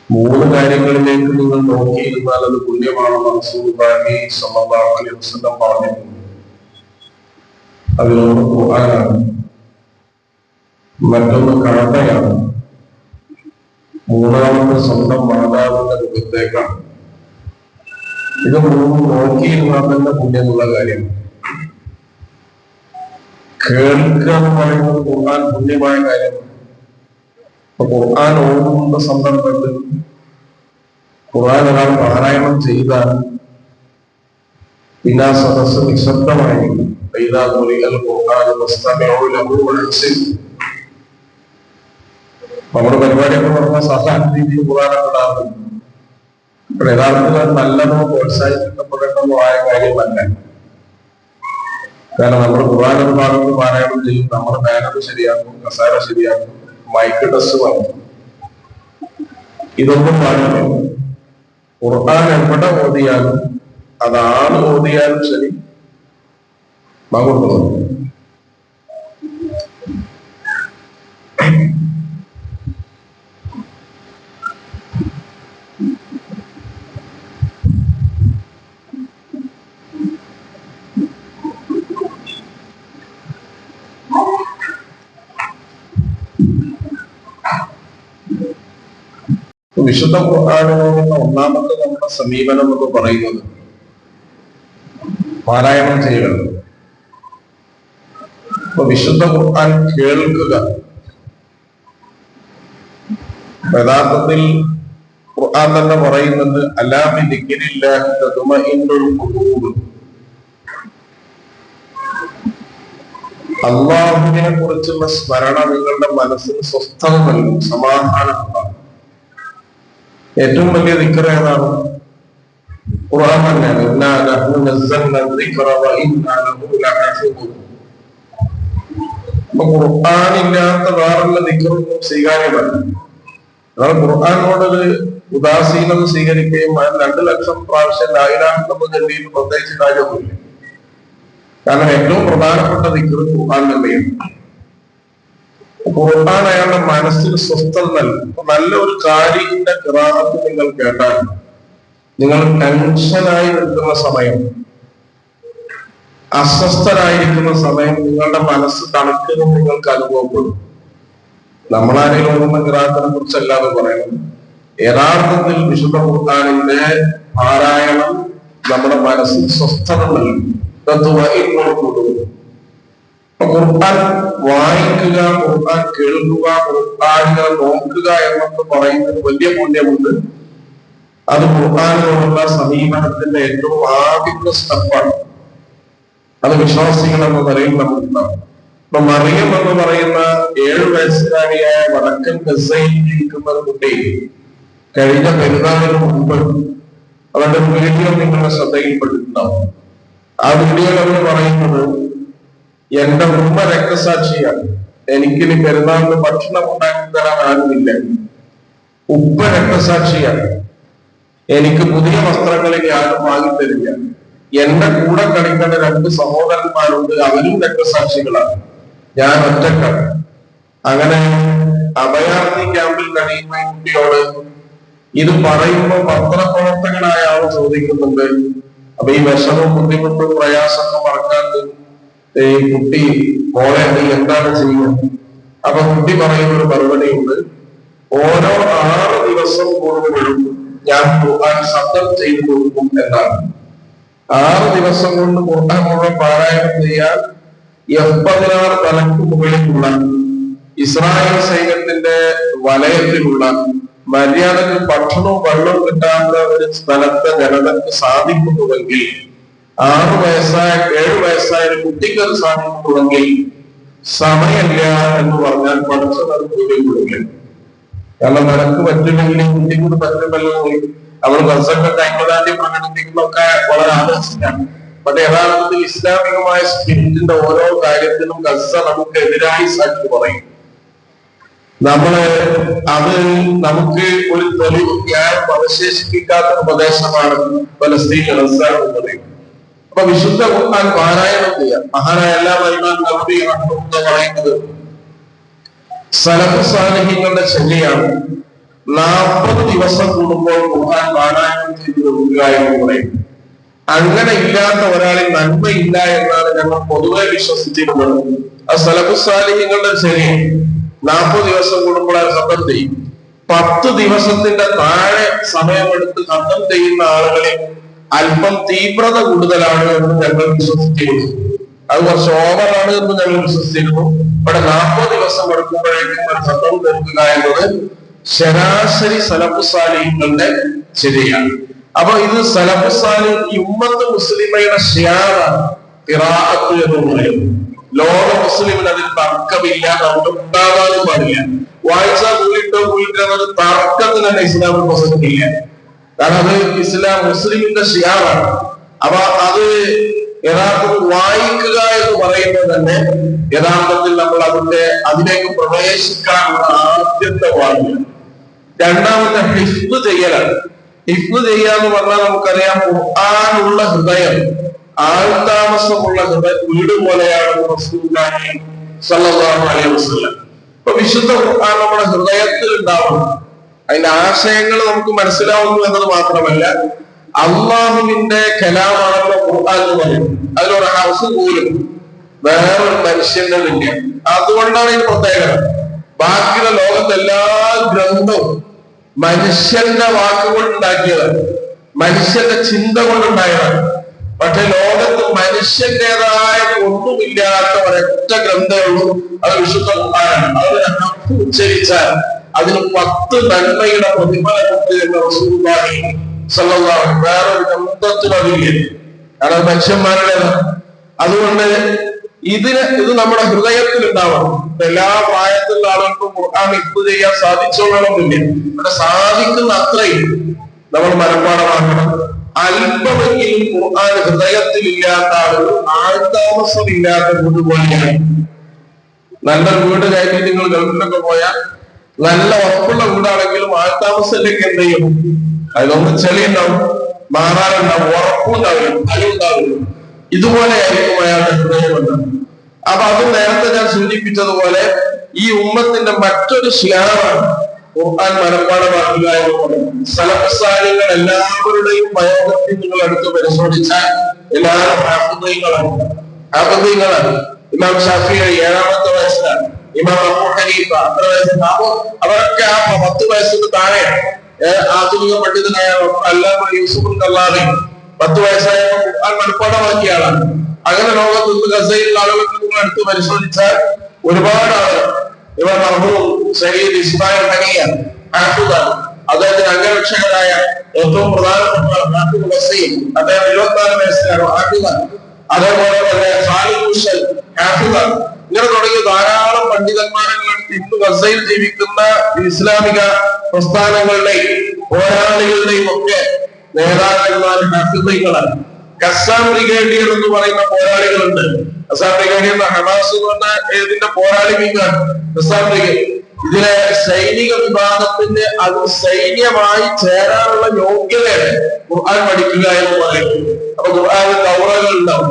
മൂന്ന് കാര്യങ്ങളിലേക്ക് നിങ്ങൾ നോക്കിയിരുന്നാൽ അത് പുണ്യമാണെന്ന് റസൂലുള്ളാഹി സ്വല്ലല്ലാഹു അലൈഹി വസല്ലം പറഞ്ഞിട്ടുണ്ട്. അതിലൊന്ന് ഖുർആനാണ്, മറ്റൊന്ന് കഅബയാണ്, മൂന്നാമത്തെ സ്വന്തം മാതാവിന്റെ മുഖത്തേക്കാണ്. ഇത് മൂന്നും നോക്കിയിരുന്നാൽ തന്നെ പുണ്യമുള്ള കാര്യമാണ്. കേൾക്കുക എന്ന് പറയുന്നത് ഖുർആൻ പുണ്യമായ കാര്യമാണ്. അപ്പൊ ഖുർആൻ ഓതുന്ന സന്ദർഭത്തിൽ ഖുർആൻ ഒരാൾ പാരായണം ചെയ്താൽ പിന്നെ ആ സദസ്സ് നിശബ്ദമായിരിക്കും. നമ്മുടെ പരിപാടിയൊക്കെ പറഞ്ഞ സാധാരണ രീതിയിൽ ഖുർആനൊക്കെ ഉണ്ടാകും. അപ്പോൾ യഥാർത്ഥത്തിൽ നല്ലതോ പ്രോത്സാഹിപ്പിക്കപ്പെടേണ്ടതോ ആയ കാര്യമല്ല. കാരണം നമ്മൾ ഖുർആൻ ഒരു ഭാഗത്ത് പാരായണം ചെയ്യും, നമ്മുടെ ബാനർ ശരിയാക്കും, കസാര ശരിയാക്കും, മൈക്ക് ടെസ്റ്റ് വാങ്ങും. ഇതൊന്നും പാടില്ല. ഖുർആൻ എവിടെ ഓതിയാലും അതാണ് ഓതിയാലും ശരി മകുന്നത്. വിശുദ്ധ ഖുർആനിനോടുള്ള ഒന്നാമത്തെ നമ്മുടെ സമീപനം എന്ന് പറയുന്നത് പാരായണം ചെയ്യണം. അപ്പൊ വിശുദ്ധ ഖുർആൻ കേൾക്കുക. യഥാർത്ഥത്തിൽ ഖുർആൻ തന്നെ പറയുന്നുണ്ട്, അലാ ബിദിക്രില്ലാഹി തത്മഇന്നുൽ ഖുലൂബ്. അല്ലാഹുവിനെ കുറിച്ചുള്ള സ്മരണ നിങ്ങളുടെ മനസ്സിന് സ്വസ്ഥത നൽകും, സമാധാനം ഉണ്ടാകും. ഏറ്റവും വലിയ ദിക്ർ ഏതാണ്? ഖുർആൻ തന്നെയാണ്. ഇന്നാ നഹ്നു നസ്സൽനാ ദിക്റ വ ഇന്നാ ലഹു ലഹാഫിദൂൻ. അപ്പൊ ഖുർആൻ ഇല്ലാത്ത വേറെയുള്ള ദിക്റൊന്നും സ്വീകാര്യമല്ല. അതാണ് ഖുർആനോടൊരു ഉദാസീനത സ്വീകരിക്കുകയും 2 ലക്ഷം പ്രാവശ്യം ലാ ഇലാഹ ഇല്ലല്ലാഹ് ചൊല്ലിയിട്ട് പ്രത്യേകിച്ച് കാര്യമൊന്നുമില്ല. കാരണം ഏറ്റവും പ്രധാനപ്പെട്ട ദിക്ർ ഖുർആൻ തന്നെയാണ്. ഖുർആൻ അയാളുടെ മനസ്സിന് സ്വസ്ഥത നൽകും. നല്ല ഒരു കാര്യത്തിന്റെ ഖിറാഅത്ത് നിങ്ങൾ കേട്ടാൽ നിങ്ങൾ ടെൻഷനായി നിൽക്കുന്ന സമയം, അസ്വസ്ഥരായിരിക്കുന്ന സമയം നിങ്ങളുടെ മനസ്സ് തണുക്കുന്നു നിങ്ങൾക്ക് അനുഭവപ്പെടും. നമ്മളാരെങ്കിലും ഓടുന്ന ഖിറാഅത്തിനെ കുറിച്ചല്ലാതെ പറയുന്നത് യഥാർത്ഥത്തിൽ വിശുദ്ധ ഖുർആനിന്റെ പാരായണം നമ്മുടെ മനസ്സിന് സ്വസ്ഥത നൽകും. ഖുർആൻ വായിക്കുക, ഖുർആൻ കേൾക്കുക, ഖുർആനിനെ നോക്കുക എന്നൊക്കെ പറയുന്നത് വലിയ പുണ്യമുണ്ട്. അത് ഖുർആനിനോടുള്ള സമീപനത്തിന്റെ ഏറ്റവും ആദ്യത്തെ സ്റ്റെപ്പാണ്. അത് വിശ്വാസികൾ എന്ന നിലയിൽ നമുക്കുണ്ടാവും. ഇപ്പൊ മറിയം എന്ന് പറയുന്ന 7 വയസ്സുകാരിയായ വടക്കൻ ഗസയിൽ ജീവിക്കുന്ന ഒരു കുട്ടി കഴിഞ്ഞ പെരുന്നാളിന് മുമ്പ് അവരുടെ വീഡിയോ നിങ്ങളുടെ ശ്രദ്ധയിൽപ്പെട്ടിട്ടുണ്ടാവും. ആ വീഡിയോ എന്ന് പറയുന്നത്, എന്റെ ഉമ്മ രക്തസാക്ഷിയാണ്, എനിക്കിനി പെരുന്നാളിന് ഭക്ഷണം ഉണ്ടാക്കി തരാൻ ആരുമില്ല. ഉപ്പ രക്തസാക്ഷിയാണ്, എനിക്ക് പുതിയ വസ്ത്രങ്ങളിൽ ആരും വാങ്ങിത്തരില്ല. എന്റെ കൂടെ കളിക്കുന്ന 2 സഹോദരന്മാരുണ്ട്, അവരും രക്തസാക്ഷികളാണ്, ഞാൻ ഒറ്റക്കാണ്. അങ്ങനെ അഭയാർത്ഥി ക്യാമ്പിൽ കഴിയുന്ന കുട്ടിയോട് ഇത് പറയുമ്പോൾ പത്രപ്രവർത്തകനായ ആൾ ചോദിക്കുന്നുണ്ട്, അപ്പൊ ഈ വിഷമവും ബുദ്ധിമുട്ടും പ്രയാസമൊക്കെ മറക്കാൻ ഈ കുട്ടി മോളെ നീ എന്താണ് ചെയ്യുന്നത്? അപ്പൊ കുട്ടി പറയുന്ന ഒരു മറുപടി ഉണ്ട്, ഓരോ 6 ദിവസം കൂടുമ്പോഴും ഞാൻ ഖുർആൻ ശബ്ദം ചെയ്തു കൊടുക്കും എന്നാണ്. 6 ദിവസം കൊണ്ട് ഖുർആൻ മുഴുവൻ പാരായണം ചെയ്യാൻ F-16 തലക്ക് മുകളിലുള്ള ഇസ്രായേൽ സൈന്യത്തിന്റെ വലയത്തിലുള്ള മര്യാദക്ക് ഭക്ഷണവും വെള്ളവും കിട്ടാത്ത ഒരു സ്ഥലത്തെ ജനതയ്ക്ക് സാധിക്കുന്നുവെങ്കിൽ, 6 വയസ്സായ 7 വയസ്സായ ഒരു കുട്ടിക്ക് അത് സാധിക്കുന്നുവെങ്കിൽ സമയമില്ല എന്ന് പറഞ്ഞാൽ പഠിച്ചത് കൂടില്ല. കാരണം നിനക്ക് പറ്റില്ലെങ്കിൽ കുട്ടിക്ക് പറ്റുമല്ലോ, അവൾ ബസ്സൊക്കെ 50-ാം തീയതി പ്രകടിപ്പിക്കുന്നതൊക്കെ വളരെ ആലോചിച്ചാണ്. പക്ഷെ യഥാർത്ഥത്തിൽ ഇസ്ലാമികമായ സ്പിരിറ്റിന്റെ ഓരോ കാര്യത്തിനും ഗസ നമുക്ക് എതിരായി സാക്ഷി പറയും. അത് നമുക്ക് ഒരു തെളിവ് ന്യായം അവശേഷിപ്പിക്കാത്ത ഉപദേശമാണ് പലസ്തീൻ ഗസ എന്ന് പറയുന്നത്. അപ്പൊ വിശുദ്ധ ഖുർആൻ പാരായണം ചെയ്യാം. മഹാനായ ഇമാം നവവി റഹ്മത്തുള്ളാഹി പറയുന്നത് സലഫ് സാലിഹീങ്ങളുടെ ശൈലിയാണ്. 40 ദിവസം കൂടുമ്പോൾ ഖുർആൻ പാരായണം ചെയ്തു കൊടുക്കുക എന്ന് പറയും. അങ്ങനെ ഇല്ലാത്ത ഒരാളിൽ നന്മയില്ല എന്നാണ് ഞങ്ങൾ പൊതുവെ വിശ്വസിച്ചിരുന്നത്. അത് സലഫു സാലിഹ്യങ്ങളുടെ ശരിയാണ്. 40 ദിവസം കൂടുമ്പോൾ അത് ഖത്തം ചെയ്യും. 10 ദിവസത്തിന്റെ താഴെ സമയമെടുത്ത് ഖത്തം ചെയ്യുന്ന ആളുകളിൽ അല്പം തീവ്രത കൂടുതലാണ് എന്ന് ഞങ്ങൾ വിശ്വസിച്ചിരുന്നു. അത് കുറച്ച് ഓവറാണ് എന്ന് ഞങ്ങൾ വിശ്വസിച്ചിരുന്നു. ഇവിടെ 40 ദിവസം എടുക്കുമ്പോഴേക്കും ഒരു ഖത്തം തീർക്കുക എന്നത് ശരാശരി സലഫു സാലിഹ്യങ്ങളുടെ ശരിയാണ്. അപ്പൊ ഇത് സലഫു സാലിഹ് ഈ ഉമ്മത്ത് മുസ്ലിമയുടെ ഷിയാറാണ് ഖിറാഅത്ത് എന്ന് പറയുന്നത്. ലോക മുസ്ലിമിന് അതിൽ തർക്കമില്ല, നമുക്ക് ഉണ്ടാകാനും പാടില്ല. വായിച്ചാൽ കൂടിയിട്ടോ കൂടിയിട്ടോ തർക്കത്തിന് തന്നെ ഇസ്ലാമിൽ പ്രസക്തിയില്ല. കാരണം അത് ഇസ്ലാം മുസ്ലിമിന്റെ ഷിയാറാണ്. അപ്പൊ അത് യഥാർത്ഥത്തിൽ വായിക്കുക എന്ന് പറയുന്നത് തന്നെ യഥാർത്ഥത്തിൽ നമ്മൾ അതിലേക്ക് പ്രവേശിക്കാനുള്ള ആദ്യത്തെ വാക്യം. രണ്ടാമത്തെ ഹിഫ്ദ് ചെയ്യലാണ്. ഹിഫ്ദ് ചെയ്യാന്ന് പറഞ്ഞാൽ നമുക്കറിയാം, ഖുർആനുള്ള ഹൃദയം ആൾതാമസമുള്ള വീട് പോലെയാണെന്ന് റസൂലുള്ളാഹി സ്വല്ലല്ലാഹു അലൈഹി വസല്ലം. ഇപ്പൊ വിശുദ്ധ ഖുർആൻ നമ്മുടെ ഹൃദയത്തിൽ ഉണ്ടാവണം. അതിന്റെ ആശയങ്ങൾ നമുക്ക് മനസ്സിലാവുന്നു എന്നത് മാത്രമല്ല, അള്ളാഹുവിന്റെ കലാമാണല്ലോ ഖുർആൻ എന്ന് പറയുന്നത്. അതിലൊരു ഹർഫ് പോലും വേറൊരു മനുഷ്യന്റെ ഇല്ല. അതുകൊണ്ടാണ് ഈ പ്രത്യേകത. ബാക്കിയുള്ള ലോകത്തെ എല്ലാ ഗ്രന്ഥവും മനുഷ്യന്റെ വാക്കുകൊണ്ട് ഉണ്ടാക്കിയതാണ്, മനുഷ്യന്റെ ചിന്ത കൊണ്ടുണ്ടായതാണ്. പക്ഷെ ലോകത്ത് മനുഷ്യന്റേതായ ഒന്നുമില്ലാത്ത ഒരൊറ്റ ഗ്രന്ഥമേ ഉള്ളൂ, അത് വിശുദ്ധ ഖുർആനാണ്. അത് ഉച്ചരിച്ചാൽ അതിന് 10 നന്മയുടെ പ്രതിഫലമുണ്ട് എന്ന് റസൂലുള്ളാഹി സ്വല്ലല്ലാഹു അലൈഹി വസല്ലം. വേറൊരു ഗ്രന്ഥത്തിനും അതില്ല, കാരണം മനുഷ്യന്മാരുടേതാണ്. അതുകൊണ്ട് ഇത് നമ്മുടെ ഹൃദയത്തിൽ ഉണ്ടാവണം. എല്ലാ പ്രായത്തിലുള്ള ആളുകൾക്കും ഖുർആൻ ഹിഫ്ദ് ചെയ്യാൻ സാധിച്ചോളണമെന്നില്ല. ഇവിടെ സാധിക്കുന്ന അത്രയും നമ്മൾ മനഃപ്പാഠമാക്കണം. അല്പമെങ്കിലും ഖുർആൻ ഹൃദയത്തിൽ ഇല്ലാത്ത ആളുകൾ ആൾതാമസമില്ലാത്ത വീട് പോലെയാണ്. നല്ല വീട് കഴിഞ്ഞ് നിങ്ങൾ ഗൾഫിലൊക്കെ പോയാൽ നല്ല ഉറപ്പുള്ള വീടാണെങ്കിലും ആൾതാമസത്തിലേക്ക് എന്ത് ചെയ്യും? അതിലൊന്ന് ചെളിയുണ്ടാവും, മാറാനുണ്ടാവും, ഉറപ്പുണ്ടാവില്ല, ഫലമുണ്ടാവില്ല. ഇതുപോലെയായിരിക്കും അയാളുടെ ഹൃദയമുണ്ടാവും. അപ്പൊ അത് നേരത്തെ ഞാൻ സൂചിപ്പിച്ചതുപോലെ ഈ ഉമ്മത്തിന്റെ മറ്റൊരു ഷിയാറാണ് ഖുർആൻ മനഃപ്പാഠമാക്കുക എന്ന് പറയുന്നത്. സലഫ് സാലിഹ്യങ്ങൾ എല്ലാവരുടെയും ബയോഗ്രഫി നിങ്ങൾ എടുത്ത് പരിശോധിച്ചാൽ എല്ലാവരും ഹാഫിദീങ്ങളാണ്. ഇമാം ഷാഫിഈ 7ാമത്തെ വയസ്സിലാണ്. ഇമാം അബൂ ഹനീഫ അത്ര വയസ്സുണ്ടാവും. അവരൊക്കെ ആ 10 വയസ്സിന് താഴെ ആധുനിക പണ്ഡിതനായ അല്ലാമ യൂസുഫുൽ ഖർളാനി 10 വയസ്സായപ്പോൾ ഖുർആൻ മനഃപ്പാഠമാക്കിയ ആളാണ്. അങ്ങനെ ലോകത്ത് നിന്ന് ഗസയിലുള്ള ആളുകൾക്ക് നിങ്ങൾ എടുത്ത് പരിശോധിച്ചാൽ ഒരുപാട് ആളുകൾ, ഇവർ മർഹൂം സയ്യിദ് ഇസ്മായിൽ ഹനിയ ഹാഫിദാണ്. അദ്ദേഹത്തിന് അംഗരക്ഷകരായ ഏറ്റവും പ്രധാനപ്പെട്ട ഹാഫിദ് വസീം, അദ്ദേഹം 24 വയസ്സിലാണ് ഹാഫിദാണ്. അതേപോലെ തന്നെ ഖാലിദ് മുശൽ ഹാഫിദാണ്. ഇങ്ങനെ തുടങ്ങിയ ധാരാളം പണ്ഡിതന്മാരെ ഇന്ന് ഗസയിൽ ജീവിക്കുന്ന ഇസ്ലാമിക പ്രസ്ഥാനങ്ങളുടെയും പോരാളികളുടെയും ഒക്കെ നേതാക്കന്മാർ ഹാഫിദീങ്ങളാണ്. ഖസ്സാം ബ്രിഗേഡിയർ എന്ന് പറയുന്ന പോരാളികളുണ്ട്. ഖസ്സാം ബ്രിഗേഡിയർ ഹമാസ് എന്ന് പറഞ്ഞ ഏതിന്റെ പോരാളി വിങ്ങാണ് ഖസ്സാം ബ്രിഗേഡ്. ഇതിലെ സൈനിക വിഭാഗത്തിന്റെ അത് സൈന്യമായി ചേരാനുള്ള യോഗ്യതയാണ് ഖുർആൻ പഠിക്കുക എന്ന് പറയുന്നത്. അപ്പൊ ഖുർആനിൽ ദൗറകൾ ഉണ്ടാവും.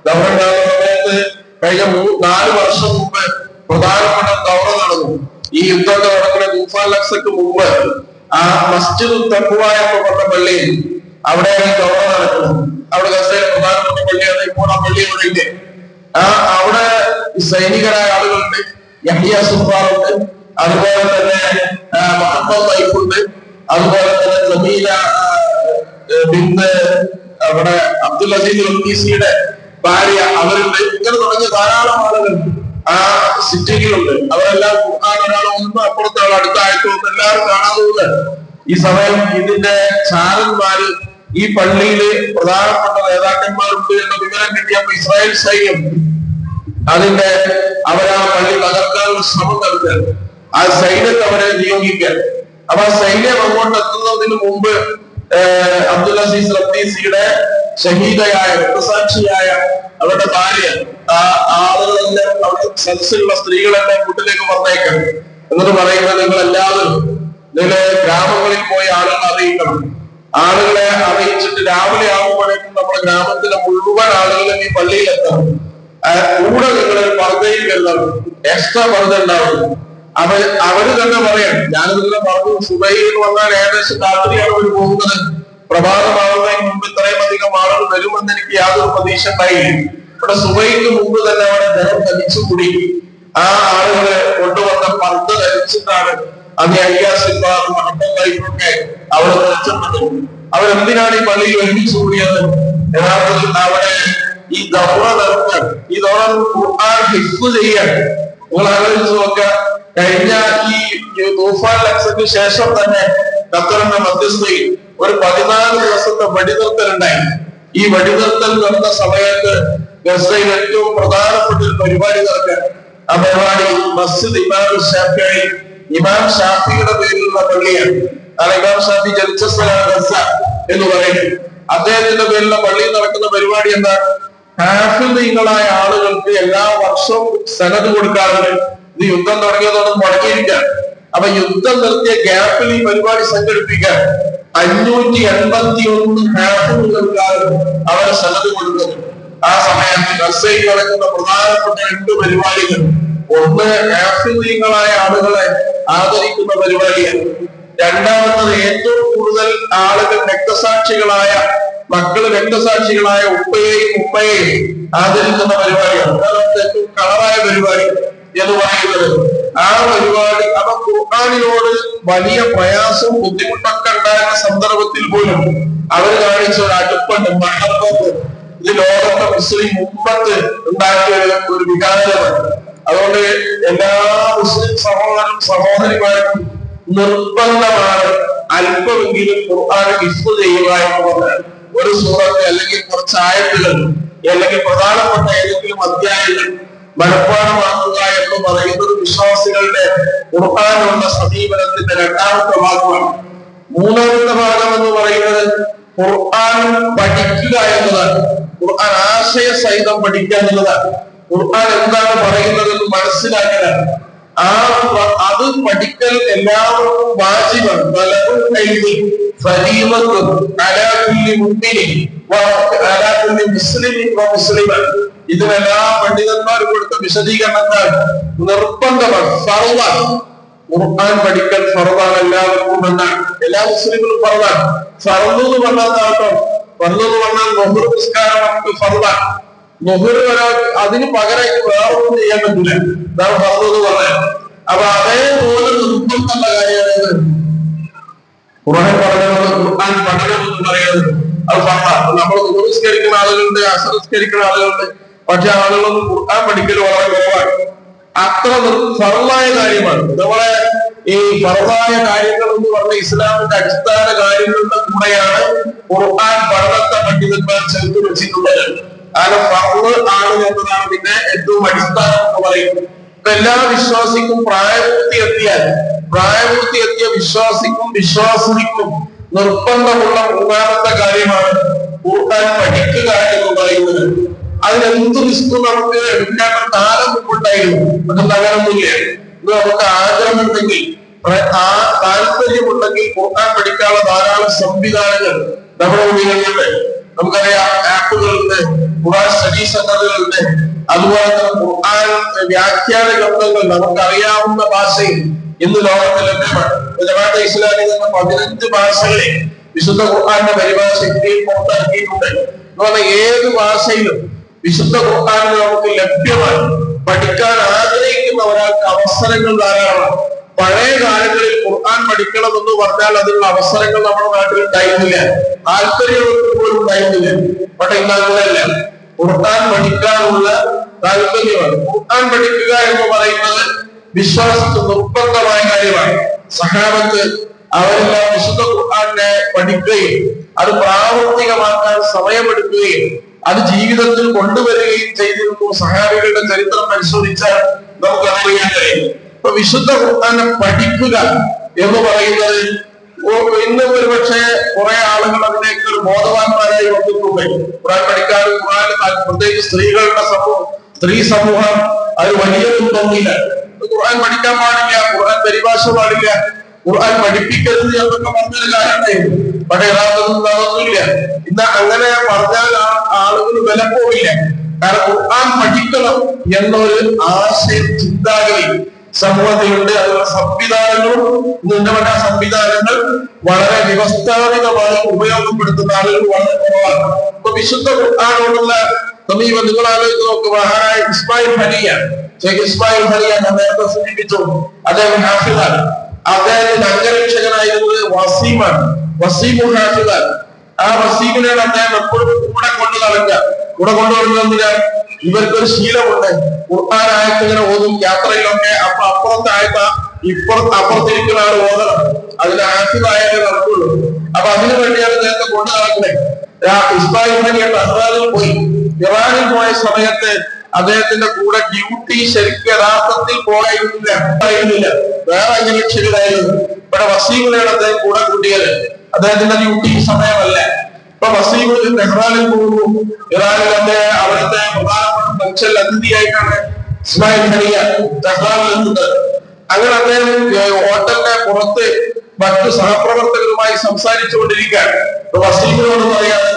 ദൗറ ഉണ്ടാകുന്ന സമയത്ത് കഴിഞ്ഞ 4 വർഷം മുമ്പ് പ്രധാനപ്പെട്ട ദൗറ നടന്നു. ഈ യുദ്ധമൊക്കെ നടക്കുന്ന തൂഫാൻ ലക്സക്ക് മുമ്പ് ആ മസ്ജിദുൽ തഖ്വ എന്ന് പറഞ്ഞ പള്ളിയിൽ അവിടെയാണ് ഈ ദൗറ നടക്കുന്നത്. അവിടെ ഗസയിലെ പ്രധാനപ്പെട്ട പള്ളിയാണ്. ഇപ്പോൾ ആ പള്ളി ഇവിടെ ഇല്ലേ. അവിടെ സൈനികരായ ആളുകളുണ്ട്. യഹ്യ സുഫാറുണ്ട്, അതുപോലെ തന്നെ മുഹമ്മദ് വൈഫുണ്ട്, അതുപോലെ തന്നെ ജമീല ബിന്ത് അവിടെ അബ്ദുൽ അസീസ് റമീസിയുടെ ഭാര്യ അവരുണ്ട്. ഇങ്ങനെ തുടങ്ങിയ ധാരാളം ആളുകൾ ആ സിറ്റിയിലുണ്ട്. അവരെല്ലാം ഖുർആൻ ഒരാൾ ഒന്നും അപ്പുറത്തെ ആൾ അടുത്ത ആഴ്ച ഒന്നും എല്ലാവരും കാണാതെ ഈ സമയം ഇതിന്റെ ചാരന്മാര് ഈ പള്ളിയില് പ്രധാനപ്പെട്ട നേതാക്കന്മാരുണ്ട് എന്ന വിവരം കിട്ടിയപ്പോ ഇസ്രായേൽ സൈന്യം അവരാ പള്ളി തകർക്കാനുള്ള ശ്രമം നടത്തുക, ആ സൈന്യത്തെ അവരെ നിയോഗിക്കുക. അപ്പൊ ആ സൈന്യം അങ്ങോട്ട് എത്തുന്നതിന് മുമ്പ് അബ്ദുൽ അസീസ് റബ്ദീസിയുടെ ഷഹീദയായ രക്തസാക്ഷിയായ അവരുടെ ഭാര്യ ആളുകളെല്ലാം അവിടെ സദസ്സിലുള്ള സ്ത്രീകളെല്ലാം വീട്ടിലേക്ക് വന്നേക്കണം എന്നിട്ട് പറയുന്നത്, നിങ്ങൾ എല്ലാവരും നിങ്ങളെ ഗ്രാമങ്ങളിൽ പോയി ആളുകളെ അറിയിക്കണം. ആളുകളെ അറിയിച്ചിട്ട് രാവിലെ ആകുമ്പോഴേക്കും നമ്മുടെ ഗ്രാമത്തിലെ മുഴുവൻ ആളുകളും ഈ പള്ളിയിൽ എത്തണം. കൂടെ നിങ്ങൾ പർദ്ദയിൽ വരുന്നവർ എക്സ്ട്രാ പർദ്ദ ഉണ്ടാവുന്നു. അവര് തന്നെ പറയാം. ഞാനിതിങ്ങനെ പറഞ്ഞു, സുബൈയിൽ വന്നാൽ ഏകദേശം രാത്രിയാണ് അവർ പോകുന്നത്. പ്രഭാതമാകുന്നതിന് മുമ്പ് ഇത്രയും അധികം ആളുകൾ വരുമെന്ന് എനിക്ക് യാതൊരു പ്രതീക്ഷ ഉണ്ടായില്ല. ഇവിടെ സുബൈക്ക് മുമ്പ് തന്നെ അവിടെ ജനം തനിച്ചുകൂടി. ആ ആളുകളെ കൊണ്ടുവന്ന പന്ത് ധരിച്ചിട്ടാണ് അന്ന് അയ്യാസിബാറും മഹമ്മദ് അവിടെ രക്ഷപ്പെട്ടത്. അവരെന്തിനാണ് ഈ പള്ളിയിൽ ഒരുമിച്ച് കൂടിയത്? യഥാർത്ഥത്തിൽ അവിടെ ഈ ദൗറ നടത്താൻ, ഈ ദൗറ ഖുർആൻ ഹിഫ്ള് ചെയ്യാൻ. നിങ്ങൾ ആലോചിച്ച് നോക്കുക, കഴിഞ്ഞ ഈ തൂഫാൻ ലക്സത്തിന് ശേഷം തന്നെ ഖത്തറിന്റെ മധ്യസ്ഥയിൽ ഒരു 14 ദിവസത്തെ വെടിനിർത്തലുണ്ടായി. ഈ വെടിനിർത്തൽ നടന്ന സമയത്ത് ഗസയിൽ ഏറ്റവും പ്രധാനപ്പെട്ട ഒരു പരിപാടി നടക്കാൻ. ആ പരിപാടി മസ്ജിദ് ഇമാം ഷാഫിയുടെ പേരിലുള്ള പള്ളിയാണ്. ഇമാം ഷാഫി ജനിച്ച സ്ഥലമാണ് ഗസ എന്ന് പറയുന്നത്. അദ്ദേഹത്തിന്റെ പേരിലുള്ള പള്ളിയിൽ നടക്കുന്ന പരിപാടി എന്താണ്? ഹാഫിളീങ്ങളായ ആളുകൾക്ക് എല്ലാ വർഷവും സനത് കൊടുക്കാറുണ്ട്. ഇത് യുദ്ധം തുടങ്ങിയതോടെ മുടങ്ങിയിരിക്കാൻ. അപ്പൊ യുദ്ധം നിർത്തിയ ഗ്യാപ്പിൽ ഈ പരിപാടി സംഘടിപ്പിക്കാൻ 581 ഹാഫിളുകൾക്കാണ് അവർ സനത് കൊടുക്കുന്നത്. ആ സമയത്ത് ഗസയിൽ നടക്കുന്ന പ്രധാനപ്പെട്ട 2 പരിപാടികൾ. ഒന്ന് ഹാഫിളീങ്ങളായ ആളുകളെ ആദരിക്കുന്ന പരിപാടിയാണ്. രണ്ടാമത്തത് ഏറ്റവും കൂടുതൽ ആളുകൾ രക്തസാക്ഷികളായ മക്കള് രക്തസാക്ഷികളായ ഉപ്പയെയും ഉമ്മയെയും ആദരിക്കുന്ന പരിപാടിയാണ്. ഏറ്റവും കളറായ പരിപാടി എന്ന് പറയുന്നത് ആ പരിപാടി. അപ്പൊ ഖുർആനിനോട് വലിയ പ്രയാസവും ബുദ്ധിമുട്ടൊക്കെ ഉണ്ടായിരുന്ന സന്ദർഭത്തിൽ പോലും അവർ കാണിച്ച ഒരു അടുപ്പുണ്ട്, മഹബത്ത്. ഇത് ലോകത്തെ മുസ്ലിം ഉമ്മത്ത് ഉണ്ടാക്കിയ ഒരു വികാരമാണ്. അതുകൊണ്ട് എല്ലാ മുസ്ലിം സഹോദരിമാർക്കും നിർബന്ധമാണ് അല്പമെങ്കിലും ഖുർആൻ ഹിഫ്ള് ചെയ്യുക എന്ന് പറഞ്ഞാൽ. ഒരു സൂറത്ത് അല്ലെങ്കിൽ കുറച്ച് ആയത്തുകൾ അല്ലെങ്കിൽ പ്രധാനപ്പെട്ട ഏതെങ്കിലും അധ്യായങ്ങൾ മനഃപ്പാഠമാക്കുക എന്ന് പറയുന്നത് വിശ്വാസികളുടെ ഖുർആനുള്ള സമീപനത്തിന്റെ രണ്ടാമത്തെ ഭാഗമാണ്. മൂന്നാമത്തെ ഭാഗം എന്ന് പറയുന്നത് ഖുർആൻ പഠിക്കുക എന്നതാണ്. ഖുർആൻ ആശയ സഹിതം പഠിക്കുക എന്നുള്ളതാണ്. ഖുർആൻ എന്താണ് പറയുന്നതെന്ന് മനസ്സിലാക്കലാണ്. അത് പഠിക്കൽ എല്ലാവർക്കും വാജിബാണ്. ഇതിനെല്ലാ പണ്ഡിതന്മാരും കൊടുത്ത വിശദീകരണങ്ങൾ നിർബന്ധമാണ്, ഫർളാണ്. ഖുർആൻ പഠിക്കൽ ഫർളാണ് എല്ലാവർക്കും എന്നാണ്. എല്ലാ മുസ്ലിങ്ങളും ഫർളാണ്. ഫർള് എന്ന് പറഞ്ഞാൽ കേട്ടോ, ഫർള് എന്ന് പറഞ്ഞാൽ ളുഹ്ർ നിസ്കാരം നമുക്ക് ഫർളാണ്. ളുഹ്ർ അതിന് പകരമായിട്ട് വേറൊന്നും ചെയ്യാൻ പറ്റില്ല. ഇതാണ് ഫർള് എന്ന് പറഞ്ഞത്. അപ്പൊ അതേപോലെ നിർബന്ധമുള്ള കാര്യമാണ് ഖുർആൻ പഠനം. ഖുർആൻ പഠനം എന്ന് പറയുന്നത് അത് ഫർളാണ്. നമ്മൾ നിസ്കരിക്കുന്ന ആളുകളുണ്ട്, അസംസ്കരിക്കുന്ന ആളുകളുണ്ട്. പക്ഷെ ആളുകളൊന്നും ഖുർആൻ പഠിക്കൽ വളരെ കുറവാണ്. അത്ര ഫർളായ കാര്യമാണ്. നമ്മളെ ഈ ഫർളായ കാര്യങ്ങൾ എന്ന് പറഞ്ഞ ഇസ്ലാമിന്റെ അടിസ്ഥാന കാര്യങ്ങളുടെ കൂടെയാണ് ഖുർആൻ പഠനത്തെ പണ്ഡിതന്മാർ ചേർത്ത് വെച്ചിട്ടുള്ളത്. കാരണം ഫർള് ആണ് എന്നതാണ് പിന്നെ ഏറ്റവും അടിസ്ഥാനം എന്ന് പറയുന്നത്. എല്ലാ വിശ്വാസിക്കും പ്രായപൂർത്തി എത്തിയ വിശ്വാസിക്കും വിശ്വാസിനിക്കും നിർബന്ധമുള്ള മൂന്നാമത്തെ കാര്യമാണ് ഖുർആൻ പഠിക്കുക എന്ന് പറയുന്നത്. അതിനെന്ത് റിസ്ക് നമുക്ക് എടുക്കാൻ കാലം മുമ്പുണ്ടായിരുന്നു. അത് നഗരമില്ല. ഇത് നമുക്ക് ആഗ്രഹമുണ്ടെങ്കിൽ, താല്പര്യമുണ്ടെങ്കിൽ ഖുർആൻ പഠിക്കാനുള്ള ധാരാളം സംവിധാനങ്ങൾ നമ്മുടെ മുന്നിലുണ്ട്. നമുക്കറിയാം, ആപ്പുകളുണ്ട്, ഖുർആൻ സ്റ്റഡി സെന്ററുകളുണ്ട്. അതുപോലെ തന്നെ ഖുർആൻ വ്യാഖ്യാന ഗ്രന്ഥങ്ങൾ നമുക്കറിയാവുന്ന ഭാഷയിൽ ഇന്ന് ലോകത്ത് ലഭ്യമാണ്. ജമാഅത്തെ ഇസ്ലാമി തന്നെ 15 ഭാഷകളിൽ വിശുദ്ധ ഖുർആന്റെ പരിഭാഷ ഇന്ത്യയിൽ പുറത്തിറക്കിയിട്ടുണ്ട്. അതുപോലെ ഏത് ഭാഷയിലും വിശുദ്ധ ഖുർആൻ നമുക്ക് ലഭ്യമാണ്. പഠിക്കാൻ ആഗ്രഹിക്കുന്ന ഒരാൾക്ക് അവസരങ്ങൾ ധാരാളമാണ്. പഴയ കാലങ്ങളിൽ ഖുർആൻ പഠിക്കണമെന്ന് പറഞ്ഞാൽ അതിനുള്ള അവസരങ്ങൾ നമ്മുടെ നാട്ടിൽ ഉണ്ടായിരുന്നില്ല, താല്പര്യങ്ങൾക്ക് പോലും ഉണ്ടായിരുന്നില്ല. പക്ഷെ ഇന്ന് അങ്ങനെയല്ല. ഖുർആൻ പഠിക്കാനുള്ള താല്പര്യമാണ്. ഖുർആൻ പഠിക്കുക എന്ന് പറയുന്നത് വിശ്വാസത്തിൽ നിർബന്ധമായ കാര്യമാണ്. സഹാബത്ത് അവരെല്ലാം വിശുദ്ധ ഖുർആനെ പഠിക്കുകയും അത് പ്രാവർത്തികമാക്കാൻ സമയമെടുക്കുകയും അത് ജീവിതത്തിൽ കൊണ്ടുവരികയും ചെയ്തിരുന്നു. സഹാബികളുടെ ചരിത്രം പരിശോധിച്ചാൽ നമുക്ക് അറിയാൻ കഴിയും. ഇപ്പൊ വിശുദ്ധ ഖുർആനെ പഠിക്കുക എന്ന് പറയുന്നത് ഇന്ന് ഒരുപക്ഷെ കുറെ ആളുകൾ അതിലേക്ക് ഒരു ബോധവാന്മാരായി വന്നിട്ടുണ്ട്. ഖുർആൻ പഠിക്കാനും പ്രത്യേകിച്ച് സ്ത്രീ സമൂഹം അത് വലിയൊന്നും തോന്നിയില്ല. ഖുർആൻ പഠിക്കാൻ പാടില്ല, ഖുർആൻ പരിഭാഷ പാടില്ല, ഖുർആൻ പഠിപ്പിക്കരുത് എന്നൊക്കെ പറഞ്ഞൊരു കാര്യമുണ്ടായിരുന്നു. പക്ഷെ യഥാർത്ഥത്തിൽ അതൊന്നുമില്ല. ഇന്ന് അങ്ങനെ പറഞ്ഞാൽ ആളുകൾ വില പോവില്ല. കാരണം ഖുർആൻ പഠിക്കണം എന്നൊരു ആശയം, ചിന്താഗതി സമൂഹത്തിലുണ്ട്. അതുപോലെ സംവിധാനങ്ങളും ഉന്നമന സംവിധാനങ്ങൾ വളരെ വ്യവസ്ഥാപിതമായി ഉപയോഗപ്പെടുത്തുന്ന ആളുകൾ വളരെ കുറവാണ്. ഇപ്പൊ വിശുദ്ധ ഖുർആനോടുള്ള സമീപം നിങ്ങൾ ആലോചിച്ച് നോക്ക്. മഹാനായ ഇസ്മായിൽ ഹനിയ, ഷെയ്ഖ് ഇസ്മായിൽ ഹനിയ നേരത്തെ സൂചിപ്പിച്ചു, അദ്ദേഹം ഹാഫിളാണ്. അദ്ദേഹത്തിന്റെ അംഗരക്ഷകനായിരുന്നത് വസീമാണ്, വസീമുൽ ഹാഫിളാണ്. ആ വസീമിനെയാണ് അദ്ദേഹം എപ്പോഴും കൂടെ കൊണ്ടു നടക്കുക. കൂടെ കൊണ്ടുവരുന്നതിനാൽ ഇവർക്കൊരു ശീലമുണ്ട്, ഖുർആൻ ആയത്ത് ഇങ്ങനെ ഓതും യാത്രയിലൊക്കെ. അപ്പൊ അപ്പുറത്തെ ആയത്ത അപ്പുറത്തിരിക്കുന്ന ആൾ ഓതണം, അതിന് ഹാഫിളായാലേ നടക്കുള്ളൂ. അപ്പൊ അതിനു വേണ്ടിയാണ് അദ്ദേഹത്തെ കൊണ്ടു നടക്കുന്നത്. ഇസ്മായിൽ ഹനിയ ബഹ്റാനിൽ പോയി. ഇറാനിൽ പോയ സമയത്ത് അദ്ദേഹത്തിന്റെ കൂടെ ഡ്യൂട്ടി ശരിക്കും യഥാർത്ഥത്തിൽ പോയിരുന്നില്ല, വേറെ അംഗരക്ഷകരായിരുന്നു. ഇവിടെ വസീമിനെയാണ് അദ്ദേഹം കൂടെ കൂട്ടിയത്. അദ്ദേഹത്തിന്റെ ഡ്യൂട്ടി സമയമല്ല. ഇപ്പൊ വസീം ടെഹ്റാനിൽ പോകുന്നു. ഇറാനിൽ അവിടുത്തെ പ്രധാനപ്പെട്ട ഫംഗ്ഷൻ അതിഥിയായിട്ടാണ് ഇസ്മായിൽ ഹനിയ ടെഹ്റാനിൽ എത്തുന്നത്. അങ്ങനെ അദ്ദേഹം ഹോട്ടലിന്റെ പുറത്ത് മറ്റു സഹപ്രവർത്തകരുമായി സംസാരിച്ചുകൊണ്ടിരിക്കുകയാണ്. വസീമിനോട് പറയാണ്,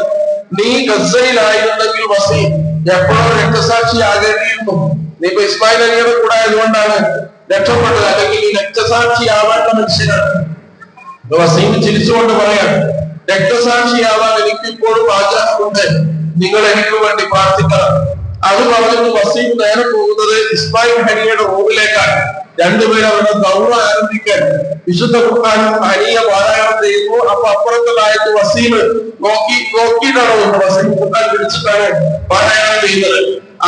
നീ ഗസയിലായിരുന്നെങ്കിൽ വസീം എപ്പോഴോ രക്തസാക്ഷിയാകേണ്ടിയിരുന്നു. നീ ഇപ്പൊ ഇസ്മായിൽ ഹനിയുടെ കൂടെ ആയതുകൊണ്ടാണ് രക്ഷപ്പെട്ടത്, അല്ലെങ്കിൽ ഈ രക്തസാക്ഷിയാവേണ്ട മനുഷ്യനാണ്. വസീം ചിരിച്ചുകൊണ്ട് പറയാം, രക്തസാക്ഷിയാവാൻ എനിക്കിപ്പോഴും ആഗ്രഹമുണ്ട്, നിങ്ങൾ എനിക്ക് വേണ്ടി പ്രാർത്ഥിക്കണം. അത് പറഞ്ഞിട്ട് വസീം നേരെ പോകുന്നത് ഇസ്മായിൽ ഹനിയുടെ റൂമിലേക്കാണ്. രണ്ടുപേരും അവരുടെ ദൗറ ആരംഭിക്കാൻ വിശുദ്ധ ഖുർആൻ ഹനിയ പാരായണം ചെയ്യുന്നു. അപ്പൊ അപ്പുറത്തുള്ളായിട്ട് വസീം നോക്കിയിട്ടാണ് വസീം ഖുർആൻ പിടിച്ചിട്ടാണ് പാരായണം ചെയ്യുന്നത്.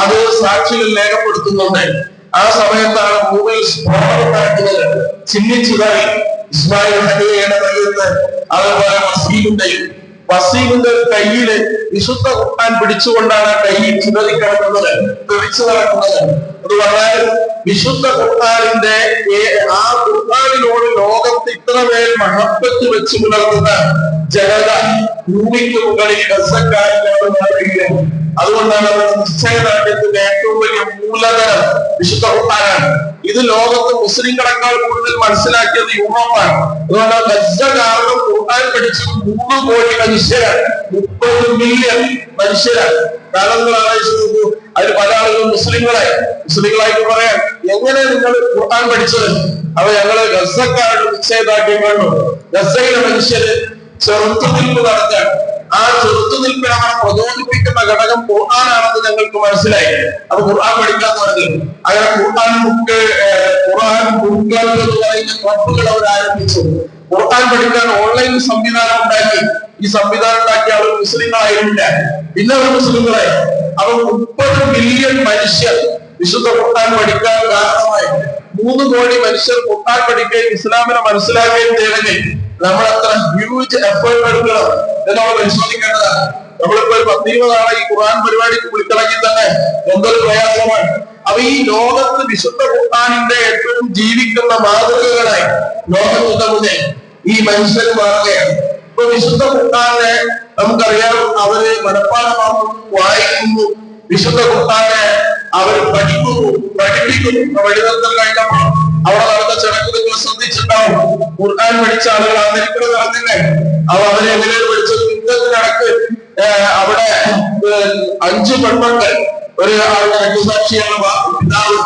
അത് സാക്ഷികൾ രേഖപ്പെടുത്തുന്നുണ്ട്. ആ സമയത്താണ് ഭൂമിയിൽ സ്ഫോടനം നടക്കുന്നത്. ചിന്നിച്ചിതായി ഇസ്മായിൽ ഹനിയയുടെ കയ്യിന്ന് അതുപോലെ വസീമിന്റെ കയ്യില് വിശുദ്ധ ഖുർആൻ പിടിച്ചുകൊണ്ടാണ് ആ കൈ ചിതറിക്കിടക്കുന്നത്, തെറിച്ചു നടക്കുന്നത്. അത് പറഞ്ഞാൽ വിശുദ്ധ ഖുർആനിന്റെ ആ ഖുർആനിനോട് ലോകത്ത് ഇത്രമേൽ മഹബത്ത് വെച്ച് പുലർത്തുന്ന ജനത ഭൂമിക്ക് മുകളിൽ ഗസക്കാരിലാണ് മാറുകയാണ്. അതുകൊണ്ടാണ് നിശ്ചയദാർഢ്യത്തിന്റെ ഏറ്റവും വലിയ മൂലധനം വിശുദ്ധ ഖുർആനാണ്. ഇത് ലോകത്ത് മുസ്ലിങ്ങളെക്കാൾ കൂടുതൽ മനസ്സിലാക്കിയത് യൂറോപ്പാണ്. അതുകൊണ്ടാണ് ഗസ കാരണം ഖുർആൻ പഠിച്ച 3 കോടി മനുഷ്യരാണ്, 30 മില്യൺ മനുഷ്യരാണ്. കാരണം ആലോചിച്ചു, അതിൽ പല ആളുകളും മുസ്ലിങ്ങളായിട്ട് പറയാൻ, എങ്ങനെ നിങ്ങൾ ഖുർആൻ പഠിച്ചത്? അവ ഞങ്ങള് ഗസക്കാരുടെ നിശ്ചയദാർഢ്യം കണ്ടു. ഗസയിലെ മനുഷ്യര് ചെറുത്തുനിൽപ്പ് നടത്താൻ, ആ ചെറുത്തുനിൽപ്പിനെ പ്രചോദിപ്പിക്കുന്ന ഘടകം ഖുർആനാണെന്ന് ഞങ്ങൾക്ക് മനസ്സിലായി. അത് ഖുർആൻ പഠിക്കാൻ തുടങ്ങി. അങ്ങനെ ഖുർആൻ ബുക്ക് എന്ന് പറയുന്ന ക്ലബുകൾ അവർ ആരംഭിച്ചു. ഖുർആൻ പഠിക്കാൻ ഓൺലൈൻ സംവിധാനം ഉണ്ടാക്കി. ഈ സംവിധാനം ഉണ്ടാക്കിയ അവർ മുസ്ലിങ്ങളായിരുന്നില്ല, പിന്നെ അവർ മുസ്ലിങ്ങളായി. അവർ 30 മില്യൺ മനുഷ്യർ വിശുദ്ധ ഖുർആൻ പഠിക്കാൻ കാരണമായി. 3 കോടി മനുഷ്യർ ഖുർആൻ പഠിക്കുകയും ഇസ്ലാമിനെ മനസ്സിലാക്കുകയും ചെയ്യണമെങ്കിൽ നമ്മൾ അത്ര ഹ്യൂജ് എഫേർട്ട് എടുക്കണം എന്ന് നമ്മൾ പരിശോധിക്കേണ്ടതാണ്. നമ്മളിപ്പോ ഒരു 10-20 ആളെ ഈ ഖുർആൻ പരിപാടിക്ക് വിളിക്കണമെങ്കിൽ തന്നെ എന്തൊരു പ്രയാസമാണ്. അപ്പൊ ഈ ലോകത്ത് വിശുദ്ധ ഖുർആനിന്റെ ഏറ്റവും ജീവിക്കുന്ന മാതൃകകളായി ലോകത്തിന്റെ മുന്നേ ഈ മനുഷ്യർ മാറുകയാണ്. ഇപ്പൊ വിശുദ്ധ ഖുർആനെ നമുക്കറിയാം, അവര് മനഃപ്പാഠമാക്കുന്നു, വായിക്കുന്നു. വിശുദ്ധ ഖുർആനെ അവർ പഠിപ്പിക്കുന്നു. വഴിനിർത്തൽ കഴിഞ്ഞപ്പോൾ അവിടെ നടന്ന ചടങ്ങ് നിങ്ങൾ ശ്രദ്ധിച്ചിട്ടുണ്ടാവും. ഖുർആൻ പഠിച്ച ആളുകൾ അമേരിക്കയിൽ നടന്നില്ലേ? അവരെ എങ്ങനെയാണ് പഠിച്ചത്? യുദ്ധത്തിനടക്ക് അവിടെ 5 പെൺമക്കൾ, ഒരു ആളുടെ രക്തസാക്ഷിയാണ് പിതാവ്.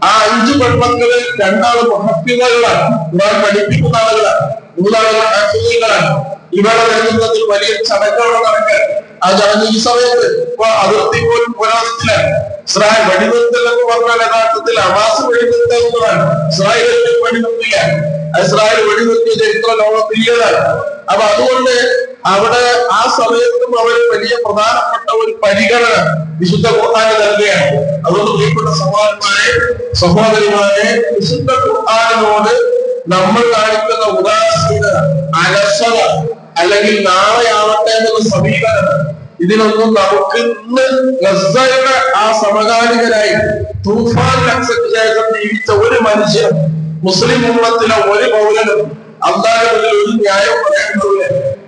ആ 5 പെൺമക്കള് 2 ആള് മുഹഫിദുകളാണ്, ഖുർആൻ പഠിപ്പിക്കുന്ന ആളുകളാണ്, 3 ആളുകൾ ഹാഫിദുകളാണ്. ഇവരുടെ നേതൃത്വത്തിൽ വലിയ ചടങ്ങുകൾ നടക്കാൻ. ആ ചടങ്ങ് ഈ സമയത്ത് ഇപ്പൊ അതിർത്തി പോലും പുരാതത്തിലാണ്. ഇസ്രായേൽ വെടിനിർത്തൽ എന്ന് പറഞ്ഞാൽ യഥാർത്ഥത്തിൽ ഹമാസ് വെടിനിർത്തലാണ്. ഇസ്രായേലിൽ വെടിനിർത്തില്ല. ഇസ്രായേൽ വെടിനിർത്തിയ ചരിത്ര ലോകത്തിലാണ്. അപ്പൊ അതുകൊണ്ട് അവിടെ ആ സമയത്തും അവർ വലിയ പ്രധാനപ്പെട്ട ഒരു പരിഗണന വിശുദ്ധ ഖുർആന് നൽകുകയാണ്. അതുകൊണ്ട് പ്രിയപ്പെട്ട സഹോദരിമാരെ, വിശുദ്ധ ഖുർആനിനോട് നമ്മൾ കാണിക്കുന്ന ഉദാസീനത, അലസത, അല്ലെങ്കിൽ നാളെയാവട്ടെ എന്നുള്ള സമീപനം, ഇതിനൊന്നും നമുക്ക് ഇന്ന് ഗസയുടെ ആ സമകാലികരായി തൂഫാൻ ലക്ഷത്തിന് ശേഷം ജീവിച്ച ഒരു മനുഷ്യനും മുസ്ലിം ഉമ്മത്തിലെ ഒരു പൗരനും അള്ളാഹുവിൽ ഒരു ന്യായം പറയേണ്ടതില്ല.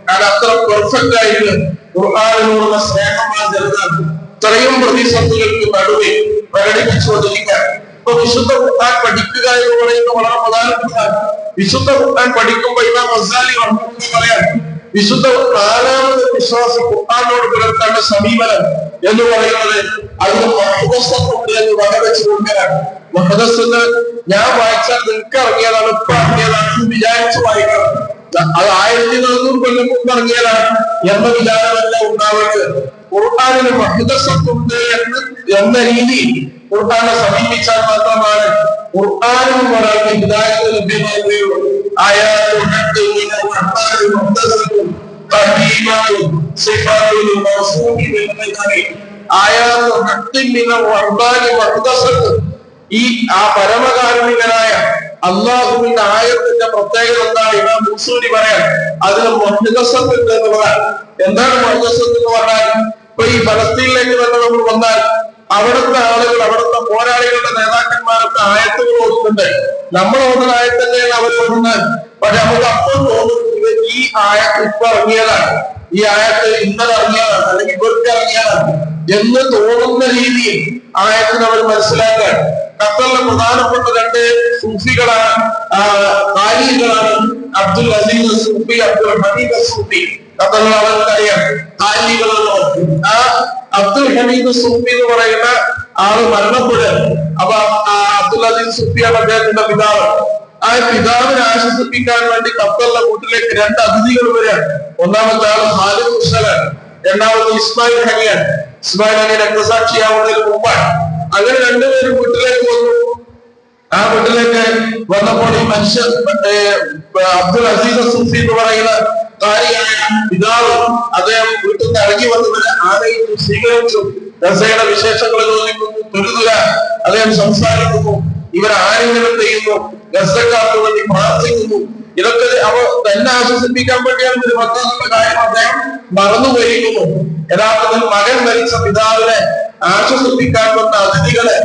കാരണം അത്ര പെർഫെക്റ്റ് ആയിട്ട് ഖുർആനിനോടുള്ള സ്നേഹമായ ജനത ഇത്രയും പ്രതിസന്ധികൾക്ക് നടുവിൽ പ്രകടിപ്പിച്ചുകൊണ്ടിരിക്കാൻ. ഇപ്പൊ വിശുദ്ധ ഖുർആൻ പഠിക്കുക എന്ന് പറയുന്നത് വളരെ പ്രധാനപ്പെട്ടതാണ്. വിശുദ്ധ ഖുർആൻ പഠിക്കുമ്പോൾ ഇമാം ഗസാലി പറയാൻ, വിശുദ്ധ നാലാമത് വിശ്വാസി ഖുർആനോട് പുലർത്തേണ്ട സമീപനം എന്ന് പറയുന്നത് അതിന് മഹ്ദസ്സുണ്ട് എന്ന് വകവെച്ച് കൊടുക്കലാണ്. മഹ്ദസ്സ് ഞാൻ വായിച്ചാൽ നിങ്ങൾക്ക് ഇറങ്ങിയതാണ്, ഇപ്പൊ ഇറങ്ങിയതാണെന്ന് വിചാരിച്ചു വായിക്കണം. അത് 1400 കൊല്ലം മുമ്പ് ഇറങ്ങിയതാണ് എന്ന വിചാരമല്ല ഉണ്ടാവുന്നത്. ഖുർആനിന് മഹ്ദസ്സുണ്ട് എന്ന രീതിയിൽ ഖുർആനെ സമീപിച്ചാൽ മാത്രമാണ് ഖുർആനും ഒരാൾക്ക് ഹിദായത്ത് ലഭ്യമാവുകയുള്ളൂ. ഈ പരമകാരുണികനായ അള്ളാഹുവിന്റെ ആയത്തിന്റെ പ്രത്യേകത എന്താണ്? ഇമാം മുസൂരി പറയാൻ അതിന് മുഹ്ദസത്ത് എന്നുള്ളതാണ്. എന്താണ് മുഹ്ദസത്ത് എന്ന് പറഞ്ഞാൽ, ഇപ്പൊ ഈ ഫലസ്തീനിലേക്ക് തന്നെ നമ്മൾ വന്നാൽ അവിടുത്തെ ആളുകൾ, അവിടുത്തെ പോരാളികളുടെ നേതാക്കന്മാരൊക്കെ ആയത്തുകൾ ഓടുന്നുണ്ട്. നമ്മൾ ഓടുന്ന ആയത്ത് തന്നെയാണ് അവർ ഓടുന്നത്. പക്ഷെ നമുക്ക് അപ്പോൾ തോന്നുന്നത് ഈ ആയത്ത് ഇപ്പൊ ഇറങ്ങിയതാണ്, ഈ ആയത്ത് ഇന്നലെ ഇറങ്ങിയതാണ്, അല്ലെങ്കിൽ ഇവർക്ക് ഇറങ്ങിയതാണ് എന്ന് തോന്നുന്ന രീതിയിൽ ആയത്തിന് അവർ മനസ്സിലാക്കാൻ. ഖത്തറിലെ പ്രധാനപ്പെട്ട 2 സൂഫികളാണ്, ഖാലികളാണ് അബ്ദുൽ അസീസ് സൂഫി, അബ്ദുൽ ഹമീദ് സൂഫി. ഖത്തറിലെ ആളുകൾക്കറിയാം ഖാലികളാണ്. ആ അബ്ദുൽ ഹമീദ് സൂഫി എന്ന് പറയുന്ന ആള് മരണപ്പെടുക. അപ്പൊ അബ്ദുൽ അസീസ് സൂഫിയാണ് അദ്ദേഹത്തിന്റെ പിതാവ്. ആ പിതാവിനെ ആശ്വസിപ്പിക്കാൻ വേണ്ടി ഖത്തറിലെ വീട്ടിലേക്ക് 2 അതിഥികൾ വരികയാണ്. ഒന്നാമത്തെ ആള് ഖാലിദ് മുസ്തലാണ്, രണ്ടാമത് ഇസ്മായിൽ ഹനിയാണ്. ഇസ്മായിൽ ഹനി രക്തസാക്ഷിയാവുന്നതിന് മുമ്പാണ്. അങ്ങനെ 2 പേരും വീട്ടിലേക്ക് വന്നു. ആ വീട്ടിലേക്ക് വന്നപ്പോൾ ഈ മനുഷ്യൻ അബ്ദുൽ അസീസ് സൂഫി എന്ന് പറയുന്ന കാരിയായ പിതാവ് അദ്ദേഹം വീട്ടിൽ നിന്ന് ഇറങ്ങി വന്നവരെ ആരെയും സ്വീകരിച്ചു. ഗസയുടെ വിശേഷങ്ങൾ ചോദിക്കുന്നു, തുരുതുക അദ്ദേഹം സംസാരിക്കുന്നു, ഇവരാരെങ്കിലും ചെയ്യുന്നു, ഗസക്കാർക്ക് വേണ്ടി പ്രാർത്ഥിക്കുന്നു. ഇതൊക്കെ അവ തന്നെ ആശ്വസിപ്പിക്കാൻ വേണ്ടിയാണ് ഒരു മക്കളുടെ കാര്യം അദ്ദേഹം മറന്നുപോയിരിക്കുന്നു. യഥാർത്ഥത്തിൽ മകൻ മരിച്ച പിതാവിനെ ആശ്വസിപ്പിക്കാൻ വന്ന അതിഥികളെ,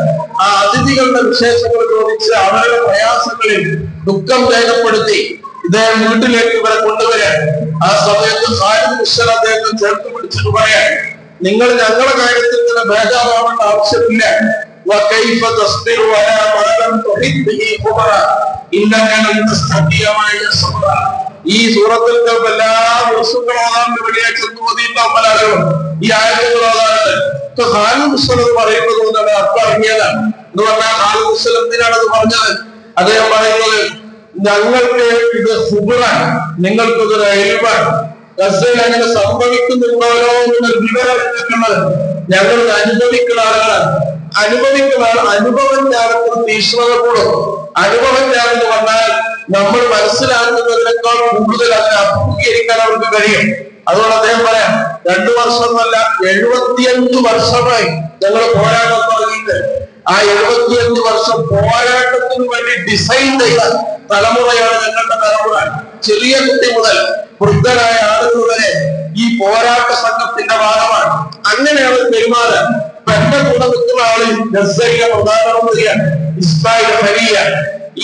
ആ അതിഥികളുടെ വിശേഷങ്ങൾ ചോദിച്ച് അവരുടെ പ്രയാസങ്ങളിൽ ദുഃഖം രേഖപ്പെടുത്തി ഇദ്ദേഹം വീട്ടിലേക്ക് ഇവരെ കൊണ്ടുവരാൻ. ആ സമയത്ത് ഖാലിദ് മുസ്തൽ അദ്ദേഹത്തെ ചേർത്ത് പിടിച്ചിട്ട് പറയാൻ, നിങ്ങൾ ഞങ്ങളുടെ കാര്യത്തിൽ ഇങ്ങനെ ബേജാറാവേണ്ട ആവശ്യമില്ല. ഈ സൂറത്തിൽ എല്ലാ ദിവസങ്ങളോടാണ് വെള്ളിയാഴ്ച ഓതിയിട്ടാകും ഈ ആയത്തുകളോടാണ് ഖാലിദ് മുസ്തൽ പറയുന്നത് കൊണ്ടാണ് അർത്ഥം ഇറങ്ങിയതാണ് എന്ന് പറഞ്ഞാൽ. ഖാലിദ് മുസ്തൽ എന്തിനാണത് പറഞ്ഞത്? അദ്ദേഹം പറയുന്നത് ഞങ്ങൾക്ക് ഇത് ഖുബറാണ്, നിങ്ങൾക്കിതൊരു ഇൽമാണ്. ഗസയിൽ അങ്ങനെ സംഭവിക്കുന്നുണ്ടോലോ എന്നൊരു വിവരം എടുക്കുന്നത് ഞങ്ങൾ അനുഭവിക്കുന്ന ആളുകളാണ്. അനുഭവം ജ്ഞാനത്തിന് തീഷ്ണത കൂടും. അനുഭവം ജ്ഞാനം എന്ന് പറഞ്ഞാൽ നമ്മൾ മനസ്സിലാക്കുന്നതിനേക്കാൾ കൂടുതൽ അതിനെ അഭിമുഖീകരിക്കാൻ അവർക്ക് കഴിയും. അതുകൊണ്ട് അദ്ദേഹം പറയാം, 2 വർഷമല്ല 75 വർഷമായി ഞങ്ങൾ പോരാട്ടം തുടങ്ങിയിട്ട്. ആ 75 വർഷം പോരാട്ടത്തിന് വേണ്ടി ഡിസൈൻ ചെയ്ത തലമുറയാണ് ഞങ്ങളുടെ തലമുറ. ചെറിയ കുട്ടി മുതൽ വൃദ്ധരായ ആളുകൾ വരെ ഈ പോരാട്ട സംഘത്തിന്റെ ഭാഗമാണ്. അങ്ങനെയാണ് പെരുമാറാൻ. എന്റെ കൂടെ നിൽക്കുന്ന ആളിൽ ഗസയിലെ പ്രധാനമന്ത്രിയാണ് ഇസ്മായിൽ ഹനിയാണ്.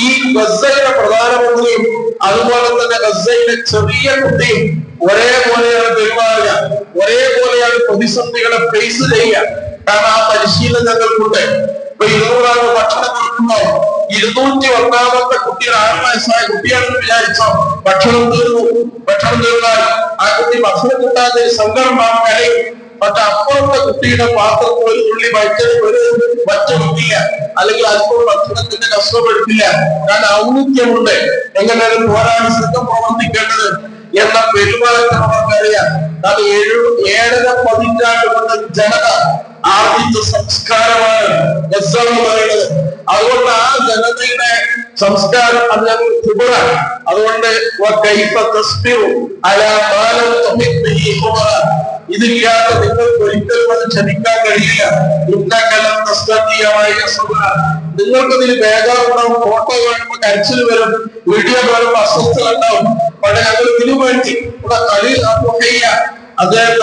ഈ ഗസയിലെ പ്രധാനമന്ത്രിയും അതുപോലെ തന്നെ ഗസയിലെ ചെറിയ കുട്ടിയും ഒരേപോലെയാണ് പെരുമാറുക, ഒരേപോലെയാണ് പ്രതിസന്ധികളെ ഫേസ് ചെയ്യുക. കാരണം ആ പരിശീലനം ഞങ്ങൾക്കുണ്ട്. ഇപ്പൊ 200 ആൾക്ക് ഭക്ഷണം കൊടുക്കുമ്പോ 201ാമത്തെ കുട്ടിയുടെ 6 വയസ്സായ കുട്ടിയാണെന്ന് വിചാരിച്ചോ, ഭക്ഷണം തീർന്നാൽ ആ കുട്ടി ഭക്ഷണം കിട്ടാതെ സങ്കടം കരയും. പക്ഷെ അപ്പുറത്തെ കുട്ടിയുടെ പാത്രത്തിൽ ഒരു തുള്ളി വച്ചെടുക്കില്ല, അല്ലെങ്കിൽ അല്പം ഭക്ഷണത്തിന്റെ കഷ്ടപ്പെടുത്തില്ല. കാരണം ഔന്നിത്യമുണ്ട്, എങ്ങനെയാണ് പോരാടി സംഘം പ്രവർത്തിക്കേണ്ടത് എന്ന പെരുമാറ്റം അവർക്കറിയാം. കാരണം 7.5 പതിറ്റാണ്ട് കൊണ്ട് ജനത ആർജിച്ച സംസ്കാരമാണ് ഗസ എന്ന് പറയുന്നത്. അതുകൊണ്ട് ആ ജനതയുടെ സംസ്കാരം അത് ഞങ്ങൾ ഖുബറാണ്. അതുകൊണ്ട് ഇതില്ലാത്ത നിങ്ങൾക്ക് ഒരിക്കലും അത് ക്ഷമിക്കാൻ കഴിയില്ല. നിങ്ങൾക്ക് ഇതിൽ ബേജാറുണ്ടാവും, ഫോട്ടോ കാണുമ്പോൾ കരച്ചിൽ വരും, വീഡിയോ കാണുമ്പോൾ അസ്വസ്ഥത ഉണ്ടാവും. പക്ഷെ ഞങ്ങൾ ഇതിനു വേണ്ടി ഇവിടെ ഖലീൽ അബൂ ഹയ്യ അദ്ദേഹം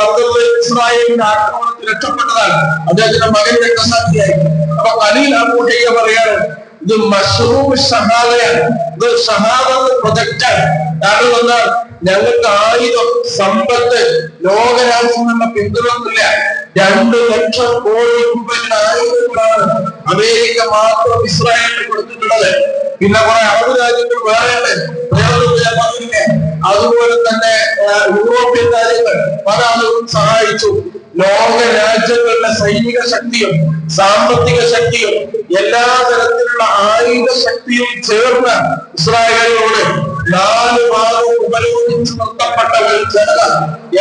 ഇസ്രായേലിന്റെ ആക്രമണത്തിൽ രക്ഷപ്പെട്ടതാണ്. അദ്ദേഹത്തിന്റെ മകൻ രക്തസാക്ഷിയായി. അപ്പൊ ഖലീൽ അബൂ ഹയ്യ പറയാണ്, ഇത് മശ്റൂബ് ഷഹാദയാണ്, ഇത് ഷഹാദത്ത് പ്രൊജക്റ്റാണ്. കാരണം എന്നാൽ ഞങ്ങൾക്ക് ആയുധം, സമ്പത്ത്, ലോകരാജ്യങ്ങളുടെ പിന്തുണയൊന്നുമില്ല. 2 ലക്ഷം കോടി രൂപയുടെ ആയുധങ്ങളാണ് അമേരിക്ക മാത്രം ഇസ്രായേലിന് കൊടുത്തിട്ടുള്ളത്. പിന്നെ കുറെ അറബ് രാജ്യങ്ങൾ വേറെ, അതുപോലെ തന്നെ യൂറോപ്യൻ രാജ്യങ്ങൾ പല ആളുകളും സഹായിച്ചു. ലോക രാജ്യങ്ങളുടെ സൈനിക ശക്തിയും സാമ്പത്തിക ശക്തിയും എല്ലാ തരത്തിലുള്ള ആയുധ ശക്തിയും ചേർന്ന് ഇസ്രായേലിനോട് 4 ഭാഗവും ഉപരോധിച്ച് നിർത്തപ്പെട്ട ഒരു ജനത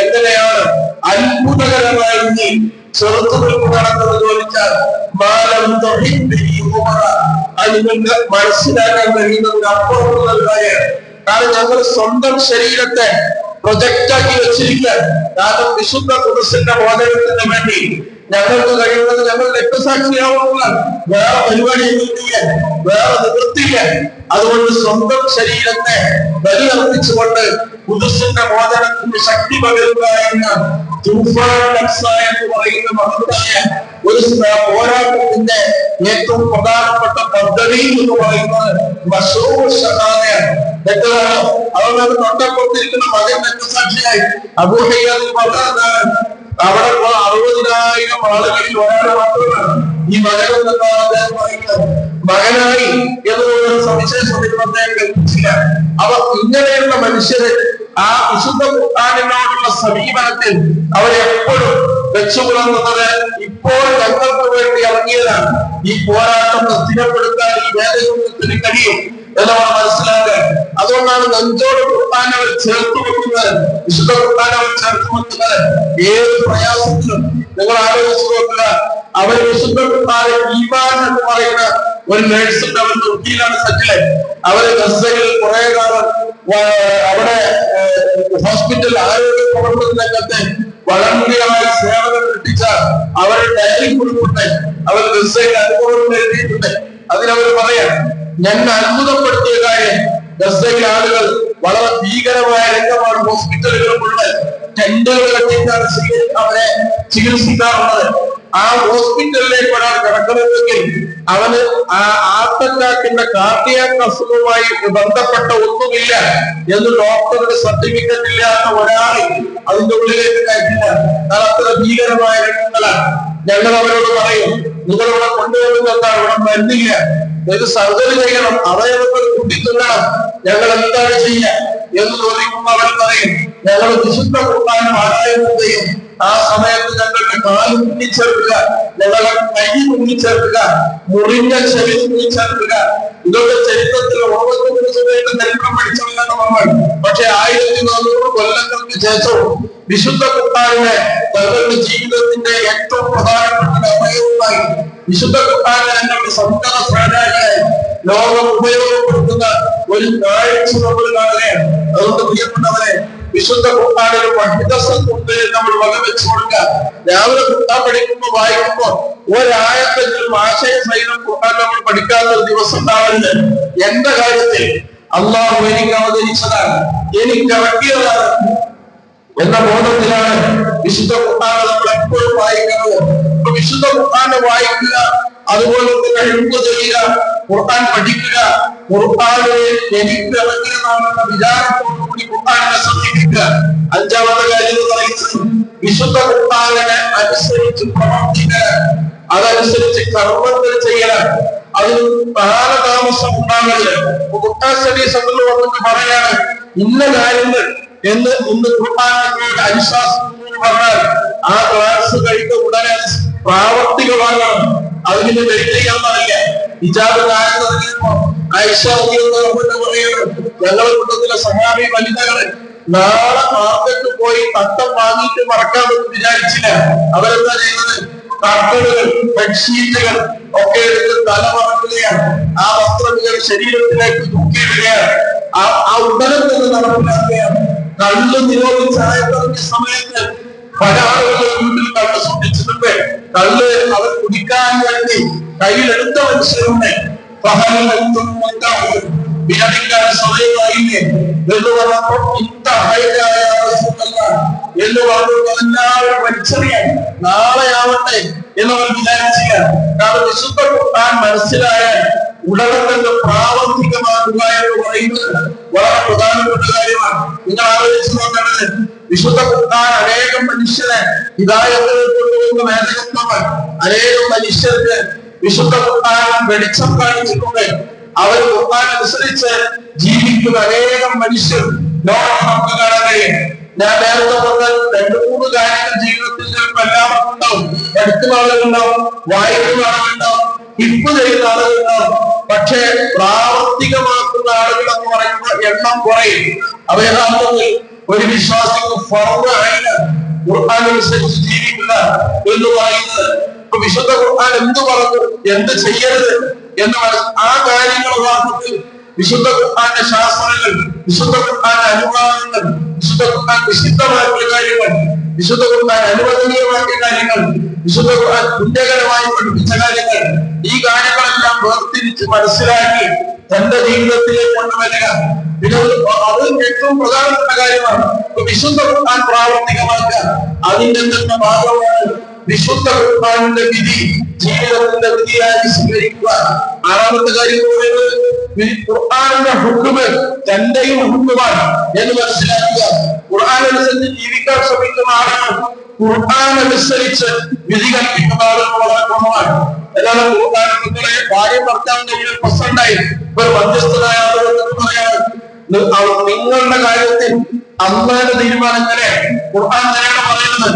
എങ്ങനെയാണ് അത്ഭുതകരമായി ചെറുത്തു നിൽപ്പ് നടന്നത് ചോദിച്ചാൽ അത് നിങ്ങൾക്ക് മനസ്സിലാക്കാൻ കഴിയുന്നതിന് അപ്പുറത്തുള്ള കാര്യമാണ്. കാരണം ഞങ്ങൾ സ്വന്തം ശരീരത്തെ പ്രൊജക്റ്റ് ആക്കി വെച്ചിരിക്കാൻ, കാരണം വിശുദ്ധ ഖുദ്സിന്റെ മോചനത്തിന് വേണ്ടി ഞങ്ങൾക്ക് കഴിയുന്നത് ഞങ്ങൾ രക്തസാക്ഷിയാവുന്നതാണ്. വേറെ പരിപാടിയൊന്നുമില്ല, വേറെ നിവൃത്തിയില്ല. അതുകൊണ്ട് സ്വന്തം ശരീരത്തെ ബലിയർപ്പിച്ചുകൊണ്ട് ഖുദ്സിന്റെ മോചനത്തിന് ശക്തി പകരുക എന്ന എന്ന് പറയുന്ന മഹത്തായ ഒരു പോരാട്ടത്തിന്റെ ഏറ്റവും പ്രധാനപ്പെട്ട പദ്ധതി എന്ന് പറയുന്നത് അതുകൊണ്ട് തൊട്ടപ്പുറത്തിരിക്കുന്ന മകൻ രക്തസാക്ഷിയായി അബൂഹയ്യാദിൽ പറഞ്ഞതാണ്. അവിടെ 60,000 ആളുകളിൽ ഒരാൾ മാത്രമാണ് ഈ മകനെന്ന് അദ്ദേഹം പറയുന്നത്. മകനായി എന്നുള്ള സവിശേഷത അദ്ദേഹം കൽപ്പിച്ചില്ല. അവർ ഇങ്ങനെയുള്ള മനുഷ്യരെ ആ വിശുദ്ധ ഖുർആനിനോടുള്ള സമീപനത്തിൽ അവരെപ്പോഴും വെച്ചുപുലർത്തുന്നത് ഇപ്പോൾ ഞങ്ങൾക്ക് വേണ്ടി ഇറങ്ങിയതാണ്. ഈ പോരാട്ടം സ്ഥിരപ്പെടുത്താൻ ഈ വേദഗ്രന്ഥത്തിന് കഴിയും എന്നവർ മനസ്സിലാക്കുക. അതുകൊണ്ടാണ് നെഞ്ചോട് ഖുർആൻ അവർ ചേർത്ത് വെക്കുന്നത്, വിശുദ്ധ ഖുർആൻ അവർ ചേർത്ത് വെക്കുന്നത്. ഏത് പ്രയാസത്തിലും നിങ്ങൾ ആലോചിച്ച് നോക്കുക. അവർ വിശുദ്ധ ഖുർആനിൽ ഈമാൻ എന്ന് പറയുന്ന ഒരു നേഴ്സുണ്ട്, അവർ തുർക്കിയിലാണ് സജ്ജിലെ. അവര് ഗസയിൽ കുറെ കാലം അവിടെ ഹോസ്പിറ്റൽ ആരോഗ്യ പ്രവർത്തന രംഗത്ത് വളണ്ടിയറായി സേവനം എത്തിച്ച അവരുടെ ഡയറി കുറിപ്പുണ്ട്, അവർ ഗസയിൽ അനുഭവം എഴുതിയിട്ടുണ്ട്. അതിനവർ പറയാം, ഞങ്ങൾ അത്ഭുതപ്പെടുത്തിയ കാര്യം ഗസയിലെ ആളുകൾ വളരെ ഭീകരമായ രംഗമാണ് ഹോസ്പിറ്റലുകളിലുള്ളത്. ടെന്റുകൾ കെട്ടിയിട്ടാണ് അവരെ ചികിത്സിക്കാറുള്ളത്. ആ ഹോസ്പിറ്റലിലേക്ക് ഒരാൾ കിടക്കണമെങ്കിൽ അവന് ആ ഹാർട്ട് അറ്റാക്കിന്റെ കാർഡിയാക് അസുഖവുമായി ബന്ധപ്പെട്ട ഒന്നുമില്ല എന്ന് ഡോക്ടറുടെ സർട്ടിഫിക്കറ്റ് ഇല്ലാത്ത ഒരാളെ അതിന്റെ ഉള്ളിലേക്ക് കയറ്റില്ല. എന്നാൽ അത്ര ഭീകരമായ രംഗങ്ങളാണ്. ഞങ്ങൾ അവരോട് പറയും, നിങ്ങളിവിടെ കൊണ്ടുവരുന്നത് എന്താണ്? ഇവിടെ മരുന്നില്ല, ഇത് സർജറി ചെയ്യണം, അവയവങ്ങൾ കുട്ടിത്തുന്നണം, ഞങ്ങൾ എന്താണ് ചെയ്യുക എന്ന് ചോദിക്കുമ്പോൾ അവർ പറയും, ഞങ്ങൾ വിശുദ്ധ ഖുർആൻ പാരായണം ചെയ്യും. ആ സമയത്ത് ഞങ്ങളുടെ കാല് തുന്നിച്ചേർക്കുക, ഞങ്ങളുടെ കൈ തുന്നിച്ചേർക്കുക, മുറിഞ്ഞ ചെവി തുന്നിച്ചേർക്കുക. ഇതൊക്കെ ചരിത്രത്തിൽ ചരിത്രം പഠിച്ചവരാണ് നമ്മൾ. പക്ഷെ 1400 കൊല്ലങ്ങൾക്ക് ശേഷവും വിശുദ്ധ ഖുർആനിനെ തങ്ങളുടെ ജീവിതത്തിന്റെ ഏറ്റവും പ്രധാനപ്പെട്ട അവയവമായി വിശുദ്ധ ഖുർആനിനെ ഞങ്ങളുടെ സന്തത സാരായി ലോകം ഉപയോഗപ്പെടുത്തുന്ന ഒരു കാഴ്ച നമ്മൾ കാണുകയാണ്. അതുകൊണ്ട് പ്രിയപ്പെട്ടവരെ, വിശുദ്ധ ഖുർആനിൽ കൊണ്ട് നമ്മൾ വകവെച്ചു കൊടുക്കുക. രാവിലെ ഖുർആൻ പഠിക്കുമ്പോൾ വായിക്കുമ്പോൾ ഒരായത്തെങ്കിലും ആശയ സഹിതം ഖുർആൻ നമ്മൾ പഠിക്കാത്ത ഒരു ദിവസം ഉണ്ടാവരുത്. എന്റെ കാര്യത്തിൽ അള്ളാഹു എനിക്ക് അവതരിച്ചതാണ്, എനിക്ക് ഇറക്കിയതാണ് എന്ന ബോധത്തിലാണ് വിശുദ്ധ ഖുർആൻ നമ്മൾ എപ്പോഴും വായിക്കുന്നത്. വിശുദ്ധ ഖുർആൻ വായിക്കുക, അതുപോലെ തന്നെ ഹിഫ്ള് ചെയ്യുക, ഖുർആൻ പഠിക്കുക, ഖുർആനിൽ എനിക്ക് ഇറങ്ങിയതാണെന്ന വിചാരത്തോടുകൂടി ഖുർആനിനെ ശ്രദ്ധിക്കുക. 5ാമത്തെ കാര്യം എന്ന് പറയുന്നത് വിശുദ്ധ ഖുർആനിനെ അനുസരിച്ച് പ്രവർത്തിക്കുക, അതനുസരിച്ച് കർമ്മങ്ങൾ ചെയ്യണം. അതിന് കാലതാമസം ഉണ്ടാകരുത്. ഖുർആൻ സ്റ്റഡീസ് എന്ന് വന്നിട്ട് പറയാണ് ഇന്ന കാര്യങ്ങൾ എന്ന് ഇന്ന് ഖുർആനിനോട് അനുശാസനം പറഞ്ഞാൽ ആ ക്ലാസ് കഴിഞ്ഞ ഉടനെ പ്രാവർത്തികമാകണം. അതിന് തെറ്റിയാന്നറിയില്ല. ഹിജാബ് താഴ്ന്നു തുടങ്ങിയപ്പോ ആയിഷ ഞങ്ങളുടെ കൂട്ടത്തിലെ സഹാബി വനിതകള് നാളെ മാർക്കറ്റ് പോയി തട്ടം വാങ്ങിയിട്ട് മറക്കാമെന്ന് വിചാരിച്ചില്ല. അവരെന്താ ചെയ്യുന്നത്? കർട്ടനുകൾ, ബെഡ്ഷീറ്റുകൾ ഒക്കെ എടുത്ത് തല മറക്കുകയാണ്. ആ വസ്ത്രങ്ങൾ ശരീരത്തിലേക്ക് തൂക്കിയിടുകയാണ്. ആ ഉടനെ തന്നെ നടപ്പിലാക്കുകയാണ്. കള്ള് നിരോധിച്ചായ സമയത്ത് പല ആളുകളും വീട്ടിൽ കള്ള് സൂക്ഷിച്ചിട്ടുണ്ട്. കള്ള് അവർ കുടിക്കാൻ വേണ്ടി കയ്യിലെടുത്ത മനുഷ്യരുണ്ട്. വിനടിക്കാൻ സമയമായില്ലേ എന്ന് പറഞ്ഞപ്പോൾ എന്ന് പറഞ്ഞു എല്ലാവരും വലിച്ചെറിയാൻ നാളെയാവട്ടെ എന്നവർ വിചാരിച്ചില്ല. കാരണം വിശുദ്ധ ഖുർആൻ മനസ്സിലായാൽ ഉടനെ തന്നെ പ്രാവർത്തികമാക്കുക എന്ന് പറയുന്നത് വളരെ പ്രധാനപ്പെട്ട കാര്യമാണ്. നിങ്ങൾ ആലോചിച്ച് നോക്കേണ്ടത്, വിശുദ്ധ ഖുർആൻ അനേകം മനുഷ്യരെ ഹിദായത്തിൽ കൊണ്ടുവന്ന വേദഗ്രന്ഥമാണ്. അനേകം മനുഷ്യർക്ക് വിശുദ്ധ ഖുർആൻ വെളിച്ചം കാണിച്ചിട്ടുണ്ട്. അവർ ഖുർആൻ അനുസരിച്ച് ജീവിക്കുന്ന അനേകം മനുഷ്യർ ലോകം നമുക്ക് കാണാൻ കഴിയും. ഞാൻ നേരത്തെ പറഞ്ഞ 2-3 കാര്യങ്ങൾ ജീവിതത്തിൽ ചിലപ്പോൾ എല്ലാവർക്കും ഉണ്ടാവും. പഠിക്കുന്ന ആളുകളുണ്ടാവും, വായിക്കുന്ന ആളുകളുണ്ടാവും, ഹിപ്പ് ചെയ്യുന്ന ആളുകളുണ്ടാവും. പക്ഷെ പ്രാവർത്തികമാക്കുന്ന ആളുകൾ എന്ന് പറയുമ്പോൾ എണ്ണം കുറയും. അവ യഥാർത്ഥത്തിൽ ഒരു വിശ്വാസിക്ക് ഫർദ് ഖുർആൻ അനുസരിച്ച് ജീവിക്കുക എന്ന് പറയുന്നത്. ഇപ്പൊ വിശുദ്ധ ഖുർആൻ എന്ത് പറഞ്ഞു, എന്ത് ചെയ്യരുത് എന്ന് ആ കാര്യങ്ങൾ യഥാർത്ഥത്തിൽ വിശുദ്ധ ഖുർആന്റെ ശാസ്ത്രങ്ങൾ, വിശുദ്ധ ഖുർആന്റെ അനുവാദങ്ങൾ, വിശുദ്ധ ഖുർആൻ നിഷിദ്ധമാക്കിയ കാര്യങ്ങൾ, വിശുദ്ധ ഖുർആൻ അനുവദനീയമാക്കിയ കാര്യങ്ങൾ, വിശുദ്ധ ഖുർആൻ പുണ്യകരമായി പഠിപ്പിച്ച കാര്യങ്ങൾ, ഈ കാര്യങ്ങളെല്ലാം വേർതിരിച്ച് മനസ്സിലാക്കി തന്റെ ജീവിതത്തിലേക്ക് കൊണ്ടുവരിക. പിന്നെ അത് ഏറ്റവും പ്രധാനപ്പെട്ട കാര്യമാണ്. വിശുദ്ധ ഖുർആൻ പ്രാവർത്തികമാക്കുക. അതിന്റെ തന്നെ ഭാഗമാണ് വിശുദ്ധ ഖുർആനിന്റെ വിധി ജീവിതത്തിന്റെ വിധിയായി സ്വീകരിക്കുക. 6ാമത്തെ കാര്യം എന്ന് പറയുന്നത് ഖുർആനിന്റെ ഹുക്മ് തന്റെയും ഹുക്മാണ് എന്ന് മനസ്സിലാക്കുക. ഖുർആൻ അനുസരിച്ച് ജീവിക്കാൻ ശ്രമിക്കുന്ന ആളുകൾ ഖുർആൻ അനുസരിച്ച് വിധി കൽപ്പിക്കുന്ന ആളുകൾ വളരെ കുറവാണ്. എന്നാലും ഖുർആനെ കാര്യം ഭർത്താവിന്റെ പ്രശ്നമുണ്ടായി ഒരു മധ്യസ്ഥനായ ആളുകൾ പറയാണ്, നിങ്ങളുടെ കാര്യത്തിൽ അള്ളാന്റെ തീരുമാനങ്ങളെ ഖുർആൻ തന്നെയാണ് പറയുന്നത്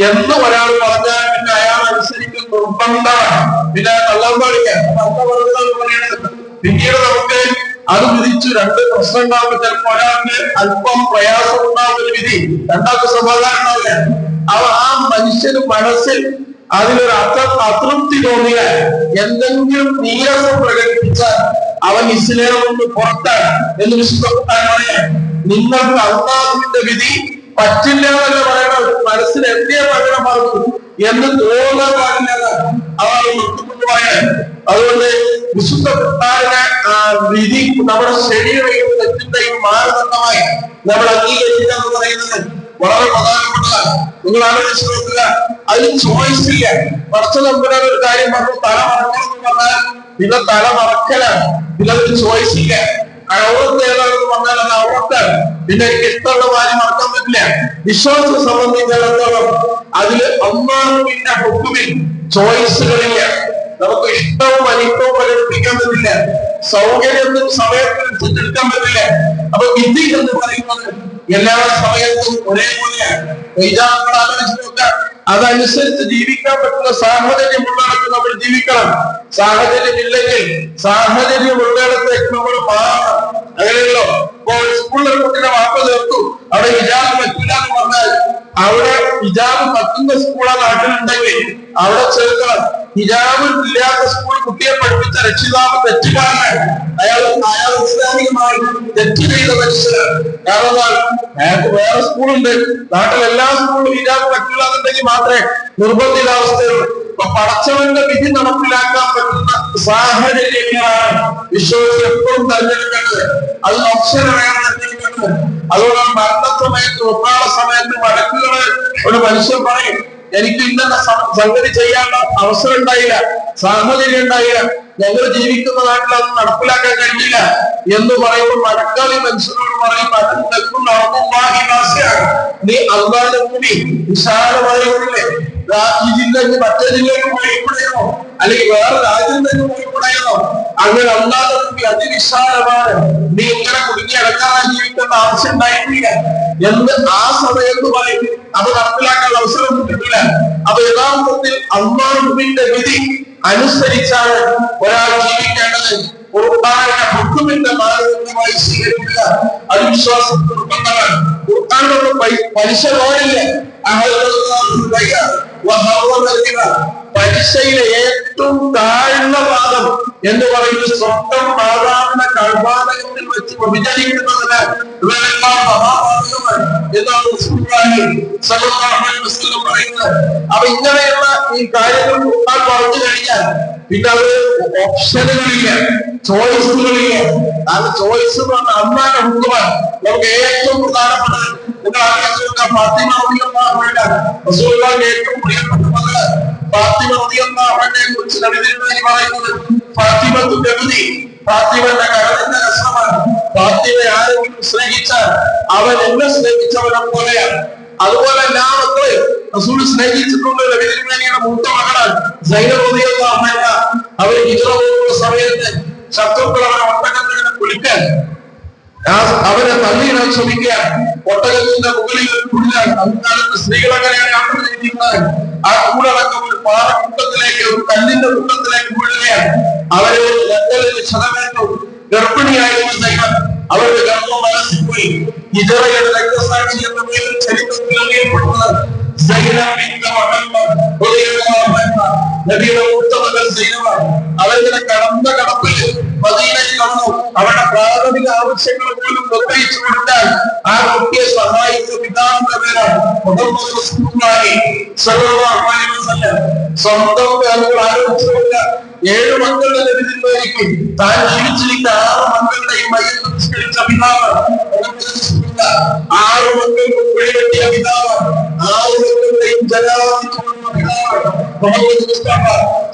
എന്ന് ഒരാൾ പറഞ്ഞാൽ പിന്നെ അയാൾ അനുസരിക്കുന്ന നിർബന്ധമാണ്. പിന്നെ തള്ളാൻ പാടില്ല. പറയുന്നത് പിന്നീട് നമുക്ക് അത് വിധിച്ചു 2 പ്രശ്നം ഉണ്ടാവുമ്പോൾ ചിലപ്പോൾ ഒരാൾക്ക് അല്പം പ്രയാസം ഉണ്ടാവുന്ന ഒരു വിധി രണ്ടാൾക്ക് സമാധാനം ഉണ്ടാവില്ല. ആ മനുഷ്യന് മനസ്സിൽ അതിലൊരു അതൃപ്തി തോന്നിയാൽ, എന്തെങ്കിലും നീരസം പ്രകടിപ്പിച്ചാൽ അവൻ ഇസ്ലാമിൽ നിന്ന് പുറത്താണ് എന്ന് വിശുദ്ധ ഖുർആൻ പറയാൻ. നിങ്ങൾക്ക് അല്ലാഹുവിന്റെ വിധി പറ്റില്ല എന്നല്ല പറയണത്, മനസ്സിൽ എന്തേ പകരം പറഞ്ഞു എന്ന് തോന്നാൻ പാടില്ല അതാണ് പറയാൻ. അതുകൊണ്ട് വിശുദ്ധ ഖുർആനിലെ വിധി നമ്മുടെ ശരീരയും തെറ്റിന്റെയും മാനദണ്ഡമായി നമ്മൾ അംഗീകരിക്കുക എന്ന് പറയുന്നത് വളരെ പ്രധാനപ്പെട്ടതാണ്. നിങ്ങൾ ആലോചിച്ച് നോക്കുക, അതിന് ചോയ്സ് ഇല്ല. കുറച്ച് നമ്പുരാൻ ഒരു കാര്യം പറഞ്ഞു തല മറക്കണം എന്ന് പറഞ്ഞാൽ പിന്നെ തല മറക്കലാണ്. പിന്നെ അതിന് ചോയ്സ് ഇല്ല. ഔറത്ത് ഏതാണെന്ന് പറഞ്ഞാൽ അത് ഔറത്താണ്. പിന്നെ എനിക്ക് ഇഷ്ടമുള്ള കാര്യം മറക്കാൻ പറ്റില്ല. വിശ്വാസം സംബന്ധിച്ചിടത്തോളം അതില് അല്ലാഹുവിന്റെ ഹുക്മിൽ ചോയ്സുകളില്ല. നമുക്ക് ഇഷ്ടവും അനിഷ്ടവും പ്രകടിപ്പിക്കാൻ പറ്റില്ല. സൗകര്യത്തിനും സമയത്തിനും എടുക്കാൻ പറ്റില്ല. അപ്പൊ വിധി എന്ന് പറയുന്നത് എല്ലാ സമയത്തും ഒരേപോലെയാണ്. അതനുസരിച്ച് ജീവിക്കാൻ പറ്റുന്ന സാഹചര്യമുള്ളിടത്ത് നമ്മൾ ജീവിക്കണം. സാഹചര്യമില്ലെങ്കിൽ സാഹചര്യം ഉള്ളിടത്തേക്ക് നമ്മൾ മാറണം. അങ്ങനെയല്ലോ. ഇപ്പോൾ സ്കൂളിലെ കുട്ടിയുടെ വാപ്പ ചേർത്തു, അവിടെ ഹിജാബ് പറ്റില്ല എന്ന് പറഞ്ഞാൽ അവിടെ ഹിജാബ് പറ്റുന്ന സ്കൂളാ നാട്ടിലുണ്ടെങ്കിൽ അവിടെ ചേർക്കണം. ഹിജാബ് ഇല്ലാത്ത സ്കൂൾ കുട്ടിയെ പഠിപ്പിച്ച രക്ഷിതാവ് തെറ്റുകാരനാണ്. അയാൾ ഇസ്ലാമികമായി തെറ്റ് ചെയ്ത മനുഷ്യനാണ്. കാരണം അയാൾക്ക് വേറെ സ്കൂളുണ്ട്, നാട്ടിൽ എല്ലാ സ്കൂളും ഹിജാബ് പറ്റില്ല എന്നുണ്ടെങ്കിൽ മാത്രമേ നിർബന്ധിതാവസ്ഥയുള്ളൂ. അപ്പൊ പടച്ചവന്റെ വിധി നടപ്പിലാക്കാൻ പറ്റുന്ന സാഹചര്യങ്ങളാണ് വിശ്വാസം എപ്പോഴും തെരഞ്ഞെടുക്കേണ്ടത്. അത് ഓപ്ഷനാണ് തെരഞ്ഞെടുക്കേണ്ടത്. അതുകൊണ്ട് മരണസമയത്ത് ഒന്നാളെ സമയത്ത് വടക്കുകള് ഒരു മനുഷ്യൻ പറയും, എനിക്ക് ഇന്ന സംഗതി ചെയ്യാനുള്ള അവസരം ഉണ്ടായില്ല, സാഹചര്യം ഉണ്ടായില്ല, ഞങ്ങൾ ജീവിക്കുന്ന നാട്ടിൽ അത് നടപ്പിലാക്കാൻ കഴിഞ്ഞില്ല എന്ന് പറയുമ്പോൾ മടക്കാളി മനുഷ്യനോട് പറയും, നീ അള്ളാന്റെ കൂടി വിശാലമായില്ലേ, ഈ ജില്ല മറ്റേ ജില്ലയിൽ പോയിക്കൂടെയോ അല്ലെങ്കിൽ വേറെ രാജ്യം തന്നെ പോയിക്കൂടെയോ? അങ്ങനെ അള്ളാന്റെ കൂടി അതിവിശാലമാണ്, നീ ഇങ്ങനെ കുടുങ്ങി അടക്കാറാൻ ജീവിക്കേണ്ട ആവശ്യം ഉണ്ടായിട്ടില്ല എന്ന് ആ സമയത്ത് പറയും. അത് നടപ്പിലാക്കാൻ അവസരം കിട്ടില്ല. അപ്പൊ യഥാർത്ഥത്തിൽ അള്ളാഹുവിന്റെ വിധി അനുസരിച്ചാണ് ഒരാൾ ജീവിക്കേണ്ടത്. ഖുർആനിന്റെ ഹുക്മിന്റെ മാനദണ്ഡമായി സ്വീകരിക്കുക അത് വിശ്വാസത്തിന് നിർബന്ധമാണ്. ഖുർആനിലൊന്നും പലിശ പാടില്ല. പലിശയിലെ ഏറ്റവും താഴ്ന്ന ഭാഗം എന്ന് പറയുന്നത് സ്വന്തം മാതാവിന്റെ കർമാനകത്തിൽ വെച്ച് വ്യഭിചരിക്കുന്നതിന് ഇവരെല്ലാം മഹാഭാരതമാണ് എന്നാണ് പറയുന്നത്. അപ്പൊ ഇങ്ങനെയുള്ള ഈ കാര്യങ്ങൾ ഖുർആൻ പറഞ്ഞു കഴിഞ്ഞാൽ പിന്നെ അത് ഓപ്ഷനുകളില്ല, ചോയ്സുകളില്ല. അത് ചോയ്സ് എന്ന് പറഞ്ഞാൽ അള്ളാന്റെ ഹുക്മാണ്. നമുക്ക് ഏറ്റവും പ്രധാനപ്പെട്ടത് നിങ്ങൾ ആലോചിച്ച് ഫാത്തിമ റളിയല്ലാഹു റസൂലുള്ളാഹിന്റെ ഏറ്റവും പ്രിയപ്പെട്ട മകള് ഫാത്തിമ റളിയല്ലാഹു അൻഹയെ കുറിച്ച് നബിതിരുമേനി പറയുന്നത്, ഫാത്തിമത്തു നബി, ഫാത്തിമയുടെ കരളിന്റെ രസമാണ്. ഫാത്തിമയെ ആരെങ്കിലും സ്നേഹിച്ചാൽ അവൻ എന്നെ സ്നേഹിച്ചവനെ പോലെയാണ്. അതുപോലെ എല്ലാ മക്കളെയും റസൂൽ സ്നേഹിച്ചിട്ടുള്ള നബിതിരുമേനിയുടെ മൂത്ത മകളാണ് സൈനബ് റളിയല്ലാഹു അൻഹ. അവർ ഹിജ്റ പോകുന്ന സമയത്ത് ശത്രുക്കൾ അവരെ ഒട്ടകത്തിന് കുളിക്കാൻ അവരെ തള്ളിയിടാൻ ശ്രമിക്കുക. ഒട്ടകത്തിന്റെ മുകളിൽ ഒരു കുഴിലാണ്. അക്കാലത്ത് സ്ത്രീകൾ അങ്ങനെയാണ് യാത്ര ചെയ്തിരുന്നത്. ആ കൂടടക്കം ഒരു പാറക്കൂട്ടത്തിലേക്ക്, ഒരു കല്ലിന്റെ കൂട്ടത്തിലേക്ക് വീഴുകയാണ്. അവരെ ക്ഷതമേറ്റു. ഗർഭിണിയായിരുന്ന ദൈവം അവരുടെ ഗർഭം മനസ്സിൽ ഇതറയുടെ രക്തസാക്ഷി എന്ന പേരിൽ ചരിത്രത്തിൽ അറിയപ്പെടുന്നത് നബിയുടെ മൂത്ത മകൾ സൈനബാണ്. അവരിങ്ങനെ കടന്ന കടപ്പില് മദീനയിൽ കടന്നു. അവരുടെ പ്രാഥമിക ആവശ്യങ്ങൾ പോലും നിർവഹിച്ചു കൊടുത്താൽ ആ കുട്ടിയെ സഹായിച്ച പിതാവിന്റെ പേരാണ് മുഹമ്മദ് റസൂലുള്ളാഹി സ്വല്ലല്ലാഹു അലൈഹി വസല്ലം. സ്വന്തം പേരുകൾ ആരോപിച്ചുകൊണ്ട് 7 മക്കളുടെ ലഭിക്കുന്നതായിരിക്കും. താൻ ജീവിച്ചിരിക്കുന്ന 6 മക്കളുടെയും മയ്യത്ത് നിസ്കരിച്ച പിതാവ്, 6 മക്കൾക്ക് കുഴിവെട്ടിയ പിതാവ്, 6 മക്കളുടെയും ജനാധിപത്യ പിതാവ് മുഹമ്മദ് മുസ്തഫ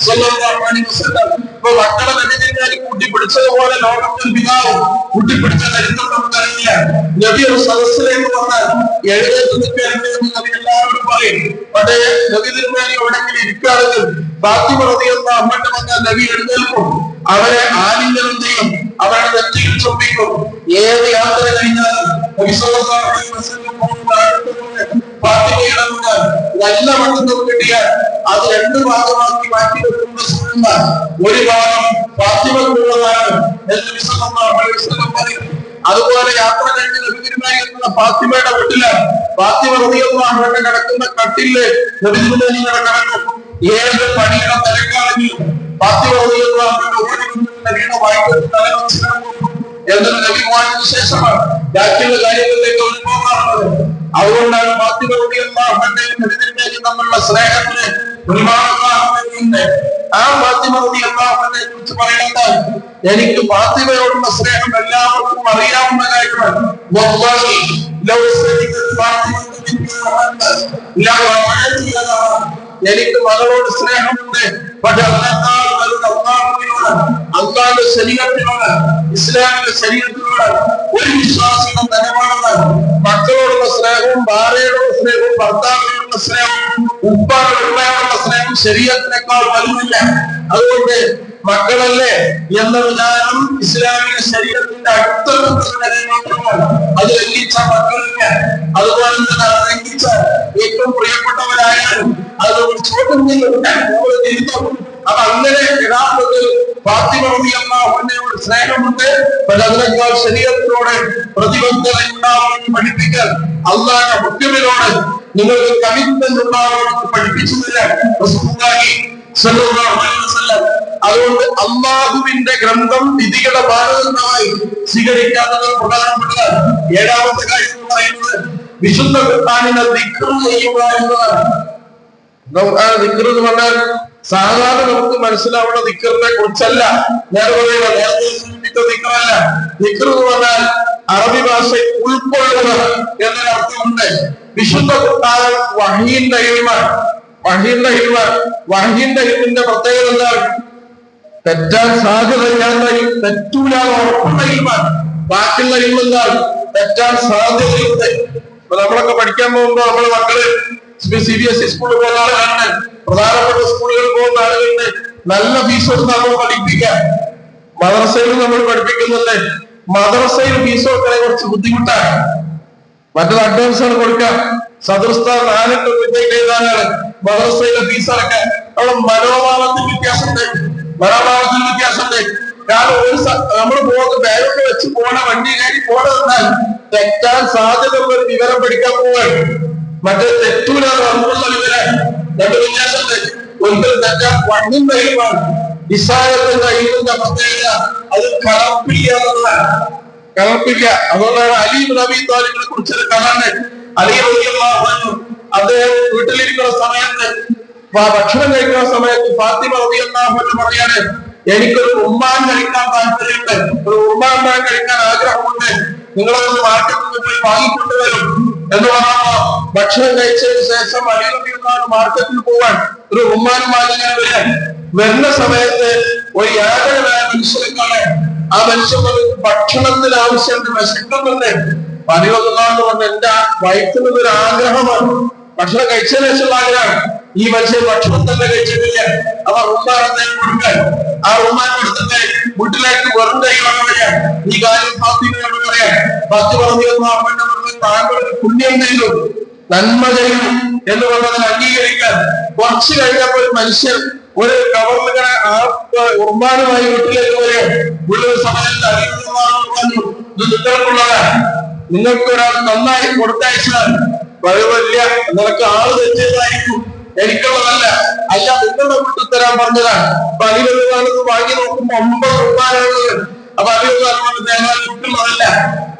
സ്വല്ലല്ലാഹു അലൈഹി വസല്ലം. ഇപ്പൊ മക്കളെ നബിതിരുമേനി കൂട്ടിപ്പിടിച്ചതുപോലെ ലോകത്തിൽ പിതാവ് കൂട്ടിപ്പിടിച്ച ചരിത്രം നമുക്കറിയില്ല. നബി ഒരു സദസ്സിലേക്ക് വന്നാൽ എഴുന്നേറ്റ് നിൽക്കുകയാണെന്ന് നബി എല്ലാവരും പറയും. പക്ഷേ നബിതിരുമേനി എവിടെയെങ്കിലും ഇരിക്കുകയാണെങ്കിൽ ഫാത്തിമ റളിയല്ലാഹു അൻഹ വന്നാൽ നബി എഴുന്നേൽക്കും. അവരെ ആലിംഗനം ചെയ്യും, അവരുടെ നെറ്റിയിൽ ചുംബിക്കും. ഏത് യാത്ര കഴിഞ്ഞാലും നബി സ്വല്ലല്ലാഹു അലൈഹി വസല്ലം ഫാത്തിമയുടെ മുന്നിൽ നല്ല മണ്ണ് കിട്ടിയാൽ അത് 2 ഭാഗമാക്കി മാറ്റി വെക്കുന്ന സുന്ന. ഒരു ഭാഗം ഫാത്തിമക്കുള്ളതാണ് എന്ന് നബി സ്വല്ലല്ലാഹു അലൈഹി വസല്ലം പറയും. അതുപോലെ യാത്ര കഴിഞ്ഞ് നബി തിരുമേനി എത്തുന്ന ഫാത്തിമയുടെ വീട്ടില് ഫാത്തിമ റളിയല്ലാഹു അൻഹ കിടക്കുന്ന കട്ടില് നബി തിരുമേനി കിടക്കും. ഏത് പണിയുടെ തിരക്കാണെങ്കിലും ഫാത്തിമ റളിയല്ലാഹു അൻഹ ഓടി വന്ന് വീണ വായിക്കുന്ന എന്നൊരു നബി പോയതിനു ശേഷമാണ് ബാക്കിയുള്ള കാര്യങ്ങളിലേക്ക് ഒരു പോകാറുള്ളത്. അതുകൊണ്ടാണ് ഫാത്തിമ റളിയല്ലാഹു അൻഹയും നബി തിരുമേനിയും തമ്മിലുള്ള സ്നേഹത്തിന് ഒരുപാട് കാരണങ്ങളുണ്ട്. ആ ഫാത്തിമ റളിയല്ലാഹു അൻഹയെ കുറിച്ച് പറയുന്നത്, എനിക്ക് ഫാത്തിമയോടുള്ള സ്നേഹം എല്ലാവർക്കും അറിയാവുന്ന കാര്യമാണ്. വല്ലാഹി ലൗ സദിഖത് ഫാത്തിമ എനിക്ക് മകളോട് സ്നേഹമുണ്ട്. പക്ഷെ അതിനേക്കാൾ വലുത് അല്ലാഹുവിനോട്, അല്ലാഹുവിന്റെ ശരീഅത്തിനോട്, ഇസ്ലാമിന്റെ ശരീഅത്തിനോട് ഒരു വിശ്വാസിയുടെ ധനമാണെന്ന്. മക്കളോടുള്ള സ്നേഹവും ഭാര്യയോടുള്ള സ്നേഹവും ഭർത്താവിനോടുള്ള സ്നേഹവും ഉപ്പാനോടുള്ള സ്നേഹം ശരീഅത്തിനേക്കാൾ വലുതില്ല. അതുകൊണ്ട് മക്കളല്ലേ എന്ന വിചാരം ഇസ്ലാമിക ശരീരത്തിന്റെ അടുത്ത മാത്രമാണ്. അത് ലംഘിച്ച മക്കളില്ല. അതുപോലെ തന്നെ ലംഘിച്ച ഏറ്റവും പ്രിയപ്പെട്ടവരായാലും അത് ചോദ്യം ചെയ്യുന്നു. അപ്പൊ അങ്ങനെ യഥാർത്ഥത്തിൽ ഫാത്തിമ റളിയല്ലാഹു അൻഹയോട് സ്നേഹമുണ്ട്. പക്ഷെ അതിനേക്കാൾ ശരീരത്തിനോട് പ്രതിബദ്ധത ഉണ്ടാവുമെന്ന് പഠിപ്പിക്കാൻ അല്ലാഹുവിന്റെ ഹുക്മിനോട് നിങ്ങൾക്ക് കമ്മിറ്റ്മെന്റ് ഉണ്ടാവുമെന്ന് പഠിപ്പിച്ചിട്ടില്ല റസൂലുള്ളാഹി സ്വല്ലല്ലാഹു അലൈഹി വസല്ലം. അതുകൊണ്ട് അല്ലാഹുവിന്റെ ഗ്രന്ഥം വിധിയുടെ മാനദണ്ഡമായി സ്വീകരിക്കാത്തത് പ്രധാനപ്പെട്ടതാണ്. 7ാമത്തെ കാര്യം എന്ന് പറയുന്നത് വിശുദ്ധ ഖുർആനിനെ ദിക്ർ ചെയ്യുക എന്നതാണ്. ദിക്ർ എന്ന് പറഞ്ഞാൽ സാധാരണ നമുക്ക് മനസ്സിലാവുന്ന ദിക്റിനെ കുറിച്ചല്ല ഞാൻ പറയുന്നത്. നേരത്തെ സൂചിപ്പിച്ച ദിക്റല്ല. ദിക്ർ എന്ന് പറഞ്ഞാൽ അറബി ഭാഷയിൽ ഉൾക്കൊള്ളുക എന്നൊരർത്ഥമുണ്ട്. വിശുദ്ധ ഖുർആൻ വഹീന്റെ ഇൽമാണ്. വഹീന്റെ ഇൽമിന്റെ പ്രത്യേകത എന്താണ്? തെറ്റാൻ സാധ്യതയില്ലാത്ത തെറ്റൂല ഉറപ്പുള്ള ഇൽമാണ്. ബാക്കിയുള്ള ഇൽമെന്താണ്? തെറ്റാൻ സാധ്യതയുണ്ട്. അപ്പൊ നമ്മളൊക്കെ പഠിക്കാൻ പോകുമ്പോ നമ്മളെ മക്കള് CBSE സ്കൂളിൽ പോകുന്ന ആളുകളുണ്ട്, പ്രധാനപ്പെട്ട സ്കൂളുകളിൽ പോകുന്ന ആളുകളുണ്ട്. നല്ല ഫീസ് കൊടുത്ത് നമ്മൾ പഠിപ്പിക്കാം. മദ്രസയിൽ നമ്മൾ പഠിപ്പിക്കുന്നുണ്ട്. മദ്രസയിൽ ഫീസ് കൊടുക്കാൻ കുറച്ച് ബുദ്ധിമുട്ടാണ്. മറ്റൊരു അഡ്വാൻസ് ആണ് കൊടുക്കാം. സദൃസ്ഥാൻ 4 വിദ്യക്ക് എഴുതാനാണ് മദ്രസയിലെ ഫീസ് അടക്കാൻ. അവിടെ മനോഭാവത്തിൽ വ്യത്യാസമുണ്ട്. കാരണം നമ്മൾ പോകുന്ന ബാഗൊക്കെ വെച്ച് പോണ വണ്ടി കയറി പോണെന്നാൽ തെറ്റാൻ സാധ്യതയുള്ള ഒരു വിവരം പഠിക്കാൻ പോവാണ്. മറ്റേ തെറ്റൂല ഉറപ്പുള്ള വിവരം. 2 വ്യത്യാസമുണ്ട്. ഒരിക്കൽ തെറ്റാൻ വണ്ണിന്റെ കഴിവാണ്. ഇസായത്തിന്റെ കഴിവിന്റെ പ്രത്യേകത അത് കളപ്പില്ല. അതുകൊണ്ടാണ് അലി ഇബ്നു അബീ ത്വാലിബിനെ കുറിച്ചൊരു കഥയുണ്ട്. അലി റളിയല്ലാഹു അൻഹു അദ്ദേഹം വീട്ടിലിരിക്കുന്ന സമയത്ത് ഭക്ഷണം കഴിക്കുന്ന സമയത്ത് ഫാത്തിമ റളിയല്ലാഹു അൻഹ പറയാണ്, എനിക്കൊരു ഉമ്മാൻ കഴിക്കാൻ താല്പര്യമുണ്ട്, ഒരു ഉമ്മാൻ കഴിക്കാൻ ആഗ്രഹമുണ്ട്, നിങ്ങളൊന്ന് മാർക്കറ്റിൽ പോയി വാങ്ങിക്കൊണ്ടുവരും എന്ന് പറഞ്ഞപ്പോ ഭക്ഷണം കഴിച്ചതിന് ശേഷം അലി റളിയല്ലാഹു അൻഹു മാർക്കറ്റിൽ പോവാൻ ഒരു ഉമ്മാൻ വാങ്ങിക്കാൻ വരുന്ന സമയത്ത് ഒരു യാതൊരുമായ മനുഷ്യനെ കാണാൻ. ആ മനുഷ്യൻ ഭക്ഷണത്തിന് ആവശ്യമുണ്ട്, വിശക്കുന്നുണ്ട്. പതിവൊന്നാന്ന് പറഞ്ഞ എന്റെ വയറ്റിൽ നിന്നൊരു ആഗ്രഹമാണ്, ഭക്ഷണം കഴിച്ചതിന് ശേഷമുള്ള ആഗ്രഹം. ഈ മനുഷ്യൻ ഭക്ഷണം തന്നെ കഴിച്ചിട്ടില്ല, അപ്പൊ ഉമ്മാൻ അദ്ദേഹം കൊടുക്കാൻ, ആ ഉമ്മാൻ കൊടുത്തിട്ട് വീട്ടിലേക്ക് വെറും കൈയാണ് പറയാൻ, ഈ കാര്യം ഫാത്തിമയോട് പറയാൻ. ഫാത്തി പറഞ്ഞു താങ്കൾ പുണ്യം ചെയ്തു, നന്മ ചെയ്തു എന്ന് പറഞ്ഞതിൽ അംഗീകരിക്കാൻ. കുറച്ചു കഴിഞ്ഞപ്പോൾ മനുഷ്യൻ ഒരു കവറിലിങ്ങനെ ആ ഉമ്മാനുമായി വീട്ടിലേക്ക് വരെ ഉള്ള സമയത്ത് അറിയുന്നതാണ്, ഇത് നിങ്ങൾക്കുള്ളതാണ്, നിങ്ങൾക്ക് ഒരാൾ നന്നായി കൊടുത്തയച്ചാൽ കഴിവില്ല, നിനക്ക് ആള് തെറ്റിയതായിരിക്കും, എനിക്കുള്ളതല്ല, അല്ല നിങ്ങളുടെ വീട്ടിൽ തരാൻ പറഞ്ഞതാണ്. അപ്പൊ അലിവെന്നാണെന്ന് വാങ്ങി നോക്കുമ്പോ 9 ഉമ്മാനുള്ളത്. അപ്പൊ അലിവെന്നാണ് വീട്ടിലുള്ളതല്ല,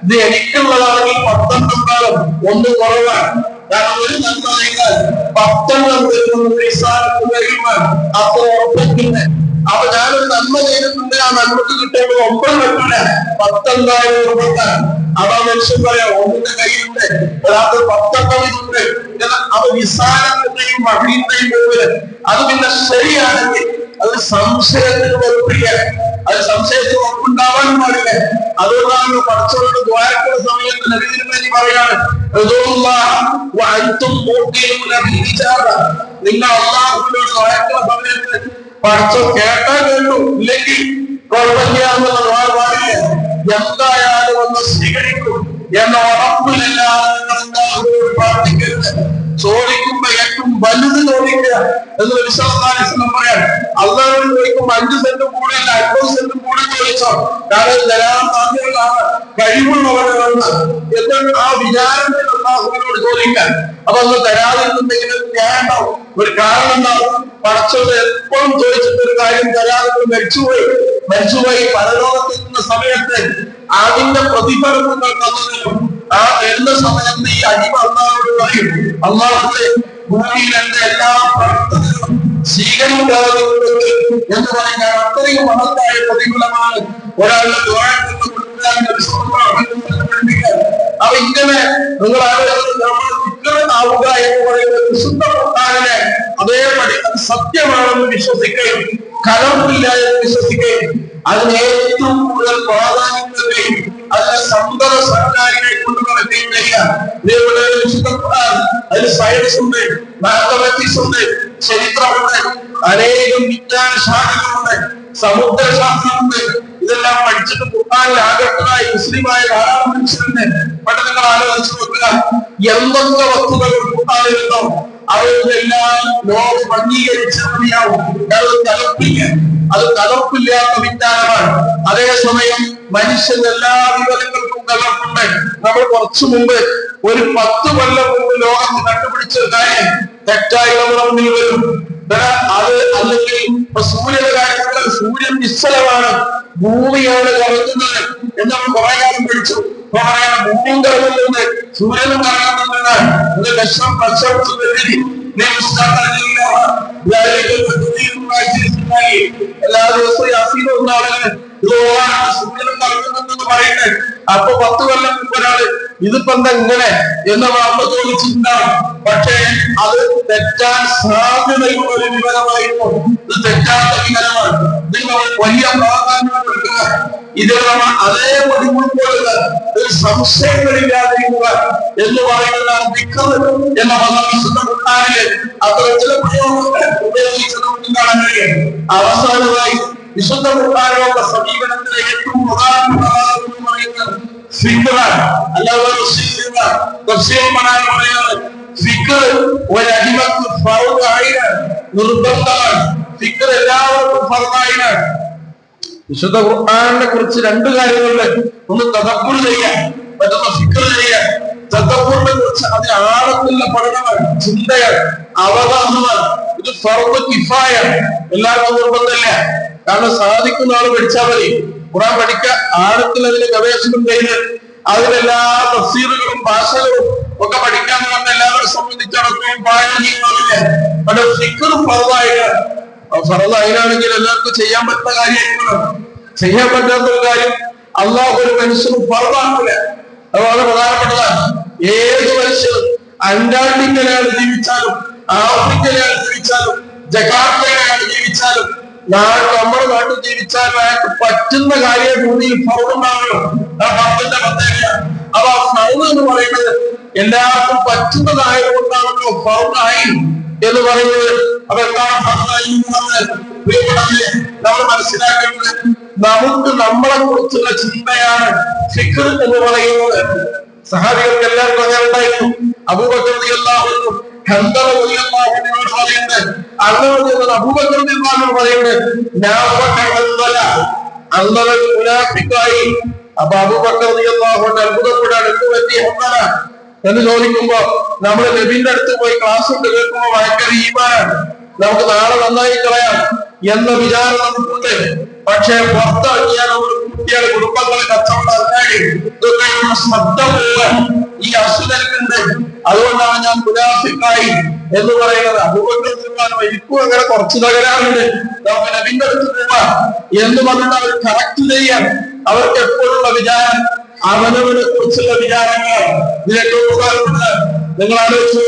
ഇത് എനിക്കുള്ളതാണെങ്കിൽ 10 ഉണ്ടാകും, ഒന്ന് കുറവാണ്. കാരണം ഒരു നന്മ ചെയ്താൽ 10 അപ്പൊ ഉറപ്പിക്കുന്നത്. അപ്പൊ ഞാനൊരു നന്മ ചെയ്തിട്ടുണ്ട്, ആ നന്മക്ക് കിട്ടുമ്പോൾ 9 പറ്റില്ല, 10 എന്തായാലും ഉറപ്പാണ്. അപ്പൊ മനുഷ്യൻ പറയാം ഒന്നിന്റെ കയ്യിലുണ്ട്, ഒരാൾക്ക് 10 ഇതുണ്ട്. അപ്പൊ നിസാരത്തിന്റെയും മഹിന്റെയും മുമ്പിൽ അത് പിന്നെ ശരിയാണെങ്കിൽ അത് സംശയത്തിന് വെറുപ്പില്ല, അത് സംശയത്തിന് ഉറപ്പുണ്ടാവാൻ പാടില്ല. അതുകൊണ്ടാണ് പഠിച്ചവരുടെ ദ്വാരക്കുള്ള സമയത്ത് നബിതിരുമേനി പറയാണ്, നിങ്ങൾ അള്ളാഹുവിനോട് ദ്വാരക്കുള്ള സമയത്ത് പഠിച്ചോ കേട്ടാൽ കേട്ടു, ഇല്ലെങ്കിൽ കുഴപ്പമില്ല എന്നുള്ള ദ്വാര പാടില്ല, എന്തായാലും ഒന്ന് സ്വീകരിക്കും എന്ന ഉറപ്പില്ലാതെ അള്ളാഹുവിനോട് പ്രാർത്ഥിക്കരുത്. ചോദിക്കുമ്പോ ഏറ്റവും വലുത് ചോദിക്കുക എന്ന് വിശ്വാസം പറയാൻ. അള്ളാഹുവിനോട് ചോദിക്കുമ്പോ 5 സെന്റും കൂടെ അല്ല 50 സെന്റും കൂടെ ചോദിച്ചോ, കാരണം തരാൻ സാധ്യതകളാണ്, കഴിവുള്ളവരാണ് എന്ന് ആ വിചാരത്തിൽ അള്ളാഹുവിനോട് ചോദിക്കാൻ. അപ്പൊ ഒന്ന് തരാതിരുന്നെങ്കിൽ വേണ്ടോ, ഒരു കാരണം ഉണ്ടാവും. പടച്ചത് എപ്പോഴും ചോദിച്ചിട്ട് ഒരു കാര്യം തരാതെ മരിച്ചുപോയി പരലോകത്തെത്തുന്ന സമയത്ത് അതിന്റെ പ്രതിഫലം നിങ്ങൾ തന്നതിനും ആ വരുന്ന സമയത്ത് ഈ അടിമ അള്ളാഹുവോട് പറയും, അള്ളാഹുവേ ഭൂമിയിൽ എന്റെ എല്ലാ പ്രവർത്തനങ്ങളും സ്വീകരിക്കാതെ എന്ന് പറഞ്ഞാൽ അത്രയും മഹത്തായ പ്രതിഫലമാണ് ഒരാളുടെ ദ്വാരത്തിൽ അപ്പൊ ഇങ്ങനെ നിങ്ങൾ ആവുക എന്ന് പറയുന്നത് വിശുദ്ധ ഖുർആനിനെ അതേപടി അത് സത്യമാണെന്ന് വിശ്വസിക്കുകയും കലർപ്പില്ല എന്ന് വിശ്വസിക്കുകയും അതിന് ഏറ്റവും കൂടുതൽ പ്രാധാന്യം നൽകുകയും അതിനെ സമ്പദ സർക്കാരിനെ കൊണ്ടുവരികയും ചെയ്യാം. ഇതേപോലെ വിശുദ്ധ ഖുർആൻ അതിന് സയൻസ് ഉണ്ട്, മാത്തമാറ്റിക്സ് ഉണ്ട്, ചരിത്രമുണ്ട്, അനേകം വിജ്ഞാന ശാഖകളുണ്ട്, സമുദ്രശാസ്ത്രമുണ്ട്. ഇതെല്ലാം പഠിച്ചിട്ട് ഖുർആനിൽ ആകർഷകരായി മുസ്ലിമായ ധാരാളം മനുഷ്യരുണ്ട്. പണ്ട് നിങ്ങൾ ആലോചിച്ച് നോക്കുക, എന്തൊക്കെ വസ്തുതകൾ ഖുർആനിലുണ്ടോ അവരെല്ലാം ലോകം അംഗീകരിച്ച് മതിയാവും. അത് കലർപ്പില്ലാത്ത വിജ്ഞാനമാണ്. അതേസമയം മനുഷ്യന്റെ എല്ലാ വിവരങ്ങൾക്കും കലർപ്പുണ്ട്. നമ്മൾ കുറച്ചു മുമ്പ് ഒരു 10 കൊല്ലം മുമ്പ് ലോകം കണ്ടുപിടിച്ച കാര്യം തെറ്റായി നമ്മുടെ മുന്നിൽ വരും. അത് അല്ലെങ്കിൽ സൂര്യന്റെ കാര്യത്തിൽ സൂര്യൻ നിശ്ചലമാണ്, ഭൂമിയാണ് കറങ്ങുന്നത് എന്ന് നമ്മൾ കുറെ കാലം പഠിച്ചു. ഇപ്പൊ പറയണം ഭൂമിയും കറങ്ങുന്നുണ്ട്, സൂര്യനും കറങ്ങുന്നുണ്ട്. അത് ലക്ഷം എല്ലാ ദിവസവും യാസീനും ഒന്നാളുകൾ സൂര്യനും കറങ്ങുന്നുണ്ടെന്ന് പറയുന്നത്. അപ്പൊ 10 കൊല്ലം മുമ്പ് ഒരാള് ഇതിപ്പോ എന്താ ഇങ്ങനെ എന്ന് വാർത്ത ചോദിച്ചിട്ടുണ്ടാവും. പക്ഷേ അത് തെറ്റാൻ സാധ്യതയുള്ള ഒരു വിവരമായിരുന്നു. ഇത് തെറ്റാത്ത വിവരമാണ്. നിങ്ങൾ വലിയ പ്രാധാന്യം കൊടുക്കുക. ഇത് നമ്മൾ അതേപടി ഉൾക്കൊള്ളുക, ഒരു സംശയങ്ങളില്ലാതിരിക്കുക എന്ന് പറയുന്ന ദിക്ർ എന്ന പദം വിശുദ്ധ ഖുർആനിൽ അത്ര ചില പ്രയോഗങ്ങൾ ഉപയോഗിച്ച് നമുക്ക് കാണാൻ കഴിയും. അവസാനമായി വിശുദ്ധ ഖുർആനിലുള്ള സമീപനത്തിലെ ഏറ്റവും പ്രധാനപ്പെട്ട എന്ന് പറയുന്നത് ഫിക്റാണ്. അല്ലാതെ ഫിക്ർ ഒരടിമക്ക് ഫർദായിനാണ്, നിർബന്ധമാണ്. ഫിക്ർ എല്ലാവർക്കും ഫർദായിനാണ്. വിശുദ്ധ ഖുർആനിനെ കുറിച്ച് 2 കാര്യങ്ങളുണ്ട്. ഒന്ന് തദബ്ബുർ ചെയ്യാൻ, മറ്റൊന്ന് ഫിക്ർ ചെയ്യാൻ. തദബ്ബുറിനെ കുറിച്ച് അതിന് ആഴത്തിലുള്ള പഠനമാണ്, ചിന്തയാണ്, അവഗാഹമാണ്. ഇത് ഫർദ് കിഫായാണ്, എല്ലാവർക്കും നിർബന്ധമില്ല. കാരണം സാധിക്കുന്ന ആള് പഠിച്ചാൽ മതി. ഖുർആൻ പഠിക്കുക, ആഴത്തിൽ അതിന് ഗവേഷണം ചെയ്ത് അതിലെല്ലാ തഫ്സീറുകളും ഭാഷകളും ഒക്കെ പഠിക്കാൻ നമുക്ക് എല്ലാവരും സംബന്ധിച്ചിടത്തോളം പാഴീയമാവില്ല. പക്ഷെ ഫിക്ർ ഫർദായിട്ടാണ്. ഫർദായിട്ടാണെങ്കിൽ എല്ലാവർക്കും ചെയ്യാൻ പറ്റുന്ന കാര്യമായിരിക്കണം. ചെയ്യാൻ പറ്റാത്ത ഒരു കാര്യം അള്ളാഹു ഒരു മനുഷ്യനും ഫർദാക്കില്ല. അത് വളരെ പ്രധാനപ്പെട്ടതാണ്. ഏത് മനുഷ്യനും അന്റാർട്ടിക്കയിലാണ് ജീവിച്ചാലും ആഫ്രിക്കയിലാണ് ജീവിച്ചാലും ജക്കാർത്തയിലാണ് ജീവിച്ചാലും നമ്മുടെ നാട്ടിൽ ജീവിച്ചാലും അയാൾക്ക് പറ്റുന്ന കാര്യം ഭൂമിയിൽ ഫർദുണ്ടാവണം. ആ ഫർദിന്റെ പ്രത്യേകത. അപ്പൊ ആ ഫർദ് എന്ന് പറയുന്നത് എല്ലാവർക്കും പറ്റുന്നതായത് കൊണ്ടാണല്ലോ ഫർദായി. എന്ന് പറയുന്നത് അതെന്താണ് നമ്മൾ മനസ്സിലാക്കേണ്ടത്? നമുക്ക് നമ്മളെ കുറിച്ചുള്ള ചിന്തയാണ് ഫിക്ർ എന്ന് പറയുന്നത്. സഹാബികൾക്ക് എല്ലാവർക്കും അങ്ങനെ ഉണ്ടായിരുന്നു. അബൂബക്കർ റളിയല്ലാഹു അൻഹു ഹൻദല റളിയല്ലാഹു അൻഹുവിനോട് പറയുന്നത്, അങ്ങനെ അബൂബക്കർ റളിയല്ലാഹു അൻഹു പറയുന്നത് അള്ളാഹു മുനാഫിക്കായി. അപ്പൊ അബൂബക്കർ റളിയല്ലാഹു അൻഹു അത്ഭുതപ്പെടാൻ എന്ത് പറ്റി ഹൻദല എന്ന് ചോദിക്കുമ്പോ, നമ്മൾ നബിന്റെ അടുത്ത് പോയി ക്ലാസ് കൊണ്ട് കേൾക്കുമ്പോ ഭയങ്കര ഈമാനാണ്, നമുക്ക് നാളെ നന്നായി കളയാം എന്ന വിചാരം നമുക്കുണ്ട്. പക്ഷെ പുറത്തിറങ്ങിയാൽ നമ്മൾ കുട്ടികളെ കുടുംബങ്ങളെ കച്ചവടം അറിഞ്ഞാൽ ഇതൊക്കെ ശ്രദ്ധ പോകാൻ ഈ അസുരക്കുണ്ട്. അതുകൊണ്ടാണ് ഞാൻ മുനാഫിക്കായി എന്ന് പറയുന്നത്. അബൂബക്കർ റളിയല്ലാഹു എനിക്കും അങ്ങനെ കുറച്ച് തകരാറുണ്ട്, നമുക്ക് നബിന്റെ അടുത്ത് പോവാം എന്ന് പറഞ്ഞിട്ട് അവർ കറക്റ്റ് ചെയ്യാൻ അവർക്ക് എപ്പോഴുള്ള വിചാരം അവനവനെ കുറിച്ചുള്ള വിചാരങ്ങൾ. ഇതിലേക്ക് നിങ്ങൾ ആലോചിച്ചു,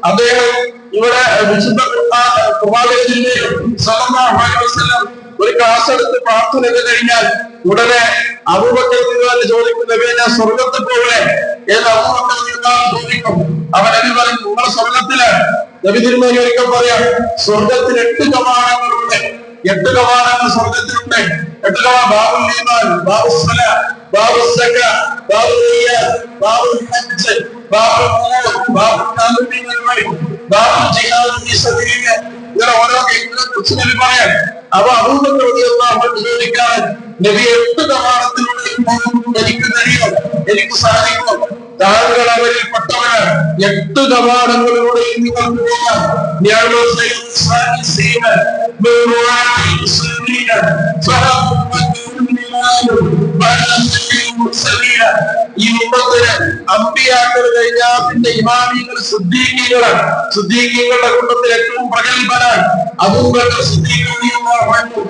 അദ്ദേഹം ഇവിടെ വിശുദ്ധ ഒരു ക്ലാസ് എടുത്ത് പ്രാർത്ഥനയൊക്കെ കഴിഞ്ഞാൽ ഉടനെ അബൂബക്കർ റളിയല്ലാഹു ചോദിക്കും, നബിയെ ഞാൻ സ്വർഗത്തിൽ പോകണേ എന്ന് അബൂബക്കർ റളിയല്ലാഹു ചോദിക്കും. അവൻ നബി പറയും, നിങ്ങളെ സ്വർഗത്തില് നബി തിരുമേനി ഒരിക്കൽ പറയാം, സ്വർഗത്തിൽ 8 കവാടങ്ങളുണ്ട്. 8 കവാടങ്ങൾ സ്വർഗത്തിലുണ്ട്. 8 ബാബുൽ ഈമാൻ, ബാബുസ് സലാ, ബാബുസ് സക്കാ, ബാബുൽ ഇയ്യാൻ, ബാബുൽ ഹജ്ജ്, ബാബുൽ ഖുറൂൻ, ബാബുൽ നാമിനൽ, ബാബുൽ ജിഹാദ് ഫീ സബീലില്ലാഹ്. ഇങ്ങനെ ഓരോ കേസിനെ കുറിച്ച് നബി പറയാം. അപ്പൊ അബൂബക്കർ റളിയല്ലാഹു അൻഹു ചോദിക്കാൻ, നബി 8 കവാടത്തിലൂടെ എനിക്ക് കഴിയും, എനിക്ക് സാധിക്കും. താങ്കൾ അവരിൽ പെട്ടവരാണ്. 8 കവാടങ്ങളിലൂടെ നിങ്ങൾക്ക് പോകാം. ഈ ഉമ്മത്തിന് അമ്പിയാക്കൾ കഴിഞ്ഞാൽ പിന്നെ ഇമാമികൾ സിദ്ദീഖീങ്ങളാണ്. സിദ്ദീഖീങ്ങളുടെ കൂട്ടത്തിൽ ഏറ്റവും പ്രഗത്ഭനാണ് അബൂബക്കർ സിദ്ദീഖ് റളിയല്ലാഹു അൻഹു.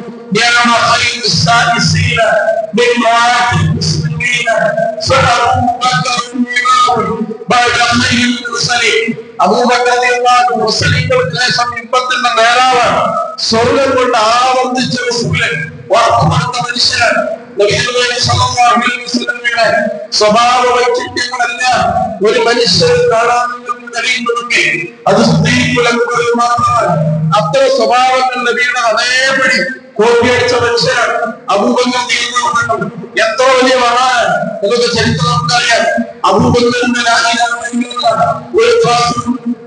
അബൂബക്കർ മുസ്ലിങ്ങൾക്ക് ശേഷം ഇപ്പത്തിന്റെ നേതാവാണ്. സ്വർഗം കൊണ്ട് ആവർത്തിച്ച മനുഷ്യനാണ്. സ്വഭാവ വൈചിത്യങ്ങളെല്ലാം ഒരു മനുഷ്യരിൽ കാണാൻ കഴിയുന്നതൊക്കെ അത് സ്ത്രീകുലങ്ങളിൽ മാത്രമാണ്. അത്ര സ്വഭാവങ്ങൾ നബിയുടെ അതേപടി കോപ്പിയടിച്ച മനുഷ്യരാണ് അബൂബക്കർ റളിയല്ലാഹു. എത്ര വലിയ മഹാൻ എന്നൊക്കെ ചരിത്രം നമുക്കറിയാം. അബൂബക്കറിന്റെ ഒരു ക്ലാസ്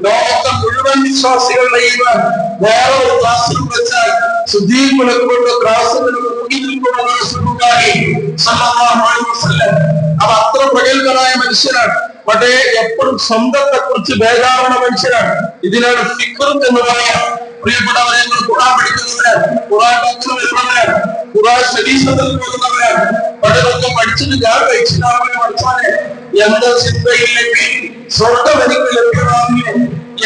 ലോകത്തെ മുഴുവൻ വിശ്വാസികളുടെ ഈമാൻ വേറെ ഒരു ക്ലാസ്സിലും വെച്ചാൽ സുദ്ദീഖുലക്ക് കൊണ്ട് ക്ലാസ്സുകൾ അവ അത്ര പ്രഗത്ഭനായ മനുഷ്യനാണ്. പക്ഷേ എപ്പോഴും സ്വന്തത്തെ കുറിച്ച് ബേജാറുള്ള മനുഷ്യനാണ്. ഇതിനാണ് ഫിക്ർ എന്ന് പറയാം. പ്രിയപ്പെട്ടവരെ, ഖുർആൻ പഠിക്കുന്നവരാണ്, ഖുർആൻ പഠിക്കുന്നവരാണ്, ഖുർആൻ ശരീഅത്തിൽ പോകുന്നവരാണ്. പലരൊക്കെ പഠിച്ചിട്ട് ഞാൻ കഴിച്ചിട്ടാണ് പഠിച്ചാലേ എന്ന ചിന്തയില്ലെങ്കിൽ സ്വർഗം എനിക്ക് ലഭ്യമാകില്ല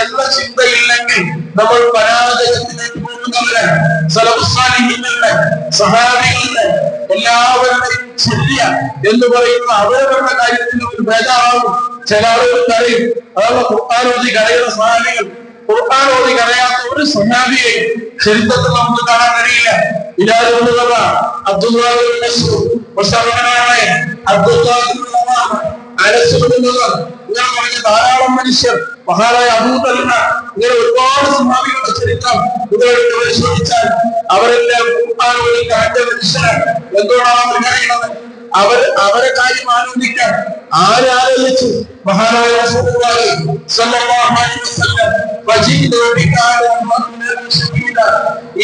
എന്ന ചിന്തയില്ലെങ്കിൽ നമ്മൾ പരാജയത്തിലേക്ക് പോകുന്നവരാണ്. സലഫുസ്സാലിഹീങ്ങളുടെ, സഹാബികളുടെ എല്ലാവരുടെയും ശരിയ എന്ന് പറയുന്ന അവരവരുടെ കാര്യത്തിൽ ഒരു ബേജാറാവും. ചില ആളുകൾ കരയും. അതാണ് ഖുർആൻ ഓതി കരയുന്ന സഹാബികൾ. ഖുർആൻ ഓതി കരയാത്ത ഒരു സഹാബിയെ ചരിത്രത്തിൽ നമുക്ക് കാണാൻ കഴിയില്ല. ധാരാളം മനുഷ്യർ, മഹാനായ അബൂതൽഹ, ഇങ്ങനെ ഒരുപാട് സഹാബികളുടെ ചരിത്രം ഇതെടുത്ത് പരിശോധിച്ചാൽ അവരെല്ലാം ഖുർആൻ ഓതി കരഞ്ഞ മനുഷ്യരാണ്. എന്തുകൊണ്ടാണ് കരയുന്നത്? അവരെ കാര്യം ആലോചിക്കാൻ ആരാലോചിച്ചു? മഹാനായ റസൂലുള്ളാഹി സ്വല്ലല്ലാഹു അലൈഹി വസല്ലം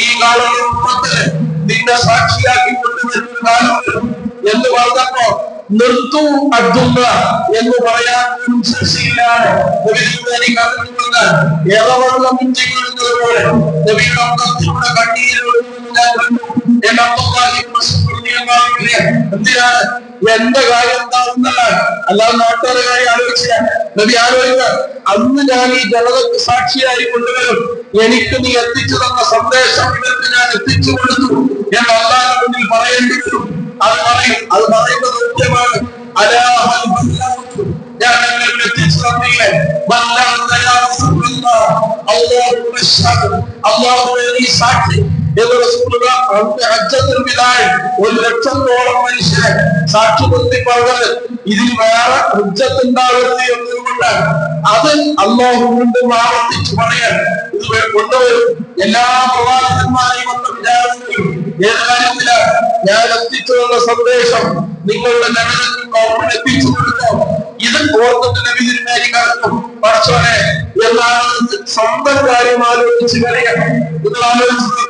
ഈ കാലത്ത് ഉമ്മത്തിന് നിന്നെ സാക്ഷിയാക്കി കൊണ്ടുവരുന്ന കാലത്ത് എന്ന് പറഞ്ഞപ്പോ നിർത്തു അബ്ദുള്ള എന്ന് പറയാൻ പോലും ശേഷിയില്ലാതെ ഇറവെള്ളം മിഞ്ചിക്കുന്നത് പോലെ നബിയുടെ മുഖത്തിലൂടെ എന്തിനാണ് എന്റെ കാര്യം എന്താണെന്നല്ല, അല്ലാതെ നാട്ടുകാരുടെ കാര്യം ആലോചിച്ചില്ല. നബി ആലോചിക്ക, അന്ന് ഞാൻ ഈ ജനതക്ക് സാക്ഷിയായി കൊണ്ടുവരും, എനിക്ക് നീ എത്തിച്ചു തന്ന സന്ദേശം ഇവർക്ക് ഞാൻ എത്തിച്ചു കൊടുത്തു എന്ന് അല്ലാഹുവിന്റെ മുന്നിൽ പറയേണ്ടി വരും. അത് പറയുന്നത് കൃത്യമാണ്. ഞാൻ നിങ്ങൾക്ക് എത്തിച്ചു തന്നില്ലേ? അല്ലാഹുവേ നീ സാക്ഷി, എന്ന് ഒരു ലക്ഷത്തോളം മനുഷ്യരെ സാക്ഷി നിർത്തി പറഞ്ഞത് ഇതിൽ വേറെ ഹുജ്ജത്തുണ്ടാവരുത് എന്നതുകൊണ്ട് അത് അല്ലാഹു വീണ്ടും ആവർത്തിച്ച് പറയാൻ ഇത് കൊണ്ടുവരും. എല്ലാ പ്രവാചകന്മാരെയും ഒന്ന് വിചാരിക്കും ഏത് കാര്യത്തില് ഞാൻ എത്തിച്ചുള്ള സന്ദേശം നിങ്ങളുടെ നബിക്ക് എത്തിച്ചു കൊടുത്തോ, ഇത് ഓർത്തിട്ട് നബി തിരുമേനി കടക്കും പഠിച്ചോനെ എന്നാണ് സ്വന്തം കാര്യം ആലോചിച്ച് കഴിയണം. നിങ്ങൾ ആലോചിച്ചിട്ടുള്ളത്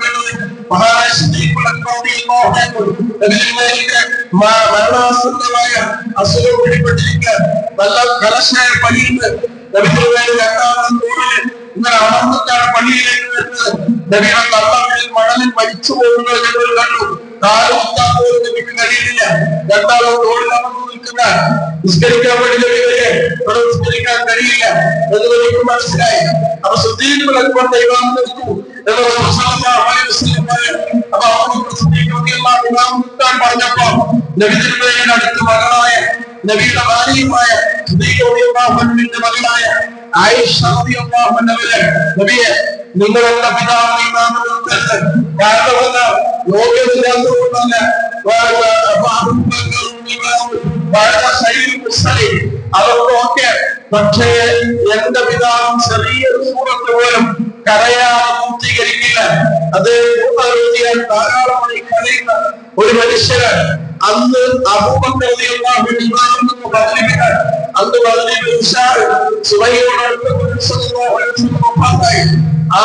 മരണാസന്നമായ അസുഖം പിടിപ്പെട്ടിരിക്കുക നല്ല കലശായ പണിയുണ്ട്. നബി തിരുമേനി രണ്ടാമത് തോളില് ഇങ്ങനെ അമർന്നിട്ടാണ് പള്ളിയിലേക്ക് വരുന്നത്. നബിയുടെ കള്ളങ്ങളിൽ മണലിൽ മരിച്ചു പോകുന്നത് ഞങ്ങൾ കണ്ടു. കാലുകുത്താൻ പോലും നബിക്ക് കഴിയുന്നില്ല. രണ്ടാമത് തോളിൽ അമർന്നു നിൽക്കുന്ന നിസ്കരിക്കാൻ വേണ്ടി നബിയെ നിസ്കരിക്കാൻ കഴിയില്ല എന്ന് എനിക്ക് മനസ്സിലായി. അപ്പൊ ശ്രദ്ധിക്കുമ്പോൾ ദൈവം നിൽക്കൂ എന്ന് പറഞ്ഞപ്പോ നബി തിരുമേനിയുടെ അടുത്ത് മകളായ നബിയുടെ ഭാര്യയുമായ മകളായ ആയിഷ റളിയല്ലാഹു അൻഹയെ നബിയെ നിങ്ങളുടെ പിതാവിനെ കാരണം യോഗ്യതയില്ലാത്തതുകൊണ്ടല്ല അവർക്കൊക്കെ, പക്ഷേ എന്റെ പിതാവും ചെറിയൊരു സൂറത്ത് പോലും കരയാതെ പൂർത്തീകരിക്കില്ല. അത് ധാരാളമായി കരയുന്ന ഒരു മനുഷ്യന് അന്ന് അബൂബക്കർ റളിയല്ലാഹു അൻഹു ബദരിലാണ്. അന്ന് ബദരിൽ ആ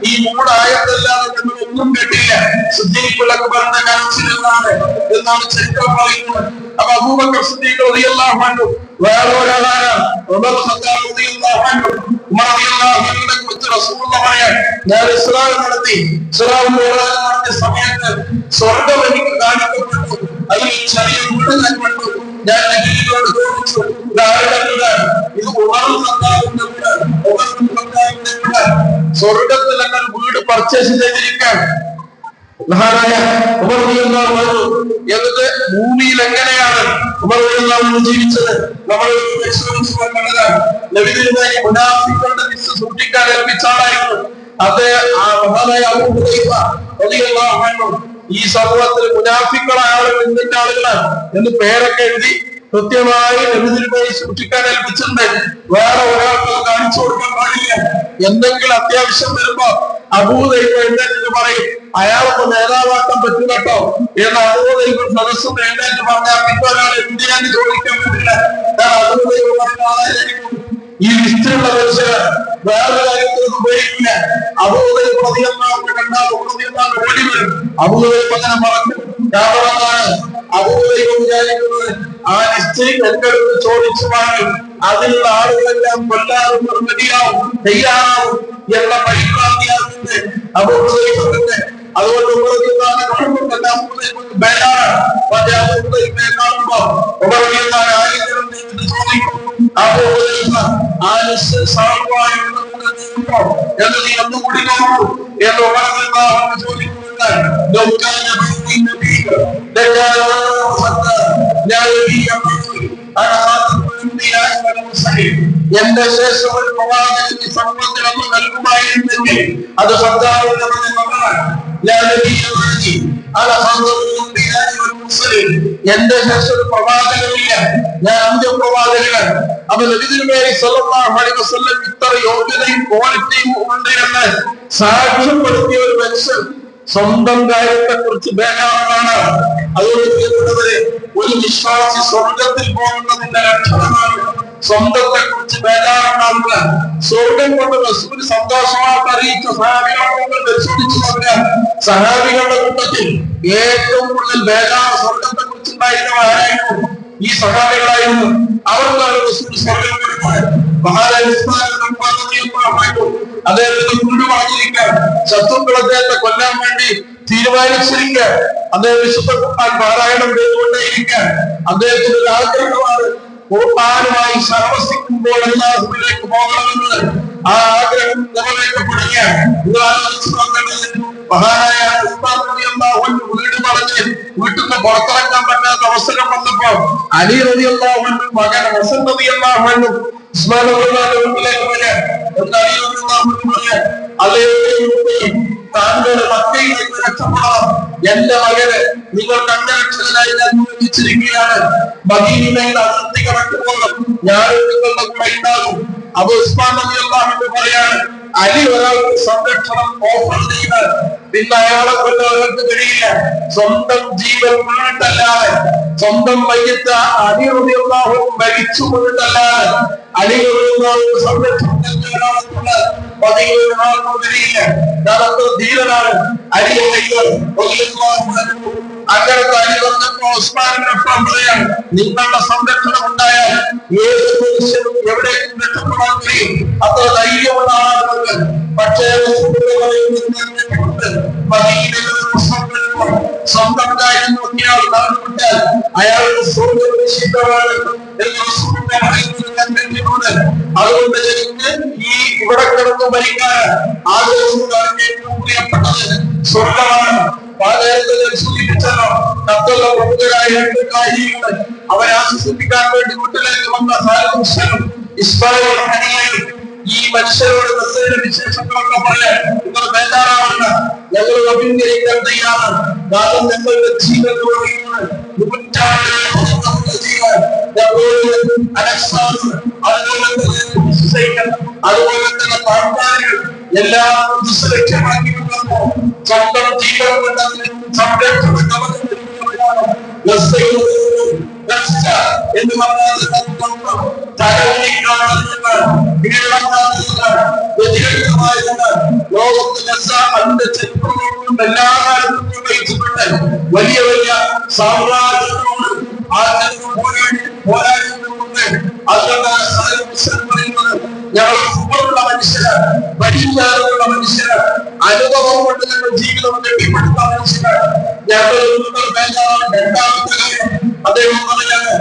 ഈ മൂടായതല്ലാതെ ഞങ്ങൾ ഒന്നും കേട്ടില്ല. സിദ്ദീഖുലൊക്കെ പറഞ്ഞ കരച്ചിലാണ് എന്നാണ് ചരിത്രം പറയുന്നത്. അപ്പൊ അബൂബക്കർ സിദ്ദീഖ് റളിയല്ലാഹു അൻഹു വേറെ ഒരാളാണ് ഉമർ ഖത്താബ് റളിയല്ലാഹു അൻഹു. ഉമർ റളിയല്ലാഹു അൻഹുവിനെ കുറിച്ച് റസൂലുള്ളാഹി പറയാൻ ഞാൻ ഇസ്രാ നടത്തിയ സമയത്ത് സ്വർഗം എനിക്ക് കാണിക്കപ്പെട്ടു. അതിൽ ചെറിയ വീട് ഞാൻ കണ്ടു. ഞാൻ നബിയോട് ചോദിച്ചു ഇത് ഉമർ ഖത്താബിന്റെ വീട്, സ്വർഗത്തിൽ ഞങ്ങൾ വീട് പർച്ചേസ് ചെയ്തിരിക്കാൻ മഹാനായ ഉമർ റളിയല്ലാഹു അൻഹു. എന്നിട്ട് ഭൂമിയിൽ എങ്ങനെയാണ് ഉമർ റളിയല്ലാഹു അൻഹു ജീവിച്ചത് നമ്മൾ നബി തിരുമേനി മുനാഫിഖുകളുടെ ലിസ്റ്റ് സൂക്ഷിക്കാൻ ഏൽപ്പിച്ച ആളായിരുന്നു. അത് ആ മഹാനായ അബൂ ഹുദൈഫ റളിയല്ലാഹു അൻഹു ഈ സമൂഹത്തിൽ മുനാഫിഖുകളായ ആളുകൾ എന്തിന്റെ ആളുകളാണ് എന്ന് പേരൊക്കെ എഴുതി കൃത്യമായി നബി തിരുമേനി സൂക്ഷിക്കാൻ ഏൽപ്പിച്ചിട്ടുണ്ട്. വേറെ ഒരാൾക്ക് കാണിച്ചു കൊടുക്കാൻ പാടില്ല. എന്തെങ്കിലും അത്യാവശ്യം വരുമ്പോ അബൂ ഹുദൈഫ എഴുന്നേറ്റ് പറയും അയാൾക്ക് നേതാവാക്കാൻ പറ്റില്ല കേട്ടോ എന്ന് അബൂ ഹുദൈഫ സദസ്സും എഴുന്നേറ്റ് പറഞ്ഞാൽ പിന്നെ ഒരാൾ എന്തിനാന്ന് ചോദിക്കാൻ പറ്റില്ല. അബൂ ഹുദൈഫ പറഞ്ഞ ഈ ലിസ്റ്റിലുള്ള മനുഷ്യര് വേറെ കാര്യത്തിൽ ഉപയോഗിക്കില്ല. അബൂ ഹുദൈഫ റളിയല്ലാഹു അൻഹു ഓടി വരും. അബൂ ഹുദൈഫ അങ്ങനെ പറഞ്ഞു. അബൂ ഹുദൈഫ വിചാരിക്കുന്നത് ആ ലിസ്റ്റ് എന്റെ അടുത്ത് ചോദിച്ചു വാങ്ങി അതിലുള്ള ആളുകളെല്ലാം കൊല്ലാറും മതിയാവും തയ്യാറാവും എന്ന പരിഭ്രാന്തിയാകുന്നത് അബൂ ഹുദൈഫയുടെ. അതുകൊണ്ട് കാണുമ്പോ എന്ന് നീ ഒന്നുകൂടി നോക്കൂ എന്ന് ചോദിക്കുന്നുണ്ട്. എന്റെ ശേഷം ഒരു പ്രവാചകന് സമൂഹത്തിൽ ഒന്ന് നൽകുമായിരുന്നെങ്കിൽ അത് സർദാറിന്റെ മകളാണ്. എന്റെ ശേഷം ഒരു പ്രവാചകനില്ല, ഞാൻ അന്ത്യപ്രവാചകനാണ്. അപ്പൊ നബി തിരുമേനി സ്വല്ലല്ലാഹു അലൈഹി വസല്ലം ഇത്ര യോഗ്യതയും ക്വാളിറ്റിയും ഉണ്ട് എന്ന് സാക്ഷ്യപ്പെടുത്തിയ ഒരു മനുഷ്യൻ സ്വന്തം കാര്യത്തെ കുറിച്ച് ബേജാറാണ്. അതുകൊണ്ട് ഒരു വിശ്വാസി സ്വർഗത്തിൽ പോകുന്നതിന്റെ ലക്ഷണമാണ് സ്വന്തത്തെ കുറിച്ച് ബേജാറുണ്ടാവുക. സ്വർഗം കൊണ്ട് റസൂൽ സന്തോഷമായിട്ട് അറിയിച്ച സഹാബികളെ പരിശോധിച്ചു നോക്കുക. സഹാബികളുടെ കൂട്ടത്തിൽ ഏറ്റവും കൂടുതൽ ബേജാറ് സ്വർഗത്തെ കുറിച്ചുണ്ടായിരുന്നവരായിരുന്നു ഈ സഹാബികളായിരുന്നു. അവർക്കാണ് റസൂൽ സ്വർഗം കൊടുക്കുന്നത്. അദ്ദേഹത്തിന് കുണ്ടു പറഞ്ഞിരിക്കാൻ ശത്രുക്കൾ അദ്ദേഹത്തെ കൊല്ലാൻ വേണ്ടി തീരുമാനിച്ചിരിക്കാൻ അദ്ദേഹം വിശുദ്ധ ഖുർആൻ പാരായണം ചെയ്തുകൊണ്ടേയിരിക്കാൻ അദ്ദേഹത്തിന് ഒരു ആഗ്രഹമാണ്. ഖുർആനുമായി സഹവസിക്കുമ്പോൾ അല്ലാഹുവിലേക്ക് പോകണമെന്ന് ആ ആഗ്രഹം നിറവേറ്റപ്പെടുകയാണ്. മഹാനായ വീട് പറഞ്ഞ് വീട്ടിൽ നിന്ന് പുറത്തിറക്കാൻ പറ്റാത്ത അവസരം വന്നപ്പോ അലി റളിയല്ലാഹു അൻഹു മകൻ ഹസൻ റളിയല്ലാഹു അൻഹു താങ്കളുടെ മക്കയിലേക്ക് രക്ഷപ്പെടണം. എന്റെ മകന് നിങ്ങൾക്ക് അംഗരക്ഷകനായി ഞാൻ നിയോഗിച്ചിരിക്കുകയാണ്. മദീനയിൽ അതിർത്തി കടക്കുമ്പോൾ ഞാൻ നിങ്ങളുടെ കൂടെ ഉണ്ടാകും. അപ്പൊ ഉസ്മാൻ റളിയല്ലാഹു അൻഹു പറയാണ്, അലി ഒരാൾക്ക് സംരക്ഷണം ഓഫർ ചെയ്ത് പിന്നെ അയാളെ കൊണ്ട് ഒരാൾക്ക് കഴിയില്ല. സ്വന്തം ജീവൻ വീണിട്ടല്ലാതെ, സ്വന്തം മയ്യത്ത് അലി റളിയല്ലാഹു അൻഹു മരിച്ചു വീണിട്ടല്ലാതെ അലി റളിയല്ലാഹു അൻഹു സംരക്ഷണം നൽകിയ ഒരാൾക്കും കഴിയില്ല. ഞാൻ അത്ര ധീരനാണ്. അലി റളിയല്ലാഹു അൻഹു അങ്ങനത്തെ അലി വന്നപ്പോ ഉസ്മാനിനൊപ്പം പറയാണ്, നിങ്ങളുടെ സംരക്ഷണം ഉണ്ടായാൽ ഏത് മനുഷ്യനും എവിടേക്കും രക്ഷപ്പെടാൻ കഴിയും. അത്ര ധൈര്യമുള്ള ആളുകൾ. പക്ഷേ സ്വന്തം കാര്യം നോക്കിയാൽ നടന്നിട്ടാൽ അയാളുടെ സ്വർഗ്ഗം നിശ്ചിതമാണ് എന്ന്. അതുകൊണ്ട് ഈ ഇവിടെ കിടന്ന് മരിക്കാൻ ആഗ്രഹമുണ്ടാക്കി പ്രിയപ്പെട്ടത് സ്വർഗമാണ്. സൂചിപ്പിച്ചല്ലോ, കത്തുള്ള പ്രമുഖരായ രണ്ട് കാര്യങ്ങൾ അവരെ ആശ്വസിപ്പിക്കാൻ വേണ്ടി വീട്ടിലേക്ക് വന്ന സാലിഹും ഇസ്മായിൽ ഹനിയയും ഈ മനുഷ്യരോട് മെസ്സേജിന്റെ വിശേഷങ്ങളൊക്കെ പറയാൻ നിങ്ങൾ ബേജാറാവണ്ട, ഞങ്ങൾ അഭിനയിക്കാൻ തയ്യാറാണ്. കാരണം ഞങ്ങളുടെ ജീവൻ അതുപോലെ തന്നെ പാട്ടാളികൾ എല്ലാം ലക്ഷ്യമാക്കിയിട്ടുണ്ടോ സ്വന്തം ജീവൻ കൊണ്ട് സംരക്ഷണ എന്ന് പറഞ്ഞാൽ എല്ലാ കാലത്തും വലിയ വലിയ സാമ്രാജ്യങ്ങളോട് പോരാടുന്നുണ്ട്. അതുകൊണ്ട് ഞങ്ങൾ സുഖമുള്ള മനുഷ്യരാണ്, പരിചാരമുള്ള മനുഷ്യരാണ്, അനുഭവം കൊണ്ട് ഞങ്ങൾ ജീവിതം കെട്ടിപ്പടുത്ത മനുഷ്യരാണ്. ഞങ്ങൾ രണ്ടാമത്തെ കാര്യം അദ്ദേഹം പറഞ്ഞാണ്,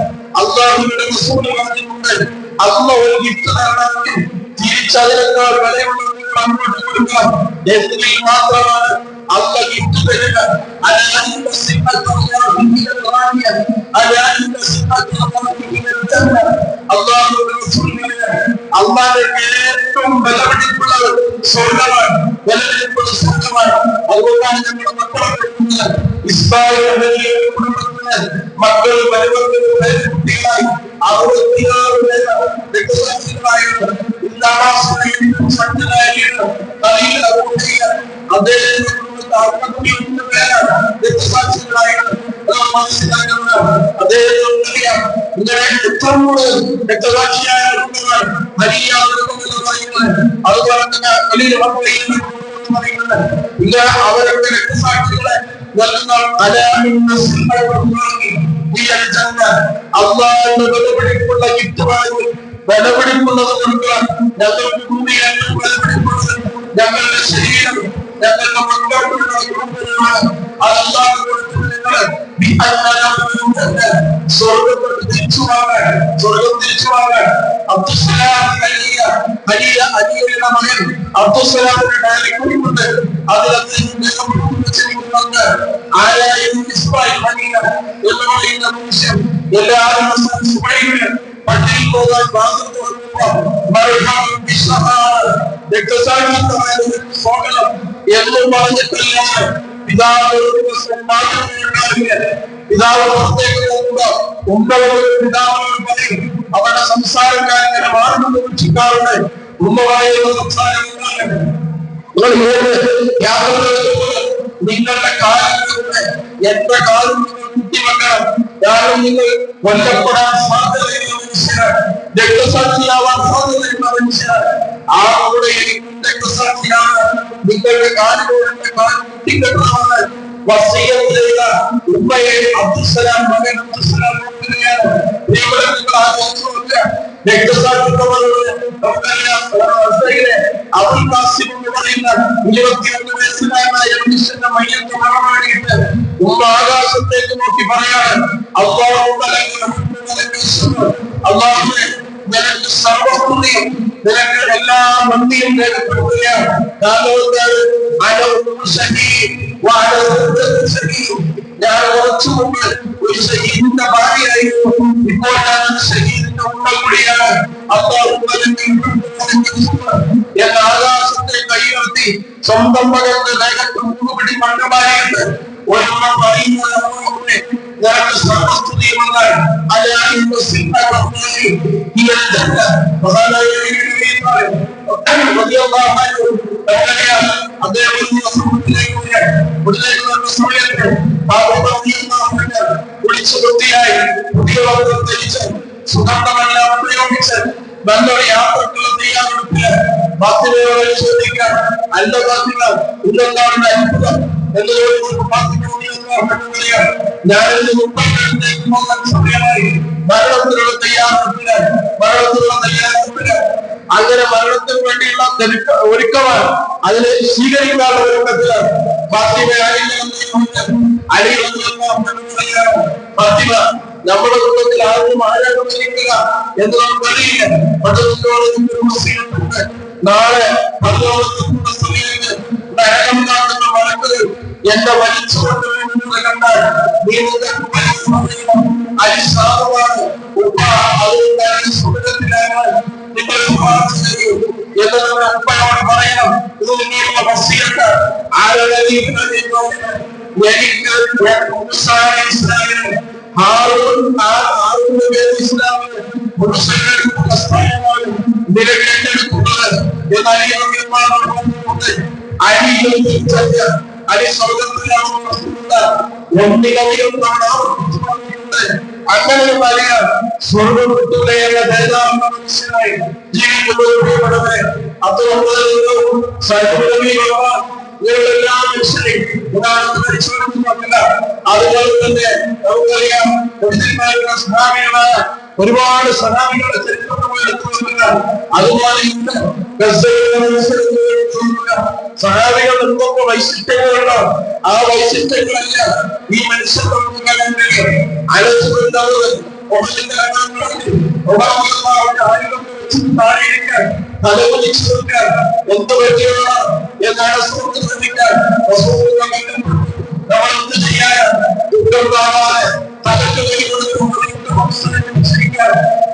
അള്ളാഹുവിന്റെ റസൂൽ പറഞ്ഞിട്ടുണ്ട്, അള്ള ഒരു ഗിഫ്റ്റ് തരണമെങ്കിൽ തിരിച്ചതിനേക്കാൾ വിലയുള്ളത് അങ്ങോട്ട് കൊടുക്കാം. എന്തിൽ മാത്രമാണ് അള്ള ഗിഫ്റ്റ് തരിക? അള്ളാഹുവിന്റെ ഏറ്റവും വിലപിടിപ്പുള്ളത് സ്വർഗമാണ്, വിലപിടിപ്പുള്ള സ്വർഗമാണ്. അതുകൊണ്ടാണ് ഞങ്ങളുടെ മക്കളെ ഇസ്മായിൽ കുടുംബത്തിന് മക്കൾ കുട്ടികളായി 66 രക്തസാക്ഷികളായിരുന്നു. അദ്ദേഹത്തിന്റെ 61 പേരാണ് രക്തസാക്ഷികളായിരുന്നു. അദ്ദേഹത്തിനറിയാം ഇങ്ങനെ എത്രമൂട് രക്തസാക്ഷിയായ അതുപോലെ തന്നെ വലിയ ഇല്ല അവരുടെ രക്തസാക്ഷികളെ അള്ളാഹുവിന്റെ വിലപിടിപ്പുള്ള ഗിഫ്റ്റുമായി വിലപിടിപ്പുള്ളത് കൊടുക്കാൻ ഞങ്ങൾക്ക് ഭൂമിയാണ് വിലപിടിപ്പുള്ളത്. ഞങ്ങളുടെ ശരീരം ഞങ്ങളുടെ മക്കളുടെ അള്ളാഹു സ്വർഗം തിരിച്ചു വാങ്ങാൻ അബ്ദുസ്സലാം അലിയുടെ മകൻ അബ്ദുസ്സലാമിന്റെ ഡയറി കുറിപ്പുണ്ട്. അതിൽ എല്ലാവരും പള്ളിയിൽ പോകാൻ രക്തസാക്ഷിത്വമായ സ്വാഗതം എന്നും പറഞ്ഞിട്ടില്ല. പിതാവ് ഒരു ദിവസം മാത്രമേ പിതാവ് പുറത്തേക്ക് പോകുമ്പോ പിതാവിനോട് പറയും, അവരുടെ സംസാരക്കാർ ഇങ്ങനെ മാറുന്നത് വീക്ഷിക്കാറുണ്ട്. ഉമ്മവായുള്ള സംസാരം നിങ്ങളുടെ കാലത്തിലൂടെ എന്റെ കാലം നിങ്ങൾ കുത്തിവെക്കണം. കാരണം നിങ്ങൾ കൊല്ലപ്പെടാൻ സാധ്യതയുള്ള മനുഷ്യരാണ്, രക്തസാക്ഷിയാവാൻ സാധ്യതയുള്ള മനുഷ്യരാണ്. ആ കൂടെ രക്തസാക്ഷിയാണ് നിങ്ങളുടെ കാലിലൂടെ കാലം കുത്തിക്കെട്ടണമെന്ന് വസിയ്യത്ത് ചെയ്ത ഉമ്മയെ അബ്ദുസ്സലാം മകൻ അബ്ദുസ്സലാം ഇവിടെ നിങ്ങൾ ആലോചിച്ചു നോക്കുക. രക്തസാക്ഷിത്വമുള്ള അബുൽ ഖാസിം എന്ന് പറയുന്ന 21 വയസ്സുകാരനായ മനുഷ്യന്റെ മയ്യത്ത് മറമാടിയിട്ട് ഉമ്മ ആകാശത്തേക്ക് നോക്കി പറയാണ്, അല്ലാഹുവേ നിനക്ക് സർവസ്തുതിയും നിനക്ക് എല്ലാ നന്ദിയും രേഖപ്പെടുത്തുകയാണ്. ഞാൻ കുറച്ചു മുമ്പ് ഒരു ഷഹീദിന്റെ ഭാര്യയായിരുന്നു, ഇപ്പോൾ ഞാൻ ഷഹീദിന്റെ ഉമ്മ കൂടിയാണ്. എന്ന ആകാശത്തെ കൈയുയർത്തി സ്വന്തം മകന്റെ ദേഹത്ത് മുഴുപിടി മണ്ണുമായിട്ട് ഒരമ്മ പറയുന്നത് നിനക്ക് സർവസ്തുതിയുമെന്ന് കുളിച്ചു വൃത്തിയായി പുതിയ വസ്ത്രം ധരിച്ച് സുഗന്ധമെല്ലാം ഉപയോഗിച്ച് നല്ലൊരു യാത്രക്കുള്ള തയ്യാറെടുപ്പില് ഭക്തിയോടെ ചോദിക്കാൻ അല്ല ഭക്തികൾ ഇതെന്താണ് അത്ഭുതം എന്ന് ഞാനിത് മുപ്പത്തിരണ്ടിലേക്ക് പോകാൻ സമയമായി. മരണത്തിനുള്ള തയ്യാറെടുപ്പില് അങ്ങനെ മരണത്തിന് വേണ്ടിയുള്ള ഒരുക്കമാണ്. അതിനെ സ്വീകരിക്കാനുള്ള ഒരുക്കത്തില് ഫാത്തിമ ഫാത്തിമ നമ്മുടെ കുടുംബത്തിൽ ആരും ആരാധിക്കുക എന്ന് നമുക്കറിയില്ല. നാളെ നരകം കാണുന്ന മലക്കുകൾ എന്റെ വലിച്ചുകൊണ്ട് കണ്ടാൽ നീ അരിശാദമാണ് നിങ്ങൾ എന്ന് നമ്മൾ ഉപ്പയോട് പറയണം. ഇത് നിങ്ങളുടെ വസിയത്ത്. ആരുടെ അങ്ങനെ വലിയ സ്വർഗം കിട്ടുകയെന്ന മനുഷ്യനായി ജീവിക്കുന്നവരെ അതുകൊണ്ട് ഇവരെല്ലാ മനുഷ്യരെയും പരിശോധിക്കുന്നില്ല. അതുപോലെ തന്നെ നമുക്കറിയാം സഹാബികളായ ഒരുപാട് സഹാബികളുടെ ചരിത്രത്തില്ല. അതുപോലെ ഇന്ന് സഹാബികൾ എന്തൊക്കെ വൈശിഷ്ട്യങ്ങളുണ്ടോ ആ വൈശിഷ്ട്യങ്ങളെല്ലാം ഈ മനുഷ്യർക്ക് അലച്ചുകൊണ്ടാവുന്നത് തലകുലിച്ചു നോക്കാൻ എന്ത് പറ്റിയുള്ള എന്നാണ് ശ്രദ്ധിക്കാൻ നമ്മൾ എന്ത് ചെയ്യാൻ ദുഃഖം കാണാതെ തലക്ക് കൈ കൊടുക്കാൻ